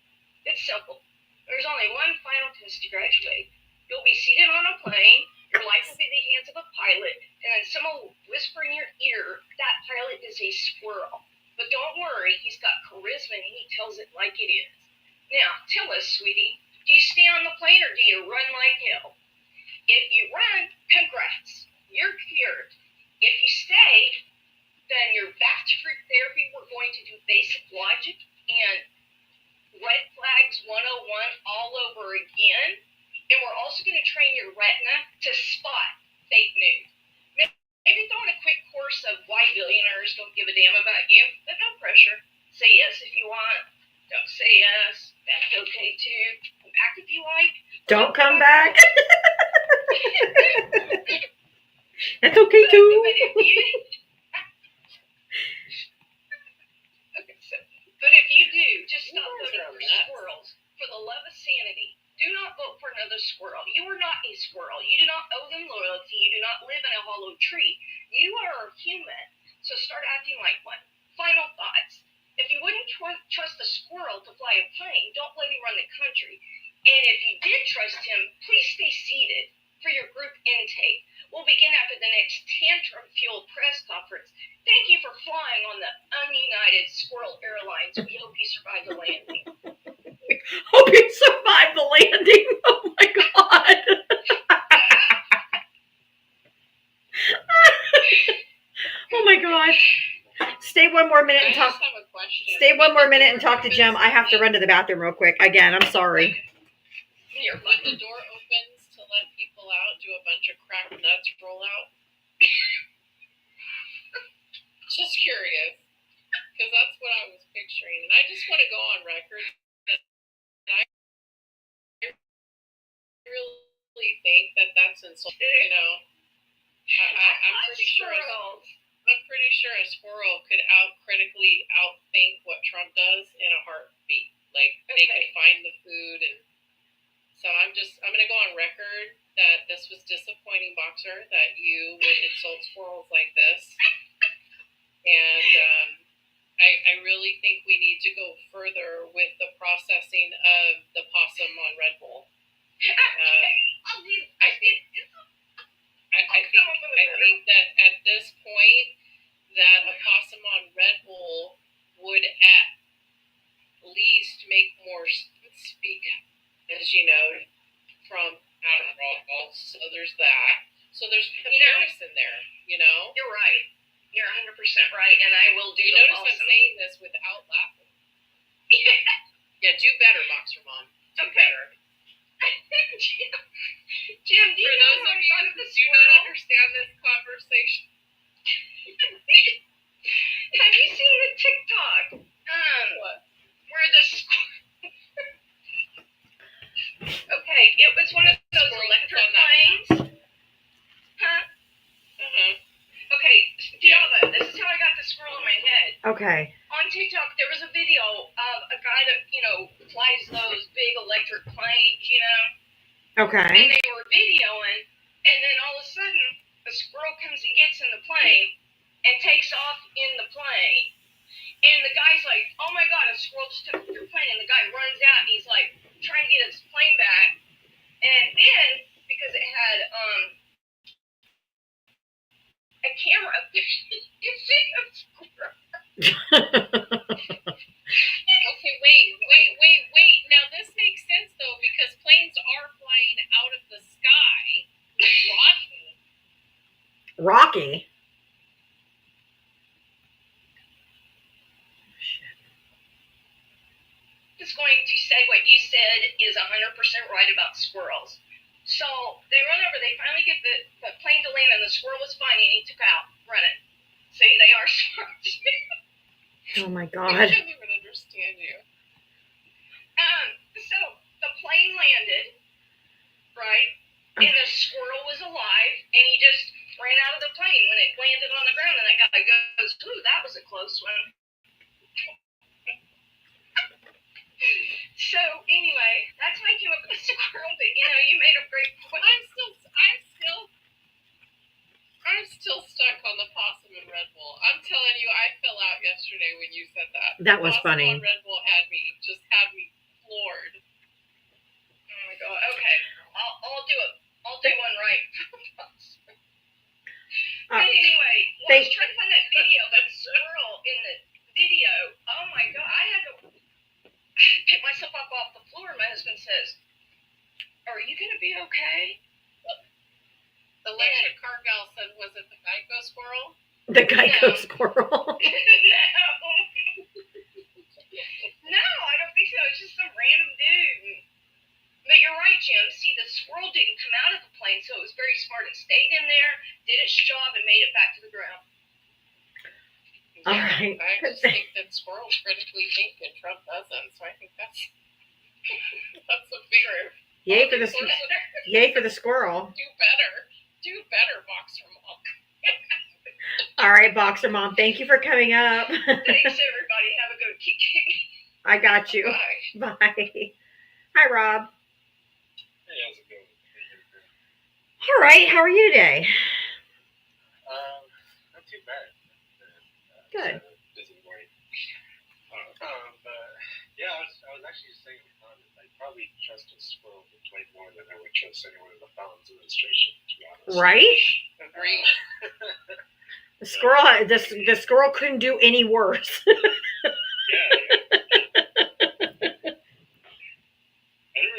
It's simple. There's only one final test to graduate. You'll be seated on a plane, your life will be in the hands of a pilot, and then someone will whisper in your ear, that pilot is a squirrel. But don't worry, he's got charisma and he tells it like it is. Now, tell us, sweetie, do you stay on the plane or do you run like hell? If you run, congrats. You're cured. If you stay, then you're back to group therapy. We're going to do basic logic and red flags 101 all over again. And we're also going to train your retina to spot fake news. Maybe throw in a quick course of why billionaires don't give a damn about you, but no pressure. Say yes if you want. say yes. That's okay too. Come back if you like. Don't come back. That's okay too. But if you, but if you do, just stop voting for squirrels. For the love of sanity, do not vote for another squirrel. You are not a squirrel. You do not owe them loyalty. You do not live in a hollow tree. You are human, so start acting like one. Final thoughts. If you wouldn't trust a squirrel to fly a plane, don't let him run the country. And if you did trust him, please stay seated for your group intake. We'll begin after the next tantrum-fueled press conference. Thank you for flying on the Ununited Squirrel Airlines. We hope you survive the landing. Hope you survive the landing. Oh my god. Oh my gosh. Stay one more minute and talk. I just have a question. Stay one more minute and talk to Jim. I have to run to the bathroom real quick. Again, I'm sorry. When the door opens to let people out, do a bunch of cracked nuts roll out? Just curious, because that's what I was picturing, and I just want to go on record that I really think that that's insulting. You know, I'm pretty sure. I'm pretty sure a squirrel could critically outthink what Trump does in a heartbeat. Like they could find the food, and so I'm gonna go on record that this was disappointing, Boxer, that you would insult squirrels like this, and I really think we need to go further with the processing of the possum on Red Bull. I think that at this point, that a possum on Red Bull would at least make more speak, as you know, from Adderall. So there's that. So there's comparison there, you know? You're right. You're 100% right, and I will do You the notice possum. I'm saying this without laughing. Yeah, do better, Boxer Mom. Do better. Jim, do you For know those how of I you thought who of the do not squirrel? understand this conversation, Have you seen the TikTok? what? Where the okay, it was one of those electric planes. Huh? Okay, Diava, this is how I got the squirrel in my head. Okay. On TikTok, there was a video of a guy that, flies those big electric planes, Okay. and they were videoing, and then all of a sudden, a squirrel comes and gets in the plane and takes off in the plane. And the guy's like, oh my god, a squirrel just took your plane. And the guy runs out and he's like, trying to get his plane back. And then, because it had a camera, you see a squirrel. Okay, wait. Now this makes sense though, because planes are flying out of the sky. Rocky. Is going to say what you said is 100% right about squirrels. So they run over, they finally get the plane to land, and the squirrel was fine, and he took out running. See, they are squirrels. Oh my I god. can't even understand you. So the plane landed, right? And the squirrel was alive, and he just ran out of the plane when it landed on the ground, and that guy goes, ooh, that was a close one. So anyway, that's why I came up with the squirrel, but you made a great point. I'm still stuck on the possum and Red Bull. I'm telling you, I fell out yesterday when you said that. That was Possum funny. on Red Bull had me floored. Oh my god. Okay, I'll do it. I'll do one right. But anyway, I was trying to find that video, that squirrel in the video. Oh my god, I had to pick myself up off the floor. My husband says, "Are you gonna be okay?" The electric car gal said, was it the Geico squirrel? The Geico squirrel. No, I don't think so. It's just some random dude. But you're right, Jim. See, the squirrel didn't come out of the plane, so it was very smart. It stayed in there, did its job, and made it back to the ground. All right. I just think that squirrels critically think and Trump doesn't. So I think that's a bigger. Yay for the squirrel. Do better, Boxer Mom. All right, Boxer Mom. Thank you for coming up. Thanks, everybody. Have a good week. I got you. Bye. Bye. Hi, Rob. Hey, how's it going? All right. How are you today? Not too bad. Good. Busy morning. But yeah, I was actually just saying I'd probably trust a squirrel way more than I would trust anyone in the Fallon's administration, to be honest. Right? Agree. The squirrel couldn't do any worse. Yeah.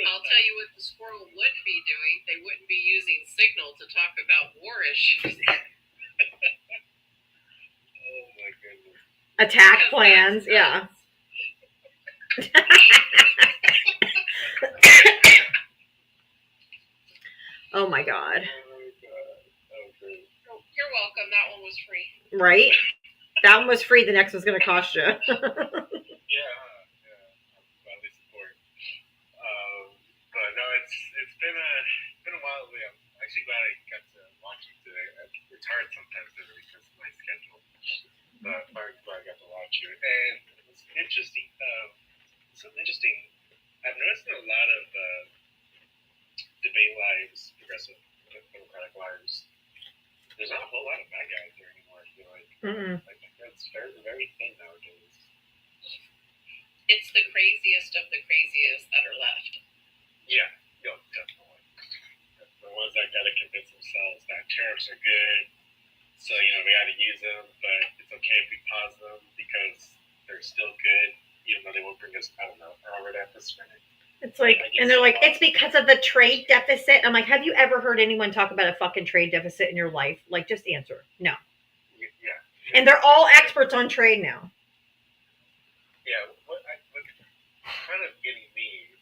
I'll tell you what the squirrel wouldn't be doing. They wouldn't be using Signal to talk about war issues. Oh my goodness. Attack plans. Yeah. Oh my God. You're welcome. That one was free. Right? That one was free. The next one's going to cost you. Yeah, at least support. But no, it's been a while. I'm actually glad I got to watch it today. It's hard sometimes because of my schedule, but I'm glad I got to watch it. And it's interesting. Something interesting. I've noticed in a lot of debate lives, progressive Democratic lives, there's not a whole lot of bad guys there anymore. I feel like. Like that's very thin nowadays. It's the craziest of the craziest that are left. Yeah, definitely. The ones that got to convince themselves that tariffs are good, so we got to use them, but it's okay if we pause them because they're still good, even though they won't bring us, I don't know, our deficit. It's like, and they're like, it's because of the trade deficit. I'm like, have you ever heard anyone talk about a fucking trade deficit in your life? Like, just answer. No. Yeah. And they're all experts on trade now. Yeah, what kind of getting me,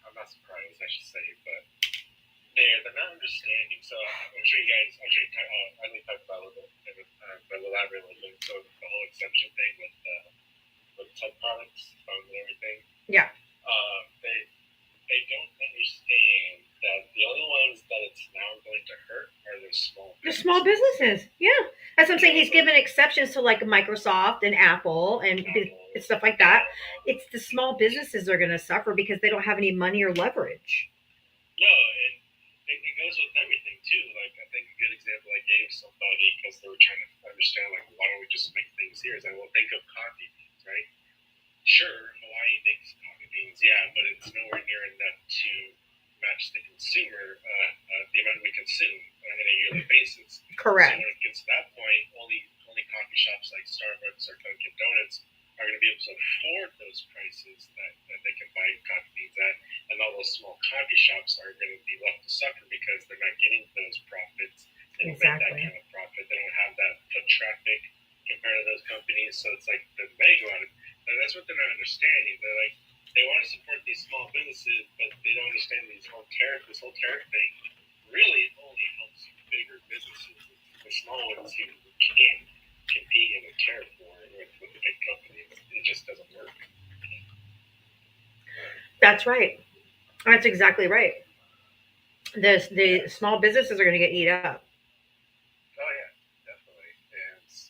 I'm not surprised, I should say, but they're not understanding. So I'm sure I may talk about a little bit, but elaborate a little bit. So the whole exemption thing with tech products, phones and everything. Yeah. They don't understand that the only ones that it's now going to hurt are the small businesses. The small businesses. Yeah. That's what I'm saying. He's given exceptions to like Microsoft and Apple and stuff like that. It's the small businesses that are going to suffer because they don't have any money or leverage. No, and it goes with everything too. Like I think a good example I gave somebody because they were trying to understand like why don't we just make things here? Is well, think of coffee beans, right? Sure, Hawaii makes coffee beans, yeah, but it's nowhere near enough to match the consumer, the amount we consume on a yearly basis. Correct. So when it gets to that point, only coffee shops like Starbucks or Dunkin' Donuts are going to be able to afford those prices that they can buy coffee beans at, and all those small coffee shops are going to be left to suffer because they're not getting those profits. They don't make that kind of profit. They don't have that foot traffic compared to those companies. So it's like the money go out. And that's what they're not understanding. They're like, they want to support these small businesses, but they don't understand this whole tariff thing really only helps bigger businesses. The small ones who can't compete in a tariff war with the big companies. It just doesn't work. That's right. That's exactly right. The small businesses are going to get eat up. Oh yeah, definitely. And it's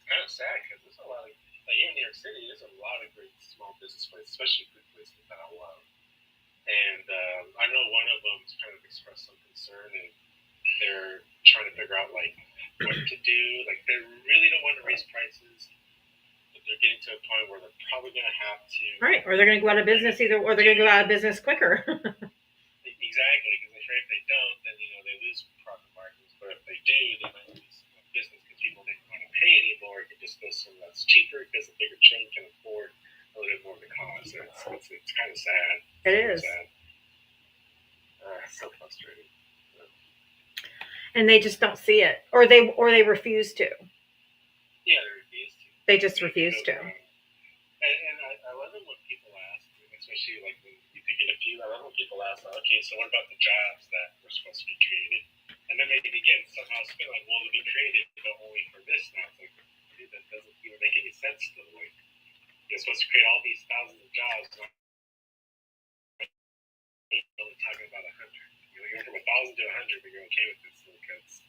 kind of sad because there's a lot of here in New York City. There's a lot of great small business places, especially food places that I love. And I know one of them's kind of expressed some concern, and they're trying to figure out like what to do. Like they really don't want to raise prices, but they're getting to a point where they're probably going to have to. Right, or they're going to go out of business or they're going to go out of business quicker. Exactly, because if they don't, then they lose profit margins. But if they do, they might lose business because people don't want to pay anymore. It can just go somewhere that's cheaper because the bigger chain can afford a little bit more of the cost. It's kind of sad. It is. Sad. It's so frustrating. And they just don't see it, or they refuse to. Yeah, they refuse to. They just refuse to. And I love it when people ask, especially like when you could get a few. I love when people ask, okay, so what about the jobs that were supposed to be created? And then they begin somehow spin like, well, they'll be created but only for this now. It's like, that doesn't even make any sense to them. Like, you're supposed to create all these thousands of jobs. You're only talking about 100. You went from 1,000 to 100, but you're okay with this because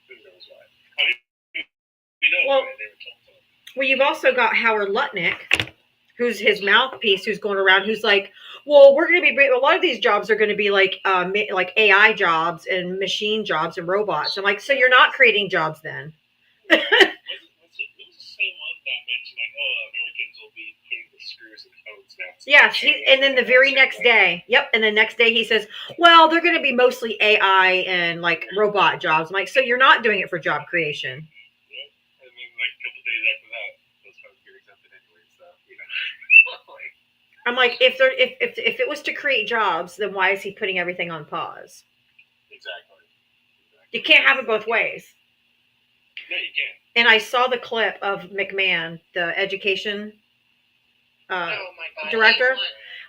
who knows why. I mean, we know Well, why they were told to. Well, you've also got Howard Lutnick, who's his mouthpiece, who's going around, who's like, well, we're going to be, a lot of these jobs are going to be like AI jobs and machine jobs and robots. I'm like, so you're not creating jobs then? It was the same one that mentioned, like, Americans will be putting the screws in phones now. Yes, and then the very next day, and the next day he says, well, they're going to be mostly AI and like robot jobs. I'm like, so you're not doing it for job creation. Yeah, and then like a couple days after that, those phones get exempted anyway, so, you know. I'm like, if it was to create jobs, then why is he putting everything on pause? Exactly. You can't have it both ways. No, you can't. And I saw the clip of McMahon, the education director,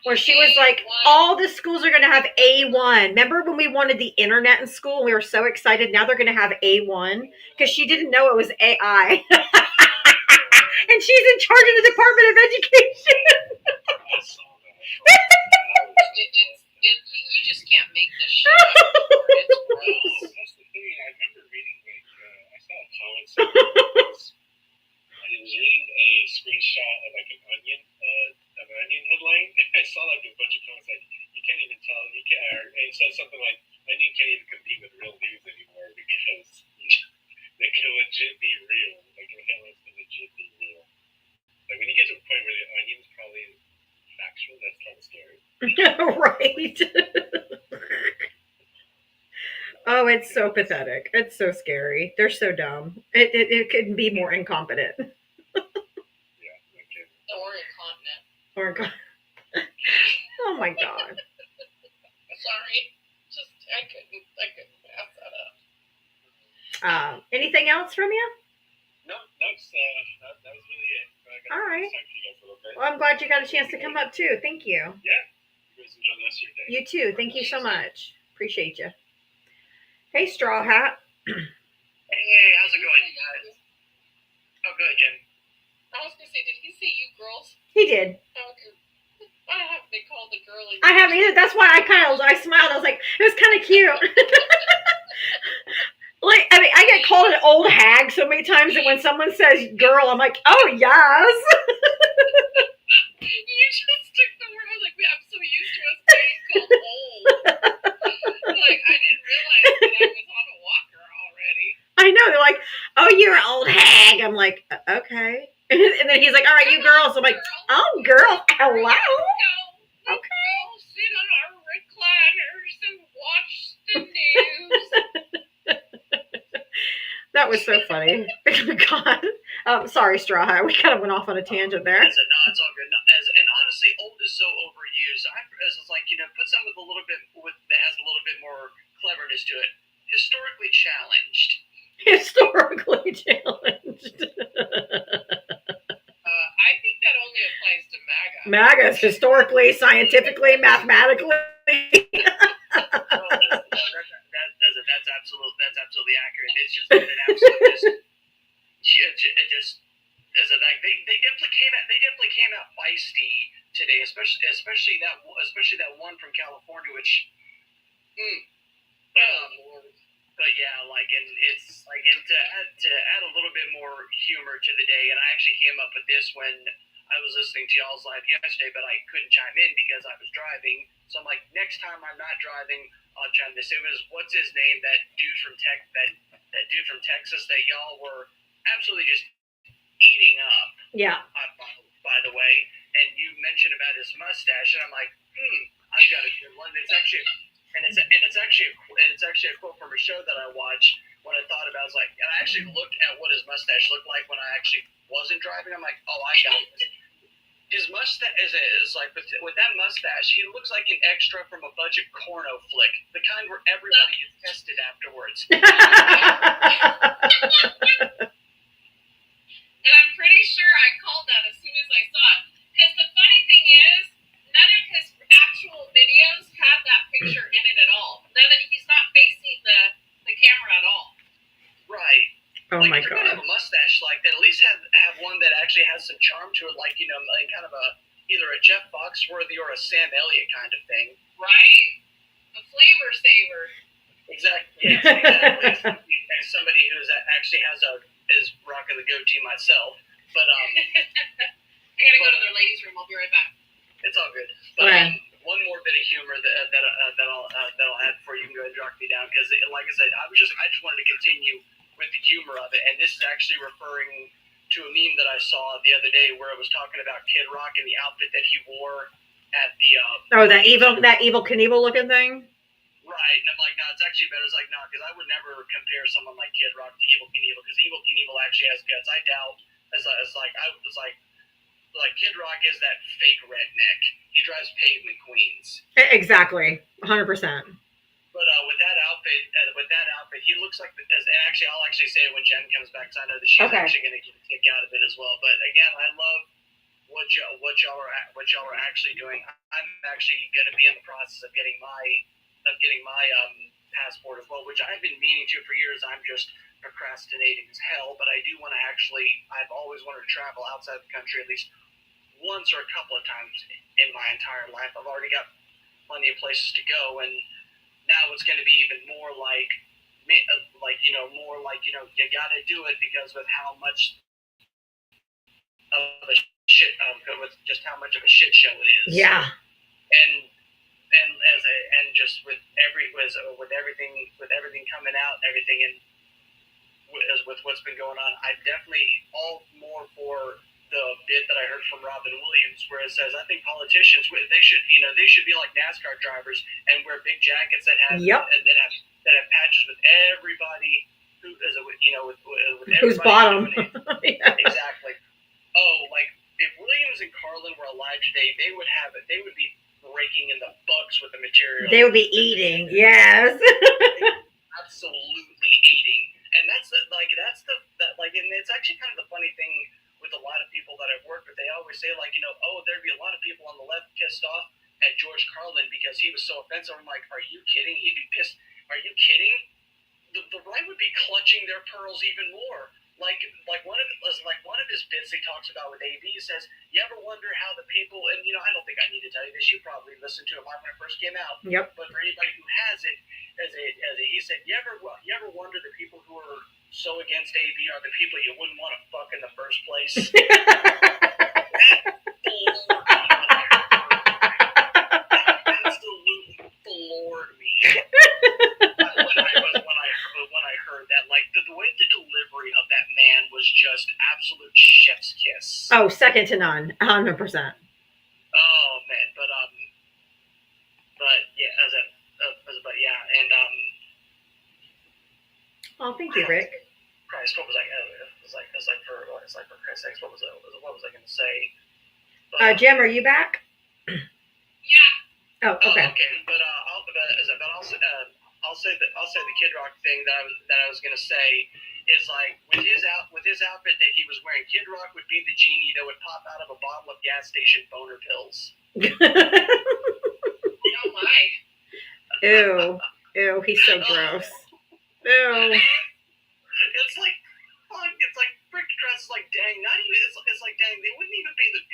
where she was like, all the schools are going to have A1. Remember when we wanted the internet in school and we were so excited? Now they're going to have A1 because she didn't know it was AI. And she's in charge of the Department of Education. I saw that. You just can't make this shit up. It's gross. That's the thing. I remember reading, like, I saw a comment somewhere. I was reading a screenshot of like an onion headline. I saw like a bunch of comments like, you can't even tell, you can't, and it said something like, onion can't even compete with real news anymore because they can legit be real. Like the headlines can legit be real. Like when you get to a point where the onion's probably factual, that's kind of scary. Right. Oh, it's so pathetic. It's so scary. They're so dumb. It couldn't be more incompetent. Yeah, okay. Or incontinent. Oh my God. Sorry. Just, I couldn't pass that up. Anything else from you? No, that was really it. All right. Talk to you guys a little bit. Well, I'm glad you got a chance to come up too. Thank you. Yeah. You guys enjoy the rest of your day. You too. Thank you so much. Appreciate you. Hey, Straw Hat. Hey, how's it going, guys? Oh, good, Jen. I was gonna say, did he say you girls? He did. Oh, okay. I haven't been called a girly. I haven't either. That's why I smiled. I was like, it was kind of cute. Like, I mean, I get called an old hag so many times that when someone says girl, I'm like, oh, yes. You just took the word. I was like, I'm so used to us being called old. Like, I didn't realize that I was on a walker already. I know. They're like, oh, you're an old hag. I'm like, okay. And then he's like, all right, you girls. I'm like, oh, girl, hello. Let's Okay. go sit on our recliners and watch the news. That was so funny. God. Sorry, Straw Hat. We kind of went off on a tangent there. No, it's all good. And honestly, old is so overused. It's like, put something with a little bit that has a little bit more cleverness to it. Historically challenged. Historically challenged. I think that only applies to MAGA. MAGA's historically, scientifically, mathematically. That's absolutely accurate. It's just an absolute they definitely came out feisty today, especially that one from California, which. But yeah, and to add a little bit more humor to the day, and I actually came up with this when I was listening to y'all's live yesterday, but I couldn't chime in because I was driving. So I'm like, next time I'm not driving, I'll chime this. It was what's his name? That dude from Texas that y'all were absolutely just eating up. Yeah. By the way, and you mentioned about his mustache, and I'm like, I've got a good one. It's actually a quote from a show that I watched. When I thought about it, I was like, and I actually looked at what his mustache looked like when I actually wasn't driving. I'm like, oh, I got it. His mustache is like with that mustache, he looks like an extra from a budget porno flick, the kind where everybody gets tested afterwards. And I'm pretty sure I called that as soon as I saw it. Because the funny thing is, none of his actual videos have that picture in it at all. He's not facing the camera at all. Right. Oh like, my if you're God. gonna have a mustache like that, at least have actually has some charm to it, like like kind of either a Jeff Foxworthy or a Sam Elliott kind of thing. Right? A flavor saver. Exactly. Yes, exactly. As somebody who actually is rocking the goatee myself, but I gotta go to their ladies' room. I'll be right back. it's all good. But Okay. one more bit of humor that I'll add before you can go ahead and drop me down, because like I said, I just wanted to continue with the humor of it, and this is actually referring to a meme that I saw the other day where it was talking about Kid Rock and the outfit that he wore at the Oh, that evil Knievel looking thing. right, and I'm like, no, it's actually better. It's like, no, because I would never compare someone like Kid Rock to Evil Knievel, because Evil Knievel actually has guts. I doubt, like Kid Rock is that fake redneck. He drives pavement queens. Exactly, 100%. But with that outfit, he looks like. And actually, I'll actually say it when Jen comes back, because I know that she's actually going to get a kick out of it as well. But again, I love what y'all are actually doing. I'm actually going to be in the process of getting my passport as well, which I've been meaning to for years. I'm just procrastinating as hell, but I do want to actually. I've always wanted to travel outside the country at least once or a couple of times in my entire life. I've already got plenty of places to go, and now it's going to be even more like you got to do it, because with how much of a shit with just how much of a shit show it is. Yeah. And just with everything coming out and everything, and with what's been going on, I'm definitely all more for the bit that I heard from Robin Williams, where it says, I think politicians they should be like NASCAR drivers and wear big jackets that have patches with everybody who is with everybody who's bottom. Yeah. Exactly. Oh, like if Williams and Carlin were alive today, they would be breaking in the bucks with the material. They would be eating. Yes. Absolutely eating. And and it's actually kind of the funny thing with a lot of people that I've worked with. They always say, like, oh, there'd be a lot of people on the left pissed off at George Carlin because he was so offensive. I'm like, are you kidding? He'd be pissed. Are you kidding? The right would be clutching their pearls even more. Like one of his bits he talks about with AB, he says, you ever wonder how the people, and I don't think I need to tell you this, you probably listened to it when it first came out. Yep. But for anybody who has it, he said, you ever wonder the people who are so against AB are the people you wouldn't want to fuck in the first place? That absolutely floored me. When I heard that, like the way the delivery of that man was just absolute chef's kiss. Oh, second to none, 100%. Oh man, but yeah, Oh, thank you, Rick. Christ, what was I? For Christ's sakes, what was I going to say? But, Jim, are you back? Yeah. Oh, okay. Okay, but I'll say the Kid Rock thing that I was going to say is, like, with his outfit that he was wearing, Kid Rock would be the genie that would pop out of a bottle of gas station boner pills. Oh my. Ew, he's so gross. Ew. It's like freaking gross. It's like, dang, not even. It's like, dang, they wouldn't even be the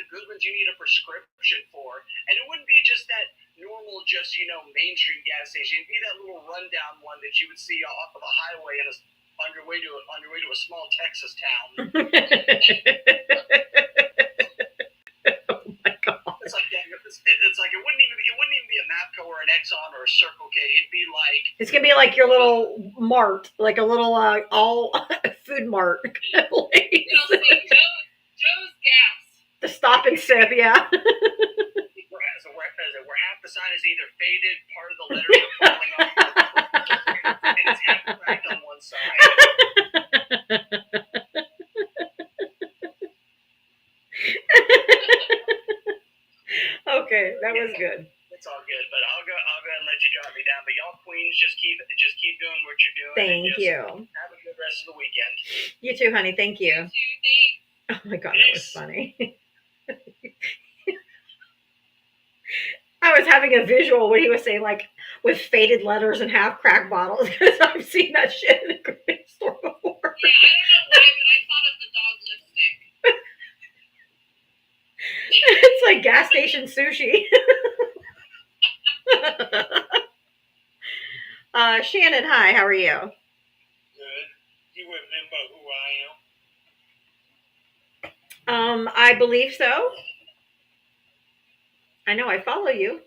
good ones you need a prescription for, and it wouldn't be just that normal, just mainstream gas station. It'd be that little rundown one that you would see off of the highway and on your way to a small Texas town. Oh my god. It's like, dang, it's like it wouldn't even be a Mapco or an Exxon or a Circle K. It'd be like, it's gonna be like your little mart, like a little all food mart. Joe's gas. The stop and sip, yeah. where half the sign is either faded, part of the letters are falling off, and it's half cracked on one side. Okay, that was good. It's all good, but I'll go ahead and let you drop me down. But y'all queens, just keep doing what you're doing. Thank you. Have a good rest of the weekend. You too, honey. Thank you. You too, thanks. Oh my god, that was funny. I was having a visual when he was saying, like, with faded letters and half cracked bottles, because I've seen that shit in the grocery store before. Yeah, I don't know why, but I thought of the dog lipstick. It's like gas station sushi. Shannon, hi, how are you? Good. You remember who I am? I believe so. I know, I follow you.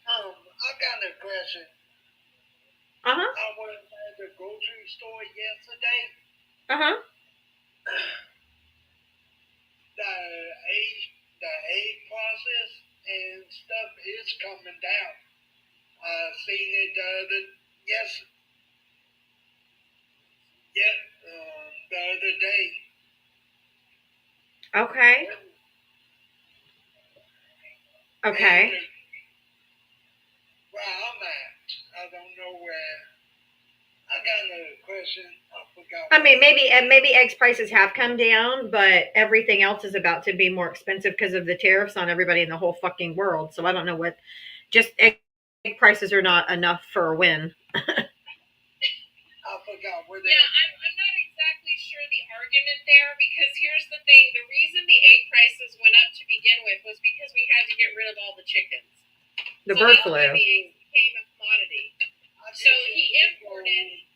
I got a question. Uh-huh. I went to the grocery store yesterday. Uh-huh. The egg process and stuff is coming down. I seen it the other day. Okay. Okay. And where I'm at, I don't know where. I got another question. I forgot. I mean, maybe eggs prices have come down, but everything else is about to be more expensive because of the tariffs on everybody in the whole fucking world. So I don't know what. Just egg prices are not enough for a win. I forgot where they. Yeah, I'm not exactly sure the argument there because here's the thing: the reason the egg prices went up to begin with was because we had to get rid of all the chickens. The So bird that's flu. why the eggs became a commodity. So he imported.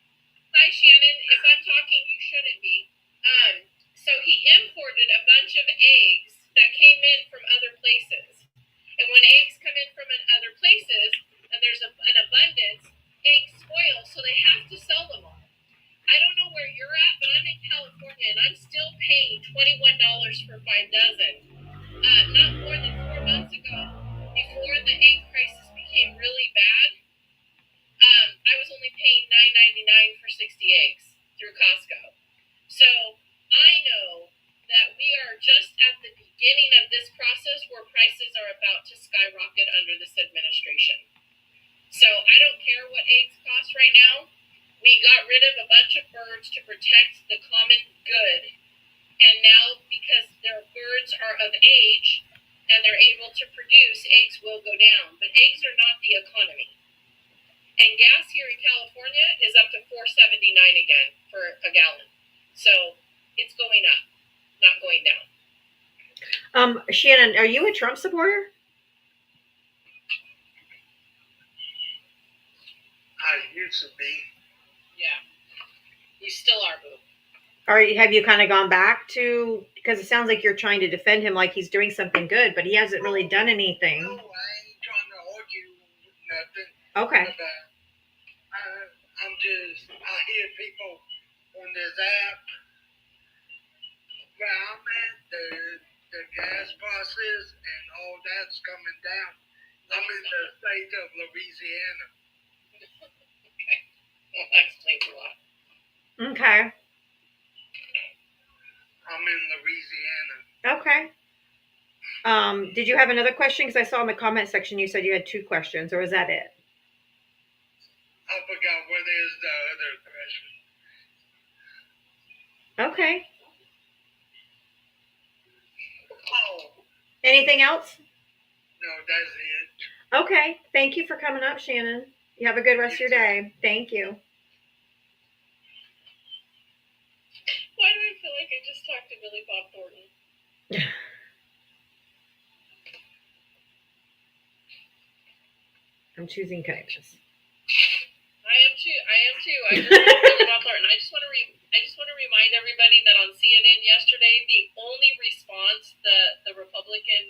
Hi, Shannon. If I'm talking, you shouldn't be. So he imported a bunch of eggs that came in from other places. And when eggs come in from other places and there's an abundance, eggs spoil, so they have to sell them all. I don't know where you're at, but I'm in California and I'm still paying $21 for 5 dozen. Not more than 4 months ago, before the egg prices became really bad, I was only paying $9.99 for 60 eggs through Costco. So I know that we are just at the beginning of this process where prices are about to skyrocket under this administration. So I don't care what eggs cost right now. We got rid of a bunch of birds to protect the common good. And now, because their birds are of age and they're able to produce, eggs will go down. But eggs are not the economy. And gas here in California is up to $4.79 again for a gallon. So it's going up, not going down. Shannon, are you a Trump supporter? I used to be. Yeah. We still are, boo. Have you kind of gone back to, because it sounds like you're trying to defend him like he's doing something good, but he hasn't really done anything. No, I ain't trying to argue nothing. Okay. I hear people on this app where I'm at, the gas prices and all that's coming down. I'm in the state of Louisiana. Okay. Well, that explains a lot. Okay. I'm in Louisiana. Okay. Did you have another question? Because I saw in the comment section you said you had 2 questions, or was that it? I forgot what is the other question. Okay. Oh, Anything else? no, that's it. Okay. Thank you for coming up, Shannon. You have a good rest of your day. Thank you. Why do I feel like I just talked to Billy Bob Thornton? I'm choosing kindness. I am too. I just want Billy Bob Thornton. I just want to remind everybody that on CNN yesterday, the only response the Republican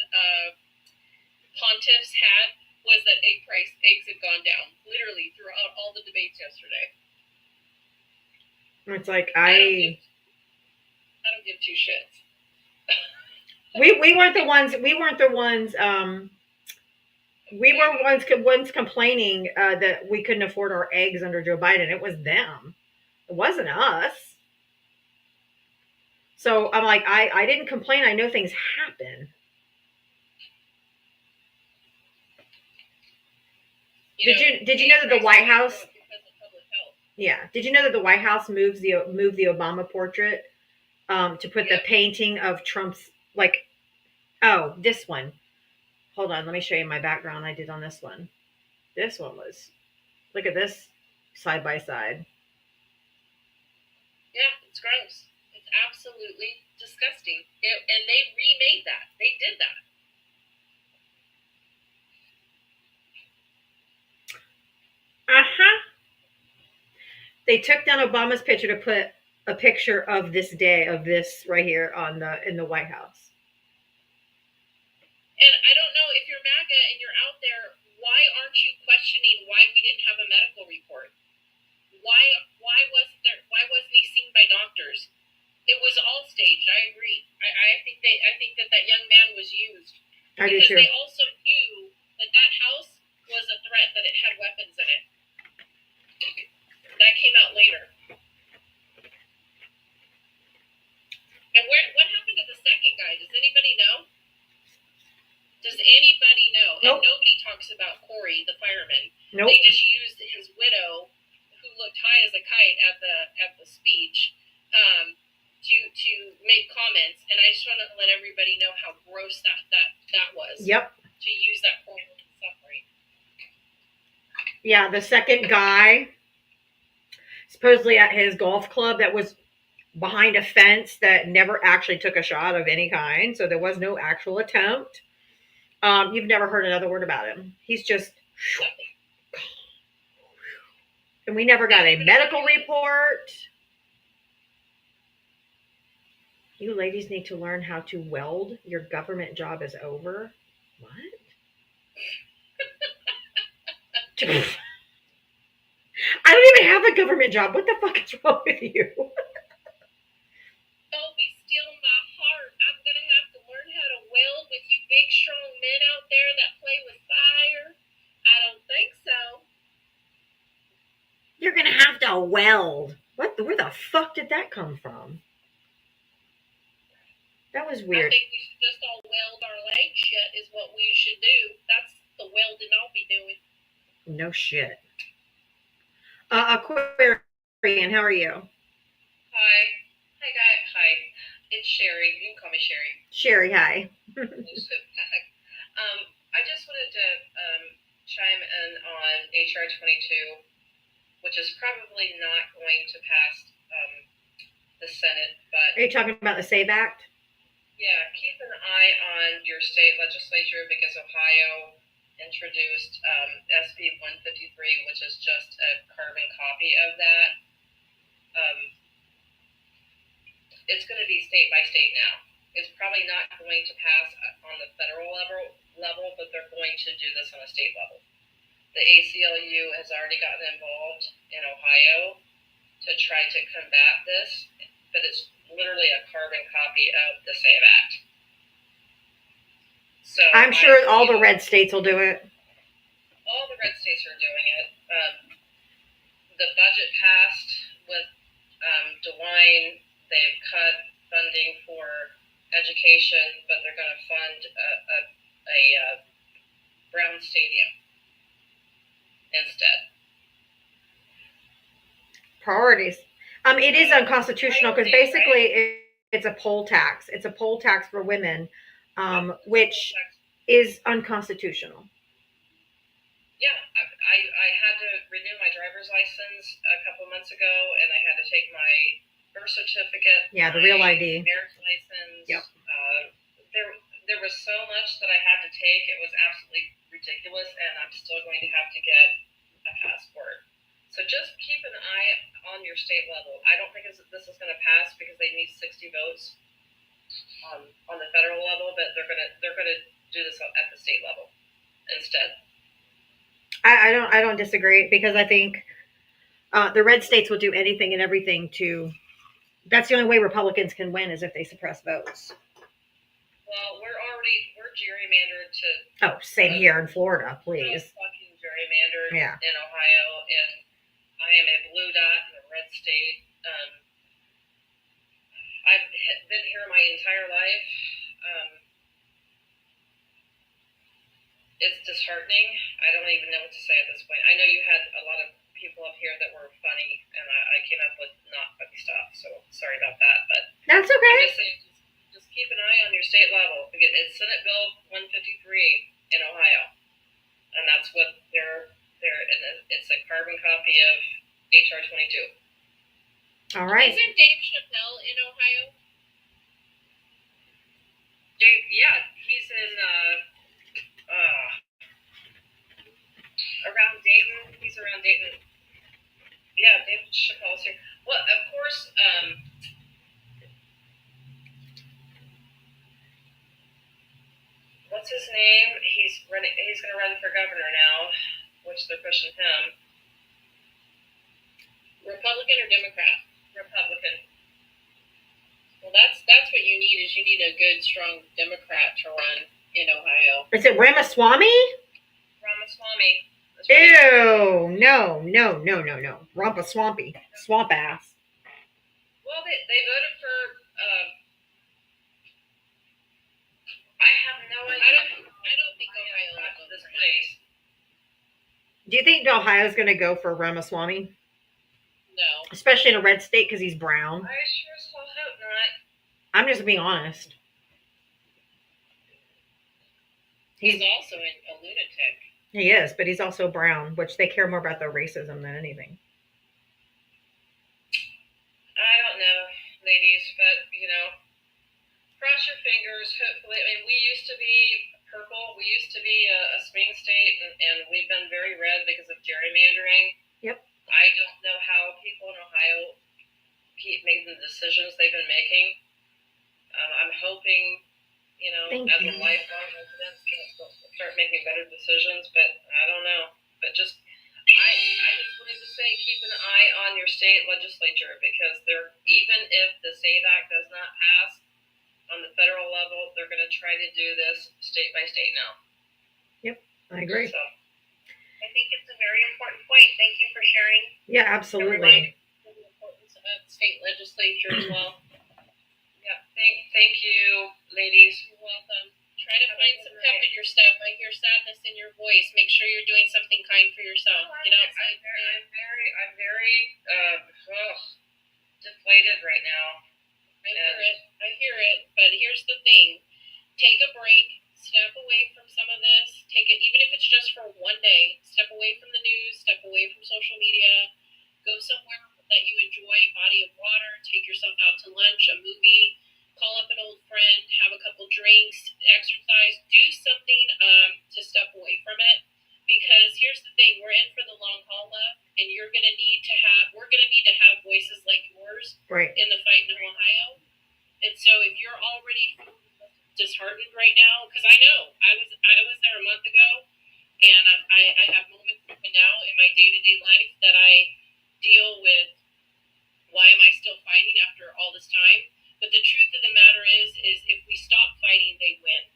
pontiffs had was that eggs had gone down. Literally throughout all the debates yesterday. It's like I don't give 2 shits. we weren't the ones. We were ones complaining that we couldn't afford our eggs under Joe Biden. It was them. It wasn't us. So I'm like, I didn't complain. I know things happen. Did you know that the White House? Yeah. Did you know that the White House moved the Obama portrait to put the painting of Trump's, like, oh, this one. Hold on, let me show you my background I did on this one. This one was, look at this side by side. Yeah, it's gross. It's absolutely disgusting. And they remade that. They did that. They took down Obama's picture to put a picture of this day, of this right here in the White House. And I don't know if you're MAGA and you're out there, why aren't you questioning why we didn't have a medical report? Why wasn't he seen by doctors? It was all staged. I agree. I think that young man was used. I do too. Because they also knew that house was a threat, that it had weapons in it. That came out later. And what happened to the second guy? Does anybody know? Does anybody know? Nope. And nobody talks about Corey, the fireman. Nope. They just used his widow, who looked high as a kite at the speech, to make comments. And I just want to let everybody know how gross that was. Yep. To use that poor woman's suffering. Yeah, the second guy, supposedly at his golf club, that was behind a fence that never actually took a shot of any kind. So there was no actual attempt. You've never heard another word about him. He's just, and we never got a medical report. You ladies need to learn how to weld. Your government job is over. What? I don't even have a government job. What the fuck is wrong with you? Don't be stealing my heart. I'm going to have to learn how to weld with you big, strong men out there that play with fire. I don't think so. You're going to have to weld. Where the fuck did that come from? That was weird. I think we should just all weld our legs shut is what we should do. That's the welding I'll be doing. No shit. Aquarian, how are you? Hi. Hi, guy. Hi. It's Sherry. You can call me Sherry. Sherry, hi. I just wanted to chime in on HR 22, which is probably not going to pass the Senate, but... Are you talking about the SAVE Act? Yeah, keep an eye on your state legislature because Ohio introduced SB 153, which is just a carbon copy of that. It's going to be state by state now. It's probably not going to pass on the federal level, but they're going to do this on a state level. The ACLU has already gotten involved in Ohio to try to combat this, but it's literally a carbon copy of the SAVE Act. So I'm sure all the red states will do it. All the red states are doing it. The budget passed with DeWine. They've cut funding for education, but they're going to fund a Brown Stadium instead. Priorities. It is unconstitutional because basically it's a poll tax. It's a poll tax for women, which is unconstitutional. Yeah, I had to renew my driver's license a couple months ago, and I had to take my birth certificate. Yeah, the real ID. Marriage license. Yep. There was so much that I had to take. It was absolutely ridiculous, and I'm still going to have to get a passport. So just keep an eye on your state level. I don't think this is going to pass because they need 60 votes on the federal level, but they're going to do this at the state level instead. I don't disagree because I think the red states will do anything and everything to. That's the only way Republicans can win is if they suppress votes. Well, we're gerrymandered to. Oh, same here in Florida, please. Fucking gerrymandered Yeah. in Ohio, and I am a blue dot in a red state. I've been here my entire life. It's disheartening. I don't even know what to say at this point. I know you had a lot of people up here that were funny, and I came up with not funny stuff, so sorry about that. But That's okay. I'm just saying, just keep an eye on your state level. It's Senate Bill 153 in Ohio, and that's what and it's a carbon copy of HR 22. All right. Isn't Dave Chappelle in Ohio? Yeah, he's in around Dayton. He's around Dayton. Yeah, David Chappelle's here. Well, of course, what's his name? He's running. He's going to run for governor now, which they're pushing him. Republican or Democrat? Republican. Well, that's what you need. Is you need a good, strong Democrat to run in Ohio. Is it Ramaswamy? Ramaswamy. Ew, no. Rampaswampy. Swamp ass. Well, they voted for. I have no idea. I don't think Ohio will go this place. Do you think Ohio's going to go for Ramaswamy? No. Especially in a red state because he's brown. I sure as hell hope not. I'm just being honest. He's also a lunatic. He is, but he's also brown, which they care more about their racism than anything. I don't know, ladies, but, cross your fingers. Hopefully, I mean, we used to be purple. We used to be a swing state, and we've been very red because of gerrymandering. Yep. I don't know how people in Ohio keep making the decisions they've been making. I'm hoping, as a lifelong resident, start making better decisions, but I don't know. But I just wanted to say, keep an eye on your state legislature, because even if the SAVE Act does not pass on the federal level, they're going to try to do this state by state now. Yep, I agree. So, I think it's a very important point. Thank you for sharing. Yeah, absolutely. The importance of state legislature as well. Yeah, thank you, ladies. You're welcome. Try to find some pep in your step. I hear sadness in your voice. Make sure you're doing something kind for yourself. Get outside. I'm very deflated right now. I hear it. But here's the thing. Take a break. Step away from some of this. Take it, even if it's just for one day. Step away from the news. Step away from social media. Go somewhere that you enjoy, body of water. Take yourself out to lunch, a movie. Call up an old friend. Have a couple drinks. Exercise. Do something to step away from it. Because here's the thing. We're in for the long haul, love. And we're going to need to have voices like yours in the fight in Ohio. And so if you're already disheartened right now, because I know I was there a month ago, and I have moments now in my day-to-day life that I deal with. Why am I still fighting after all this time? But the truth of the matter is if we stop fighting, they win.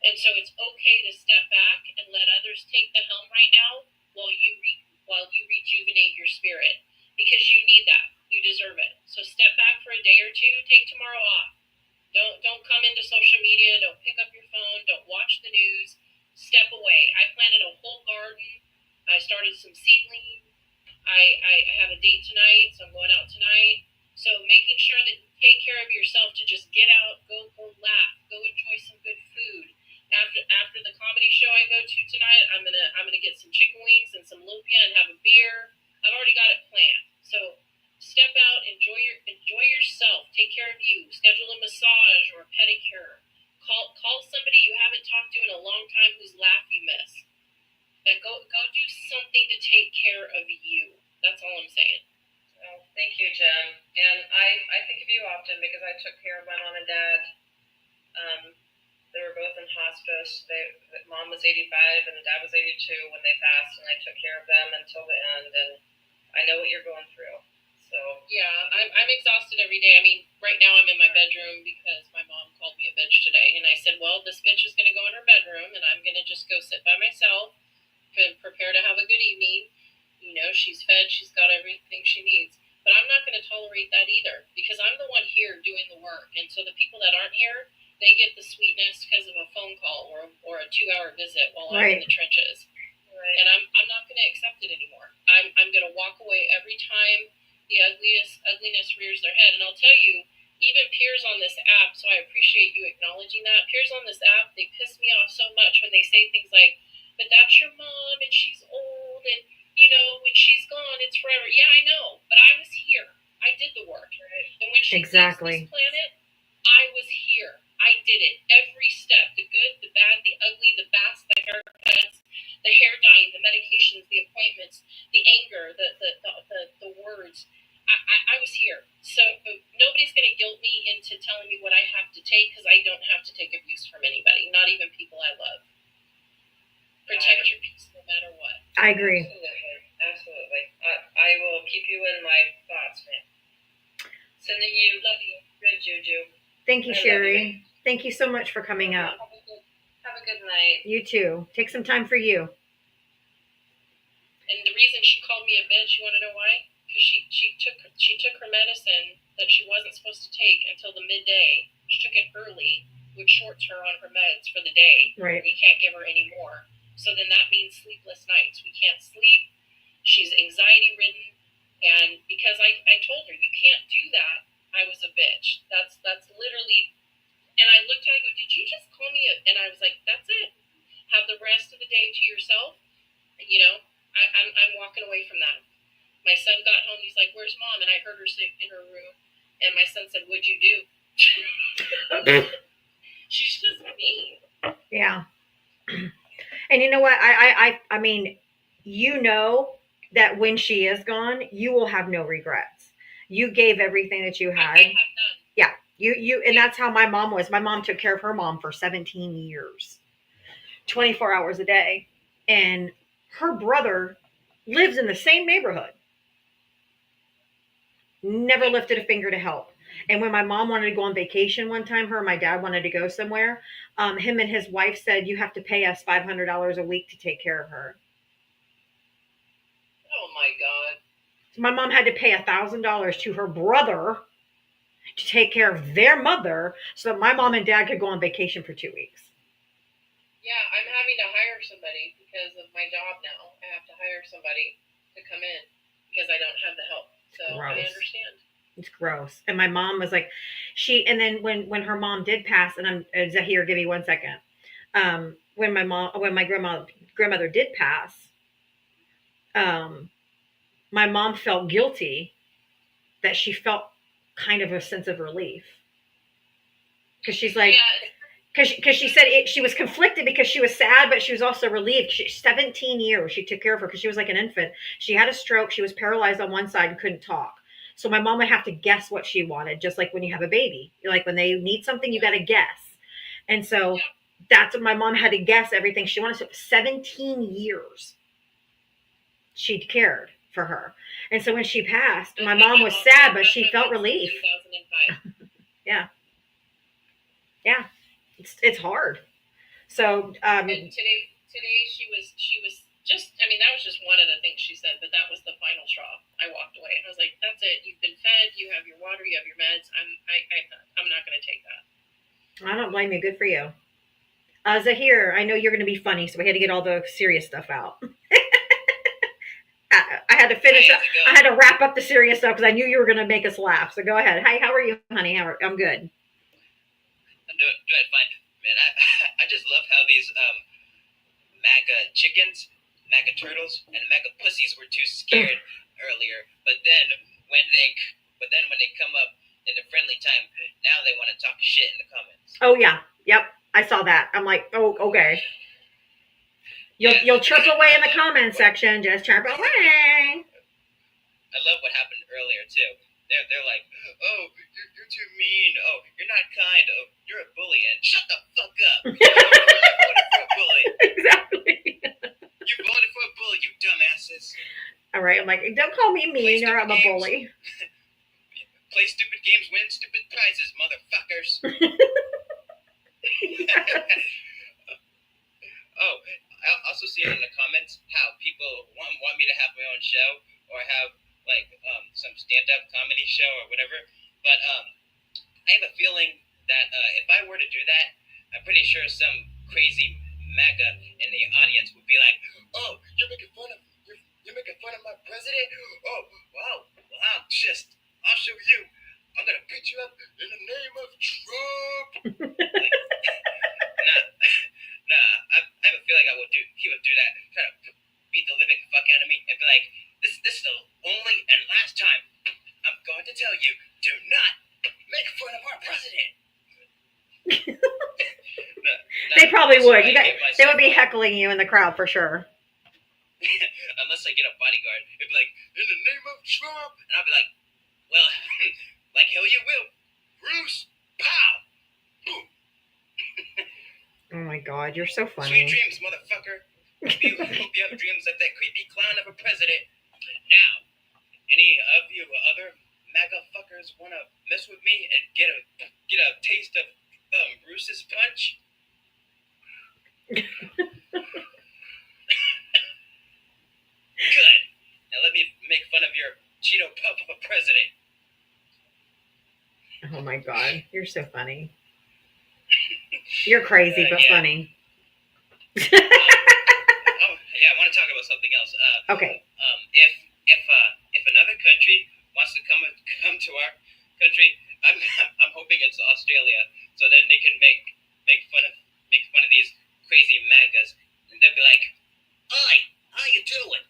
And so it's okay to step back and let others take the helm right now while you rejuvenate your spirit, because you need that. You deserve it. So step back for a day or two. Take tomorrow off. Don't come into social media. Don't pick up your phone. Don't watch the news. Step away. I planted a whole garden. I started some seedlings. I have a date tonight, so I'm going out tonight. So making sure that you take care of yourself to just get out, go laugh, go enjoy some good food. After the comedy show I go to tonight, I'm gonna get some chicken wings and some lumpia and have a beer. I've already got it planned. So step out, enjoy yourself, take care of you. Schedule a massage or a pedicure. Call somebody you haven't talked to in a long time whose laugh you miss. And go do something to take care of you. That's all I'm saying. Well, thank you, Jen. And I think of you often because I took care of my mom and dad. They were both in hospice. Mom was 85 and dad was 82 when they passed, and I took care of them until the end. And I know what you're going through. So yeah, I'm exhausted every day. I mean, right now I'm in my bedroom because my mom called me a bitch today, and I said, well, this bitch is gonna go in her bedroom, and I'm gonna just go sit by myself and prepare to have a good evening. She's fed, she's got everything she needs. But I'm not going to tolerate that either, because I'm the one here doing the work. And so the people that aren't here, they get the sweetness because of a phone call or a 2-hour visit while I'm in the trenches. Right. And I'm not going to accept it anymore. I'm going to walk away every time the ugliness rears their head. And I'll tell you, even peers on this app, so I appreciate you acknowledging that, peers on this app, they piss me off so much when they say things like, but that's your mom and she's old and when she's gone, it's forever. Yeah, I know, but I was here. I did the work. Right. And when she leaves this planet, I was here. I did it every step, the good, the bad, the ugly, the baths, the haircuts, the hair dyeing, the medications, the appointments, the anger, the words. I was here. So nobody's going to guilt me into telling me what I have to take, because I don't have to take abuse from anybody, not even people I love. Protect your peace no matter what. I agree. Absolutely. I will keep you in my thoughts, man. Sending you Love you. good juju. Thank you, I love Sherry. Thank you so much for coming up. Have a good night. You too. Take some time for you. And the reason she called me a bitch, you want to know why? Because she took her medicine that she wasn't supposed to take until the midday. She took it early, which shorts her on her meds for the day. Right. You can't give her any more. So then that means sleepless nights. We can't sleep. She's anxiety ridden, and because I told her you can't do that, I was a bitch. That's literally. And I looked at her, I go, did you just call me? And I was like, that's it. Have the rest of the day to yourself. You know, I'm walking away from that. My son got home. He's like, "Where's mom?" And I heard her sit in her room. And my son said, "What'd you do?" She's just mean. Yeah. And you know what? I mean, you know that when she is gone, you will have no regrets. You gave everything that you had. I have none. Yeah. And that's how my mom was. My mom took care of her mom for 17 years, 24 hours a day. And her brother lives in the same neighborhood. Never lifted a finger to help. And when my mom wanted to go on vacation one time, her and my dad wanted to go somewhere, him and his wife said, you have to pay us $500 a week to take care of her. Oh my God. So my mom had to pay $1,000 to her brother to take care of their mother so that my mom and dad could go on vacation for 2 weeks. Yeah, I'm having to hire somebody because of my job now. I have to hire somebody to come in because I don't have the help. So Gross. I understand. It's gross. And my mom was like, and then when her mom did pass, and Zahir, give me 1 second. When my grandmother did pass, my mom felt guilty that she felt kind of a sense of relief. Cause she's like, cause she said she was conflicted because she was sad, but she was also relieved. 17 years she took care of her because she was like an infant. She had a stroke. She was paralyzed on one side and couldn't talk. So my mom would have to guess what she wanted, just like when you have a baby. Like when they need something, you got to guess. And so that's what my mom had to guess everything she wanted. So 17 years she'd cared for her. And so when she passed, my mom was sad, but she felt relief. 2005. Yeah. Yeah. It's hard. So And today she was just, I mean, that was just one of the things she said, but that was the final straw. I walked away and I was like, that's it. You've been fed, you have your water, you have your meds. I'm not going to take that. I don't blame you. Good for you. Zahir, I know you're going to be funny, so we had to get all the serious stuff out. I had to finish up. I had to wrap up the serious stuff because I knew you were going to make us laugh. So go ahead. Hi, how are you, honey? I'm good. I'm doing fine, man. I just love how these MAGA chickens, MAGA turtles, and MAGA pussies were too scared earlier. But then when they come up in the friendly time, now they want to talk shit in the comments. Oh yeah, yep. I saw that. I'm like, oh, okay. You'll chirp away in the comment section. Just chirp away. I love what happened earlier too. They're like, oh, you're too mean. Oh, you're not kind. Oh, you're a bully. And shut the fuck up. You voted for a bully. Exactly. You voted for a bully, you dumbasses. All right. I'm like, don't call me mean or I'm a bully. Play stupid games, win stupid prizes, motherfuckers. Oh, I also see in the comments how people want me to have my own show or have like some stand-up comedy show or whatever. But I have a feeling that if I were to do that, I'm pretty sure some crazy MAGA in the audience would be like, "Oh, you're making fun of my president? Oh, wow, well, I'll show you. I'm gonna beat you up in the name of Trump." Like, nah. I have a feeling he would do that, try to beat the living fuck out of me, and be like, "This is the only and last time I'm going to tell you, do not make fun of our president." They probably So would. I You got, give they would myself be a- heckling you in the crowd for sure. unless I get a bodyguard, it'd be like, in the name of Trump, and I'll be like, well, like hell you will, Bruce, pow, boom. Oh my God, you're so Sweet funny. dreams, motherfucker. Hope you have dreams like that creepy clown of a president. Now, any of you other MAGA fuckers want to mess with me and get a taste of Bruce's punch? Good. Now let me make fun of your Cheeto pup of a president. Oh my God, you're so funny. You're crazy, but Yeah. funny. Oh, yeah, I want to talk about something else. Okay. If another country wants to come to our country, I'm hoping it's Australia, so then they can make fun of these crazy MAGAs, and they'll be like, "Hi, how you doing?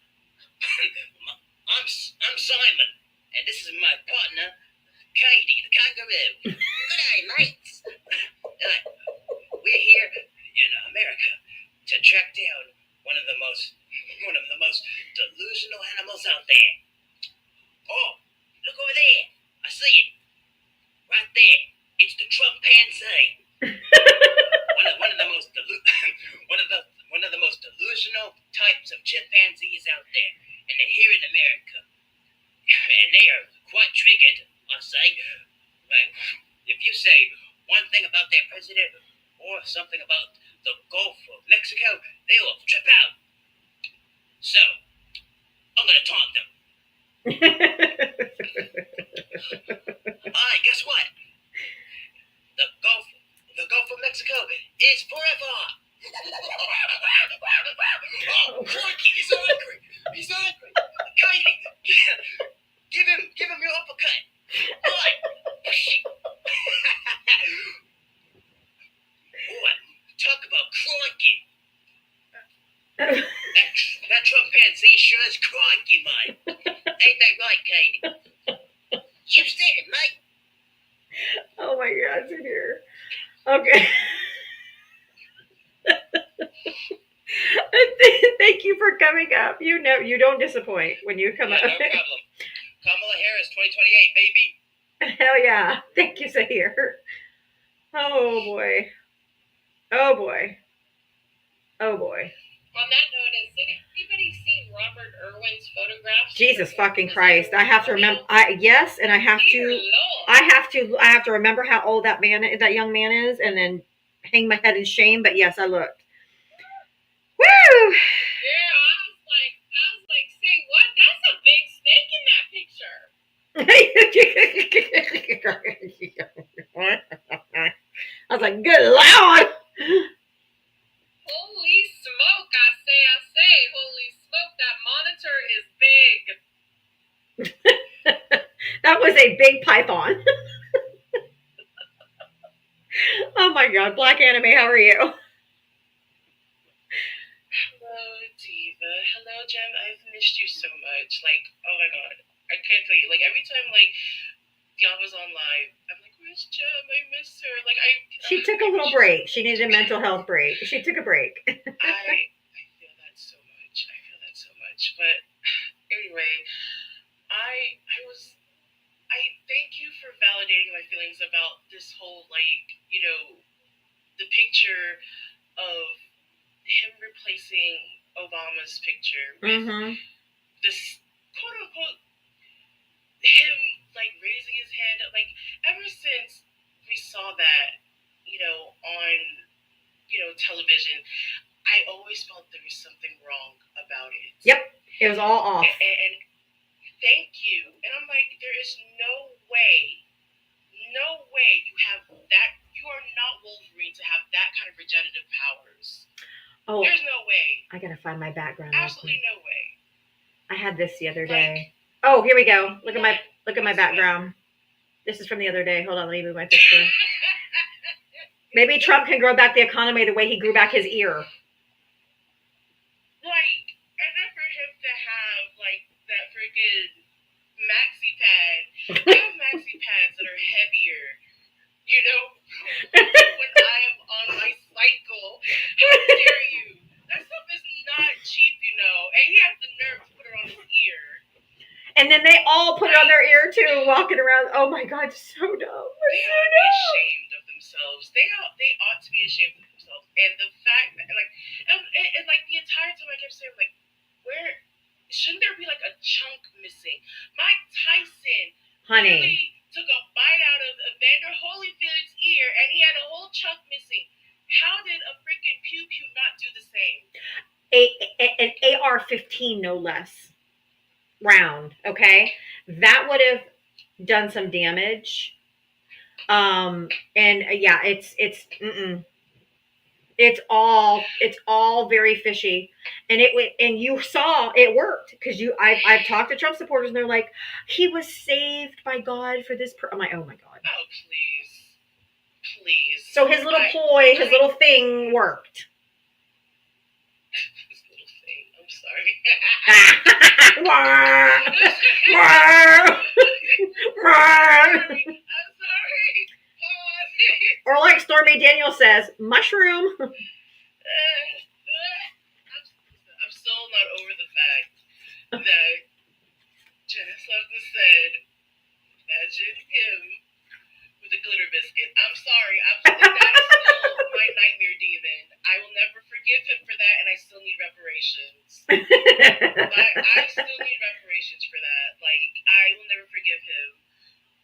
I'm Simon, and this is my partner, Katie the kangaroo. Good day, mates. We're here in America to track down one of the most delusional animals out there. Oh, look over there! I see it right there. It's the chimpanzee. one of the most one of the most delusional types of chimpanzees out there, and they're here in America, and they are quite triggered. I say, like, if you say one thing about their president or something about the Gulf of Mexico, they will trip out. So, I'm gonna taunt them. Alright, guess what? The Gulf of Mexico is forever. Oh, crikey, he's angry. He's angry. Katie, give him your uppercut. Alright. Boy, talk about crikey. That chimpanzee sure is crikey, mate. Ain't that right, Katie? You said it, mate. Oh my God, sit here. Okay. Thank you for coming up. You know, you don't disappoint when you come Yeah, up. no problem. Kamala Harris, 2028, baby. Hell yeah. Thank you, Sahir. Oh boy. Oh boy. Oh boy. On that note, has anybody seen Robert Irwin's photographs? Jesus fucking Christ. I have to remember. Yes, and I have Dear to. Lord. I have to remember how old that young man is, and then hang my head in shame. But yes, I looked. Woo! Yeah, I was like, say what? That's a big snake in that picture. I was like, good Lord! Holy smoke, I say, holy smoke, that monitor is big. That was a big python. Oh my God, Black Anime, how are you? Hello, Diva. Hello, Jem. I've missed you so much. Like, oh my God. I can't tell you. Like, every time, like, Diava's on live, I'm like, where's Jem? I miss her. Like, She took a little break. She needed a mental health break. She took a break. I feel that so much. I feel that so much. But anyway, I thank you for validating my feelings about this whole, like, you know, the picture of him replacing Obama's picture with this quote unquote him like raising his hand. Like, ever since we saw that, you know, on, you know, television, I always felt there was something wrong about it. Yep, it was all off. And thank you. And I'm like, there is no way you have that. You are not Wolverine to have that kind of regenerative powers. Oh, there's no way. I gotta find my background. Absolutely no way. I had this the other day. Oh, here we go. Look at my background. This is from the other day. Hold on, let me move my picture. Maybe Trump can grow back the economy the way he grew back his ear. Like, and then for him to have like that freaking maxi pad. I have maxi pads that are heavier. You know, when all put it on their ear too, walking around. Oh my God, so dumb. They ought to be ashamed of themselves. They ought to be ashamed of themselves. And the fact that, like, and like the entire time I kept saying, like, where shouldn't there be like a chunk missing? Mike Tyson Honey, really took a bite out of Evander Holyfield's ear, and he had a whole chunk missing. How did a freaking pew pew not do the same? an AR-15, no less, round. Okay, that would have done some damage. And yeah, it's all very fishy, and you saw it worked because I've talked to Trump supporters and they're like, he was saved by God for this. I'm like, oh my God. Oh, please. So his little ploy, his little thing worked. His little thing. I'm sorry. I'm sorry. Or like Stormy Daniels says, mushroom. I'm still not over the fact that Janice Levin said, imagine him with a glitter biscuit. I'm sorry. That is still my nightmare demon. I will never forgive him for that, and I still need reparations. I still need reparations for that. Like, I will never forgive him.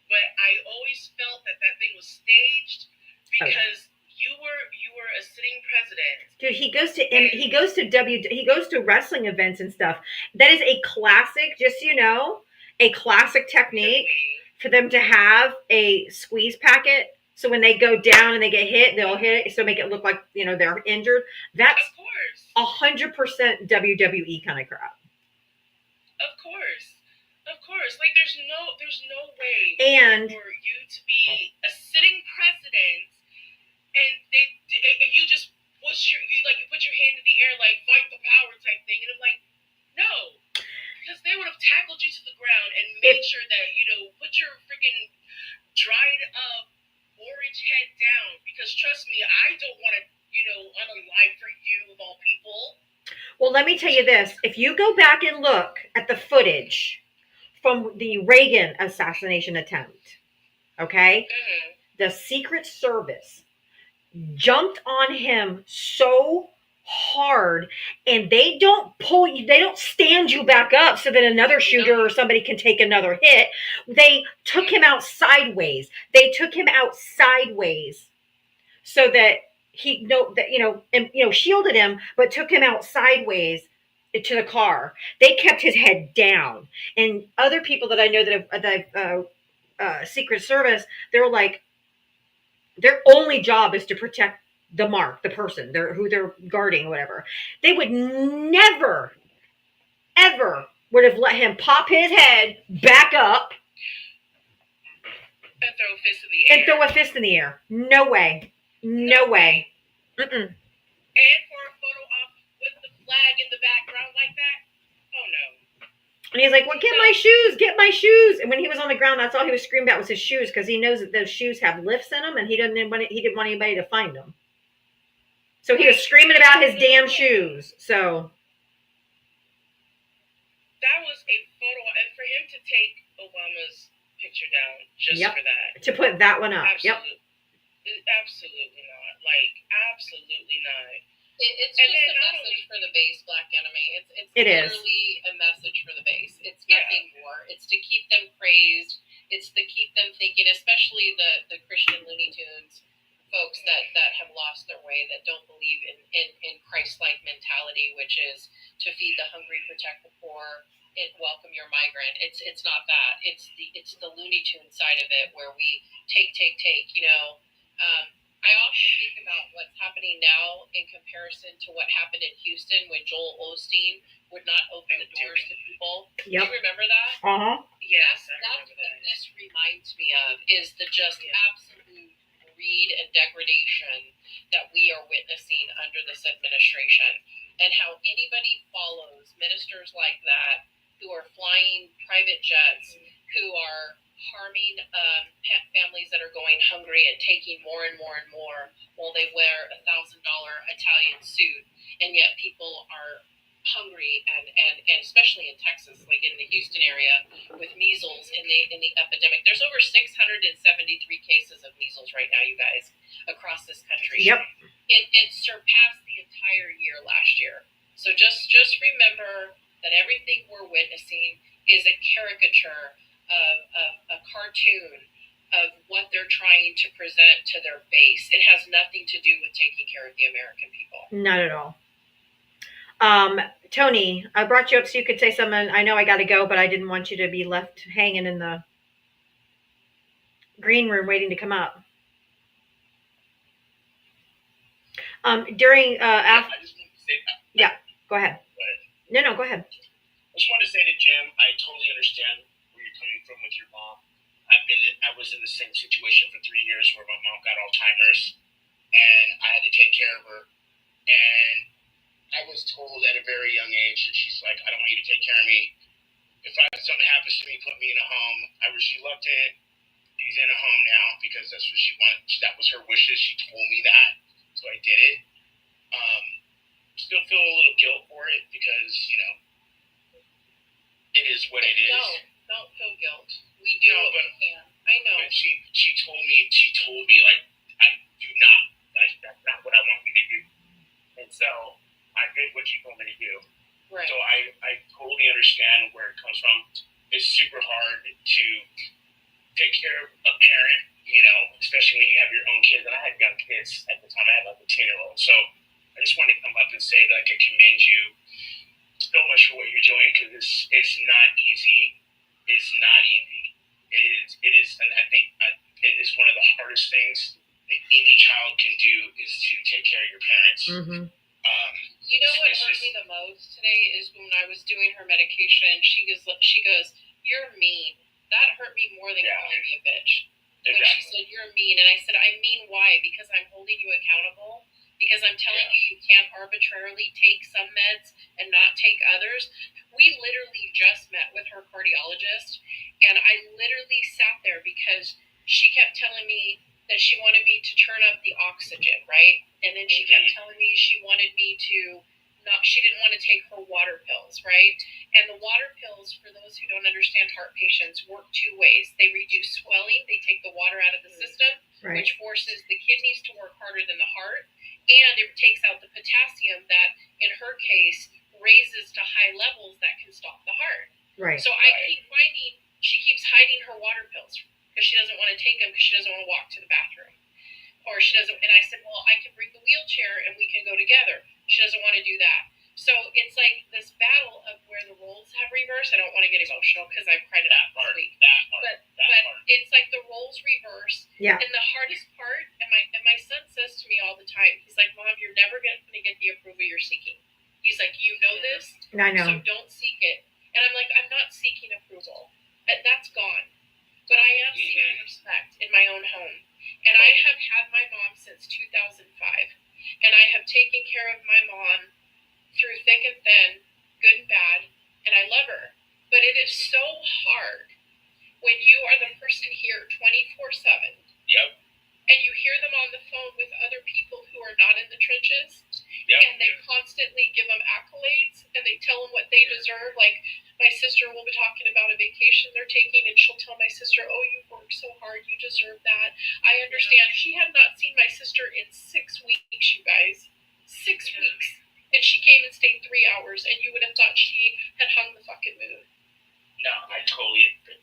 But I always felt that thing was staged because you were a sitting president. Dude, he goes to wrestling events and stuff. That is a classic, just so you know, a classic technique for them to have a squeeze packet. So when they go down and they get hit, they'll hit it so make it look like, they're injured. That's 100% WWE kind of crap. Of course. Like there's no way and for you to be a sitting president and you just you put your hand in the air like fight the power type thing, and I'm like, no, because they would have tackled you to the ground and made sure that put your freaking dried up orange head down, because trust me, I don't want to unalive for you of all people. Well, let me tell you this: if you go back and look at the footage from the Reagan assassination attempt, okay, the Secret Service jumped on him so hard, and they don't stand you back up so that another shooter or somebody can take another hit. They took him out sideways. So that he shielded him, but took him out sideways to the car. They kept his head down, and other people that I know that have Secret Service, they're like, their only job is to protect the mark, the person who they're guarding, or whatever. They would never, ever would have let him pop his head back up and throw a fist in the air. No way. Mm-mm. And for a photo op with the flag in the background like that? Oh no. And he's like, well, get my shoes. And when he was on the ground, that's all he was screaming about was his shoes, because he knows that those shoes have lifts in them, and he didn't want anybody to find them. So he was screaming about his damn shoes. So that was a photo, and for him to take Obama's picture down just for that. To put that one up. Absolutely. Absolutely not. Like, absolutely not. It's just a message for the base, Black Enemy. It's literally a message for the base. It's nothing more. It's to keep them praised. It's to keep them thinking, especially the Christian Looney Tunes folks that have lost their way, that don't believe in Christ-like mentality, which is to feed the hungry, protect the poor, and welcome your migrant. It's not that. It's the Looney Tune side of it, where we take. I often think about what's happening now in comparison to what happened in Houston when Joel Osteen would not open the doors to people. Yep. Do you remember that? Uh-huh. Yes, that's what this reminds me of, is the just absolute greed and degradation that we are witnessing under this administration, and how anybody follows ministers like that who are flying private jets, who are harming families that are going hungry and taking more and more and more while they wear $1,000 Italian suit, and yet people are hungry, and especially in Texas, like in the Houston area with measles in the epidemic. There's over 673 cases of measles right now, you guys, across this country. Yep. It surpassed the entire year last year. So just remember that everything we're witnessing is a caricature of a cartoon of what they're trying to present to their base. It has nothing to do with taking care of the American people. Not at all. Tony, I brought you up so you could say something. I know I got to go, but I didn't want you to be left hanging in the green room waiting to come up. During after, I just wanted to say that. yeah, go ahead. Go ahead. No, go ahead. I just wanted to say to Jim, I totally understand where you're coming from with your mom. I was in the same situation for 3 years where my mom got Alzheimer's, and I had to take care of her. And I was told at a very young age that she's like, I don't want you to take care of me. If something happens to me, put me in a home. I was reluctant. She's in a home now because that's what she wanted. That was her wishes. She told me that, so I did it. Still feel a little guilt for it because it is what it is. Don't feel guilt. We do what we can. I know. But she told me like, I do not, like, that's not what I want you to do. And so I did what she told me to do. Right. So I totally understand where it comes from. It's super hard to take care of a parent, especially when you have your own kids. And I had young kids at the time. I had like a 10-year-old. So I just want to come up and say that I commend you so much for what you're doing because it's not easy. It's not easy. It is, and I think it is one of the hardest things that any child can do is to take care of your parents. Mm-hmm. You know what hurt me the most today is when I was doing her medication. She goes, "You're mean." That hurt me more than calling me a bitch. When she said, "You're mean," and I said, "I mean why? Because I'm holding you accountable. Because I'm telling you can't arbitrarily take some meds and not take others." We literally just met with her cardiologist, and I literally sat there because she kept telling me that she wanted me to turn up the oxygen, right? And then she kept telling me she wanted me to she didn't want to take her water pills, right? And the water pills, for those who don't understand heart patients, work two ways. They reduce swelling, they take the water out of the system, Right. which forces the kidneys to work harder than the heart, and it takes out the potassium that, in her case, raises to high levels that can stop the heart. Right. So I keep finding she keeps hiding her water pills because she doesn't want to take them because she doesn't want to walk to the bathroom. Or she doesn't, and I said, well, I can bring the wheelchair and we can go together. She doesn't want to do that. So it's like this battle of where the roles have reversed. I don't want to get emotional because I've cried it out this week. But it's like the roles reverse. Yeah. And the hardest part, and my son says to me all the time, he's like, Mom, you're never going to get the approval you're seeking. He's like, you know this, I know. so don't seek it. And I'm like, I'm not seeking approval. That's gone. But I am seeking respect in my own home. And I have had my mom since 2005. And I have taken care of my mom through thick and thin, good and bad, and I love her. But it is so hard when you are the person here 24/7. Yep. And you hear them on the phone with other people who are not in the trenches. Yep. And they constantly give them accolades and they tell them what they deserve. Like my sister will be talking about a vacation they're taking, and she'll tell my sister, oh, you worked so hard, you deserve that. I understand. She had not seen my sister in 6 weeks, you guys. 6 weeks. And she came and stayed 3 hours, and you would have thought she had hung the fucking moon. No, I totally agree.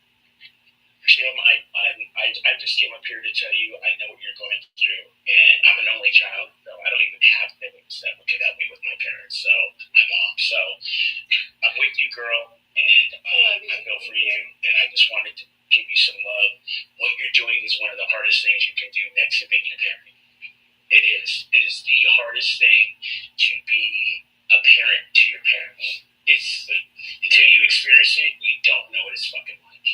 Jim, I just came up here to tell you I know what you're going through, and I'm an only child, so I don't even have siblings that would help me with my parents, so I'm off. So I'm with you, girl, and I feel for you, and I just wanted to give you some love. What you're doing is one of the hardest things you can do next to being a parent. It is. It is the hardest thing to be a parent to your parents. It's like, until you experience it, you don't know what it's fucking like.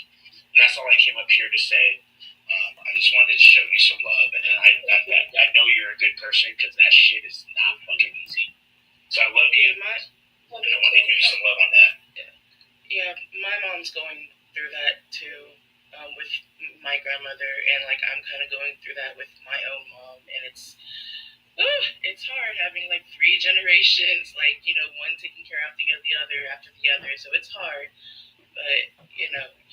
And that's all I came up here to say. I just wanted to show you some love, and I know you're a good person because that shit is not fucking easy. So I love you, and I want to give you some love on that. Yeah, my mom's going through that too, with my grandmother, and like I'm kind of going through that with my own mom, and it's hard having like 3 generations, like, one taking care of the other after the other. So it's hard. But,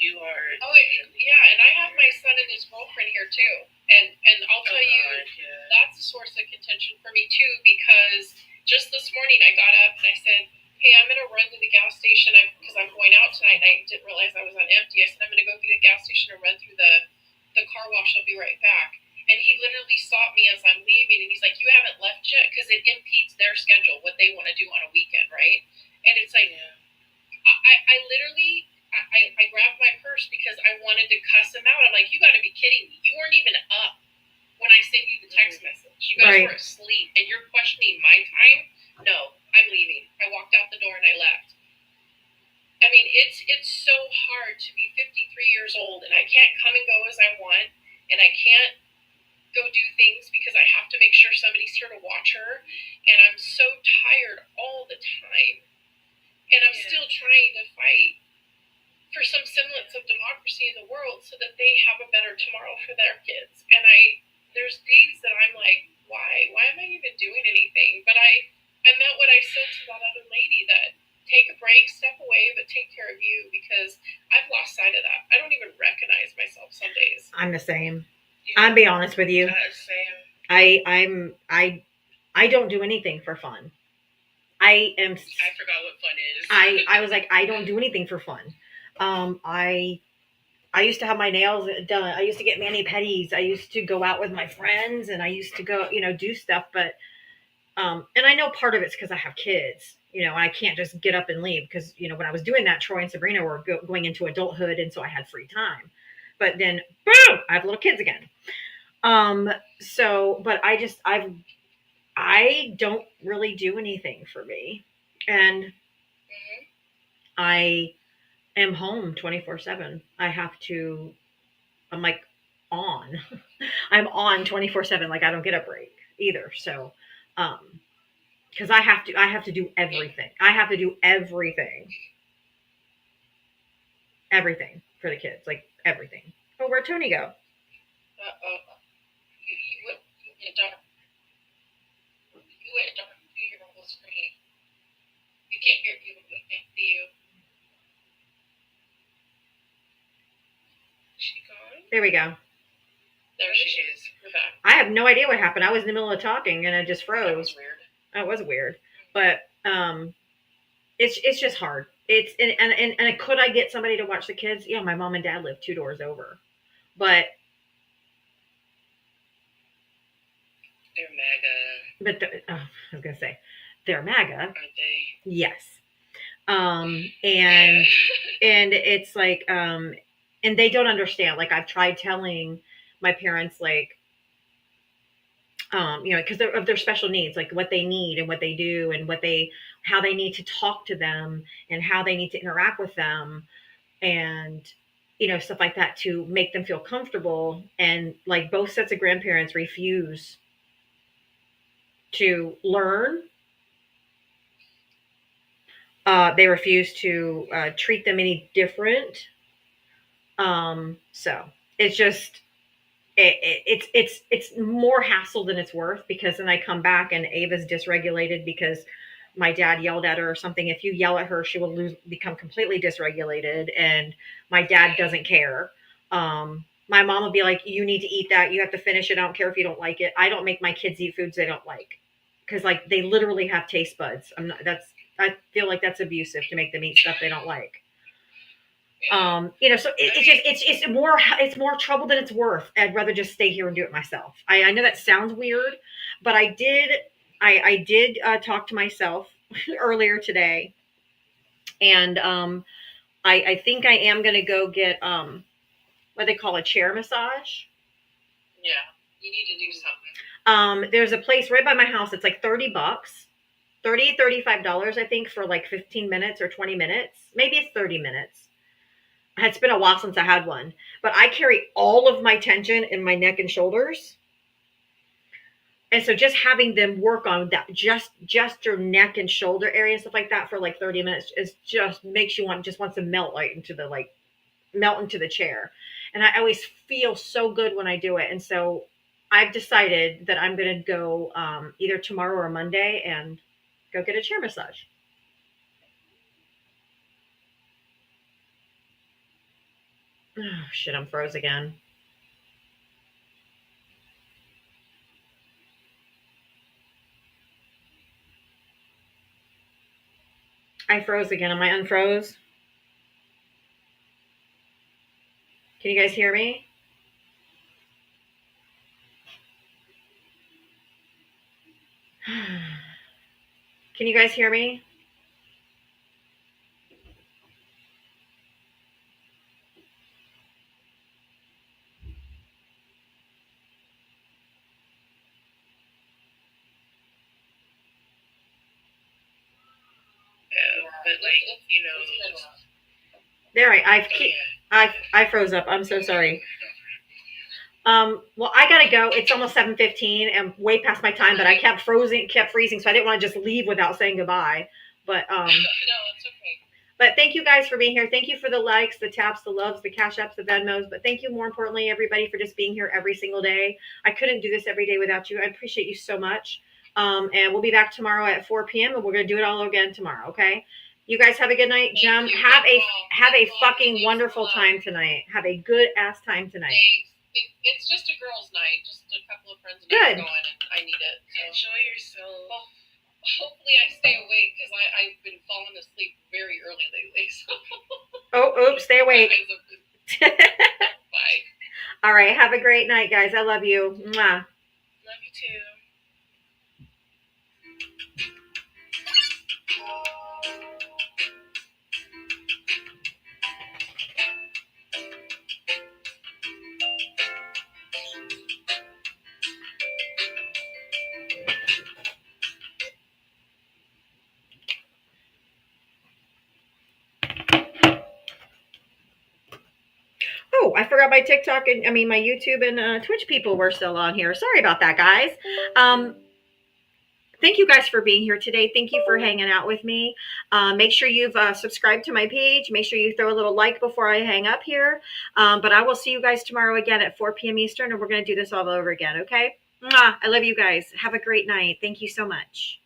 you are. Oh, yeah, and I have my son and his girlfriend here too. And I'll tell you, yeah. that's a source of contention for me too, because just this morning I got up and I said, hey, I'm going to run to the gas station because I'm going out tonight. And I didn't realize I was on empty. I said, I'm going to go through the gas station and run through the car wash. I'll be right back. And he literally stopped me as I'm leaving, and he's like, you haven't left yet? Because it impedes their schedule, what they want to do on a weekend, right? And it's like, I literally, I grabbed my purse because I wanted to cuss him out. I'm like, you got to be kidding me. You weren't even up when I sent you the text message. You guys were asleep, and you're questioning my time? No, I'm leaving. I walked out the door and I left. I mean, it's so hard to be 53 years old, and I can't come and go as I want, and I can't go do things because I have to make sure somebody's here to watch her, and I'm so tired all the time. And I'm still trying to fight for some semblance of democracy in the world so that they have a better tomorrow for their kids. And there's days that I'm like, why am I even doing anything? But I meant what I said to that other lady, that take a break, step away, but take care of you, because I've lost sight of that. I don't even recognize myself some days. I'm the same. I'll be honest with you. Same. I don't do anything for fun. I forgot what fun is. I was like, I don't do anything for fun. I used to have my nails done. I used to get mani-pedis. I used to go out with my friends, and I used to go, do stuff. But and I know part of it's because I have kids. I can't just get up and leave because when I was doing that, Troy and Sabrina were going into adulthood, and so I had free time. But then, boom, I have little kids again. So, but I don't really do anything for me. And I am home 24/7. I'm like on. I'm on 24/7. Like I don't get a break either. So, because I have to do everything. I have to do everything for the kids, like everything. Oh, where'd Tony go? You went dark through your whole screen. You can't hear people, we can't see you. Is she gone? There we go. There she is. We're back. I have no idea what happened. I was in the middle of talking and it just froze. That was weird. It was weird, but it's just hard. It's and could I get somebody to watch the kids? Yeah, my mom and dad live 2 doors over, but they're MAGA. But I was gonna say they're MAGA. Aren't they? Yes. And it's like and they don't understand. Like I've tried telling my parents, like because they're of their special needs, like what they need and what they do and how they need to talk to them and how they need to interact with them and stuff like that to make them feel comfortable. And like both sets of grandparents refuse to learn. They refuse to treat them any different. So it's just it's more hassle than it's worth, because then I come back and Ava's dysregulated because my dad yelled at her or something. If you yell at her, she will become completely dysregulated, and my dad doesn't care. My mom will be like, you need to eat that. You have to finish it. I don't care if you don't like it. I don't make my kids eat foods they don't like, because like they literally have taste buds. I feel like that's abusive to make them eat stuff they don't like. So it's more trouble than it's worth. I'd rather just stay here and do it myself. I know that sounds weird, but I did talk to myself earlier today, and I think I am gonna go get what they call a chair massage. Yeah, you need to do something. There's a place right by my house. It's like $30, $35, I think, for like 15 minutes or 20 minutes. Maybe it's 30 minutes. It's been a while since I had one, but I carry all of my tension in my neck and shoulders. And so just having them work on that, just your neck and shoulder area and stuff like that for like 30 minutes is just makes you wants to melt into the chair. And I always feel so good when I do it. And so I've decided that I'm going to go either tomorrow or Monday and go get a chair massage. Oh, shit, I'm froze again. I froze again. Am I unfroze? Can you guys hear me? Can you guys hear me? But like, you know, There, I froze up. I'm so sorry. Well, I gotta go. It's almost 7:15 and way past my time, but I kept freezing, so I didn't want to just leave without saying goodbye. But no, it's okay. But thank you guys for being here. Thank you for the likes, the taps, the loves, the cash apps, the Venmos. But thank you more importantly, everybody, for just being here every single day. I couldn't do this every day without you. I appreciate you so much. And we'll be back tomorrow at 4 p.m. and we're gonna do it all again tomorrow. Okay. You guys have a good night. Jem, have a fucking wonderful time tonight. Have a good ass time tonight. Thanks. It's just a girls' night. Just a couple of friends and Good. I are going, and I need it. So Enjoy yourself. hopefully I stay awake because I've been falling asleep very early lately. So Oh, oops, stay awake. Bye. All right. Have a great night, guys. I love you. Mwah. Love you too. Oh, I forgot my TikTok and my YouTube and Twitch people were still on here. Sorry about that, guys. Thank you guys for being here today. Thank you for hanging out with me. Make sure you've subscribed to my page. Make sure you throw a little like before I hang up here. But I will see you guys tomorrow again at 4 p.m. Eastern, and we're going to do this all over again, okay? Mwah. I love you guys. Have a great night. Thank you so much.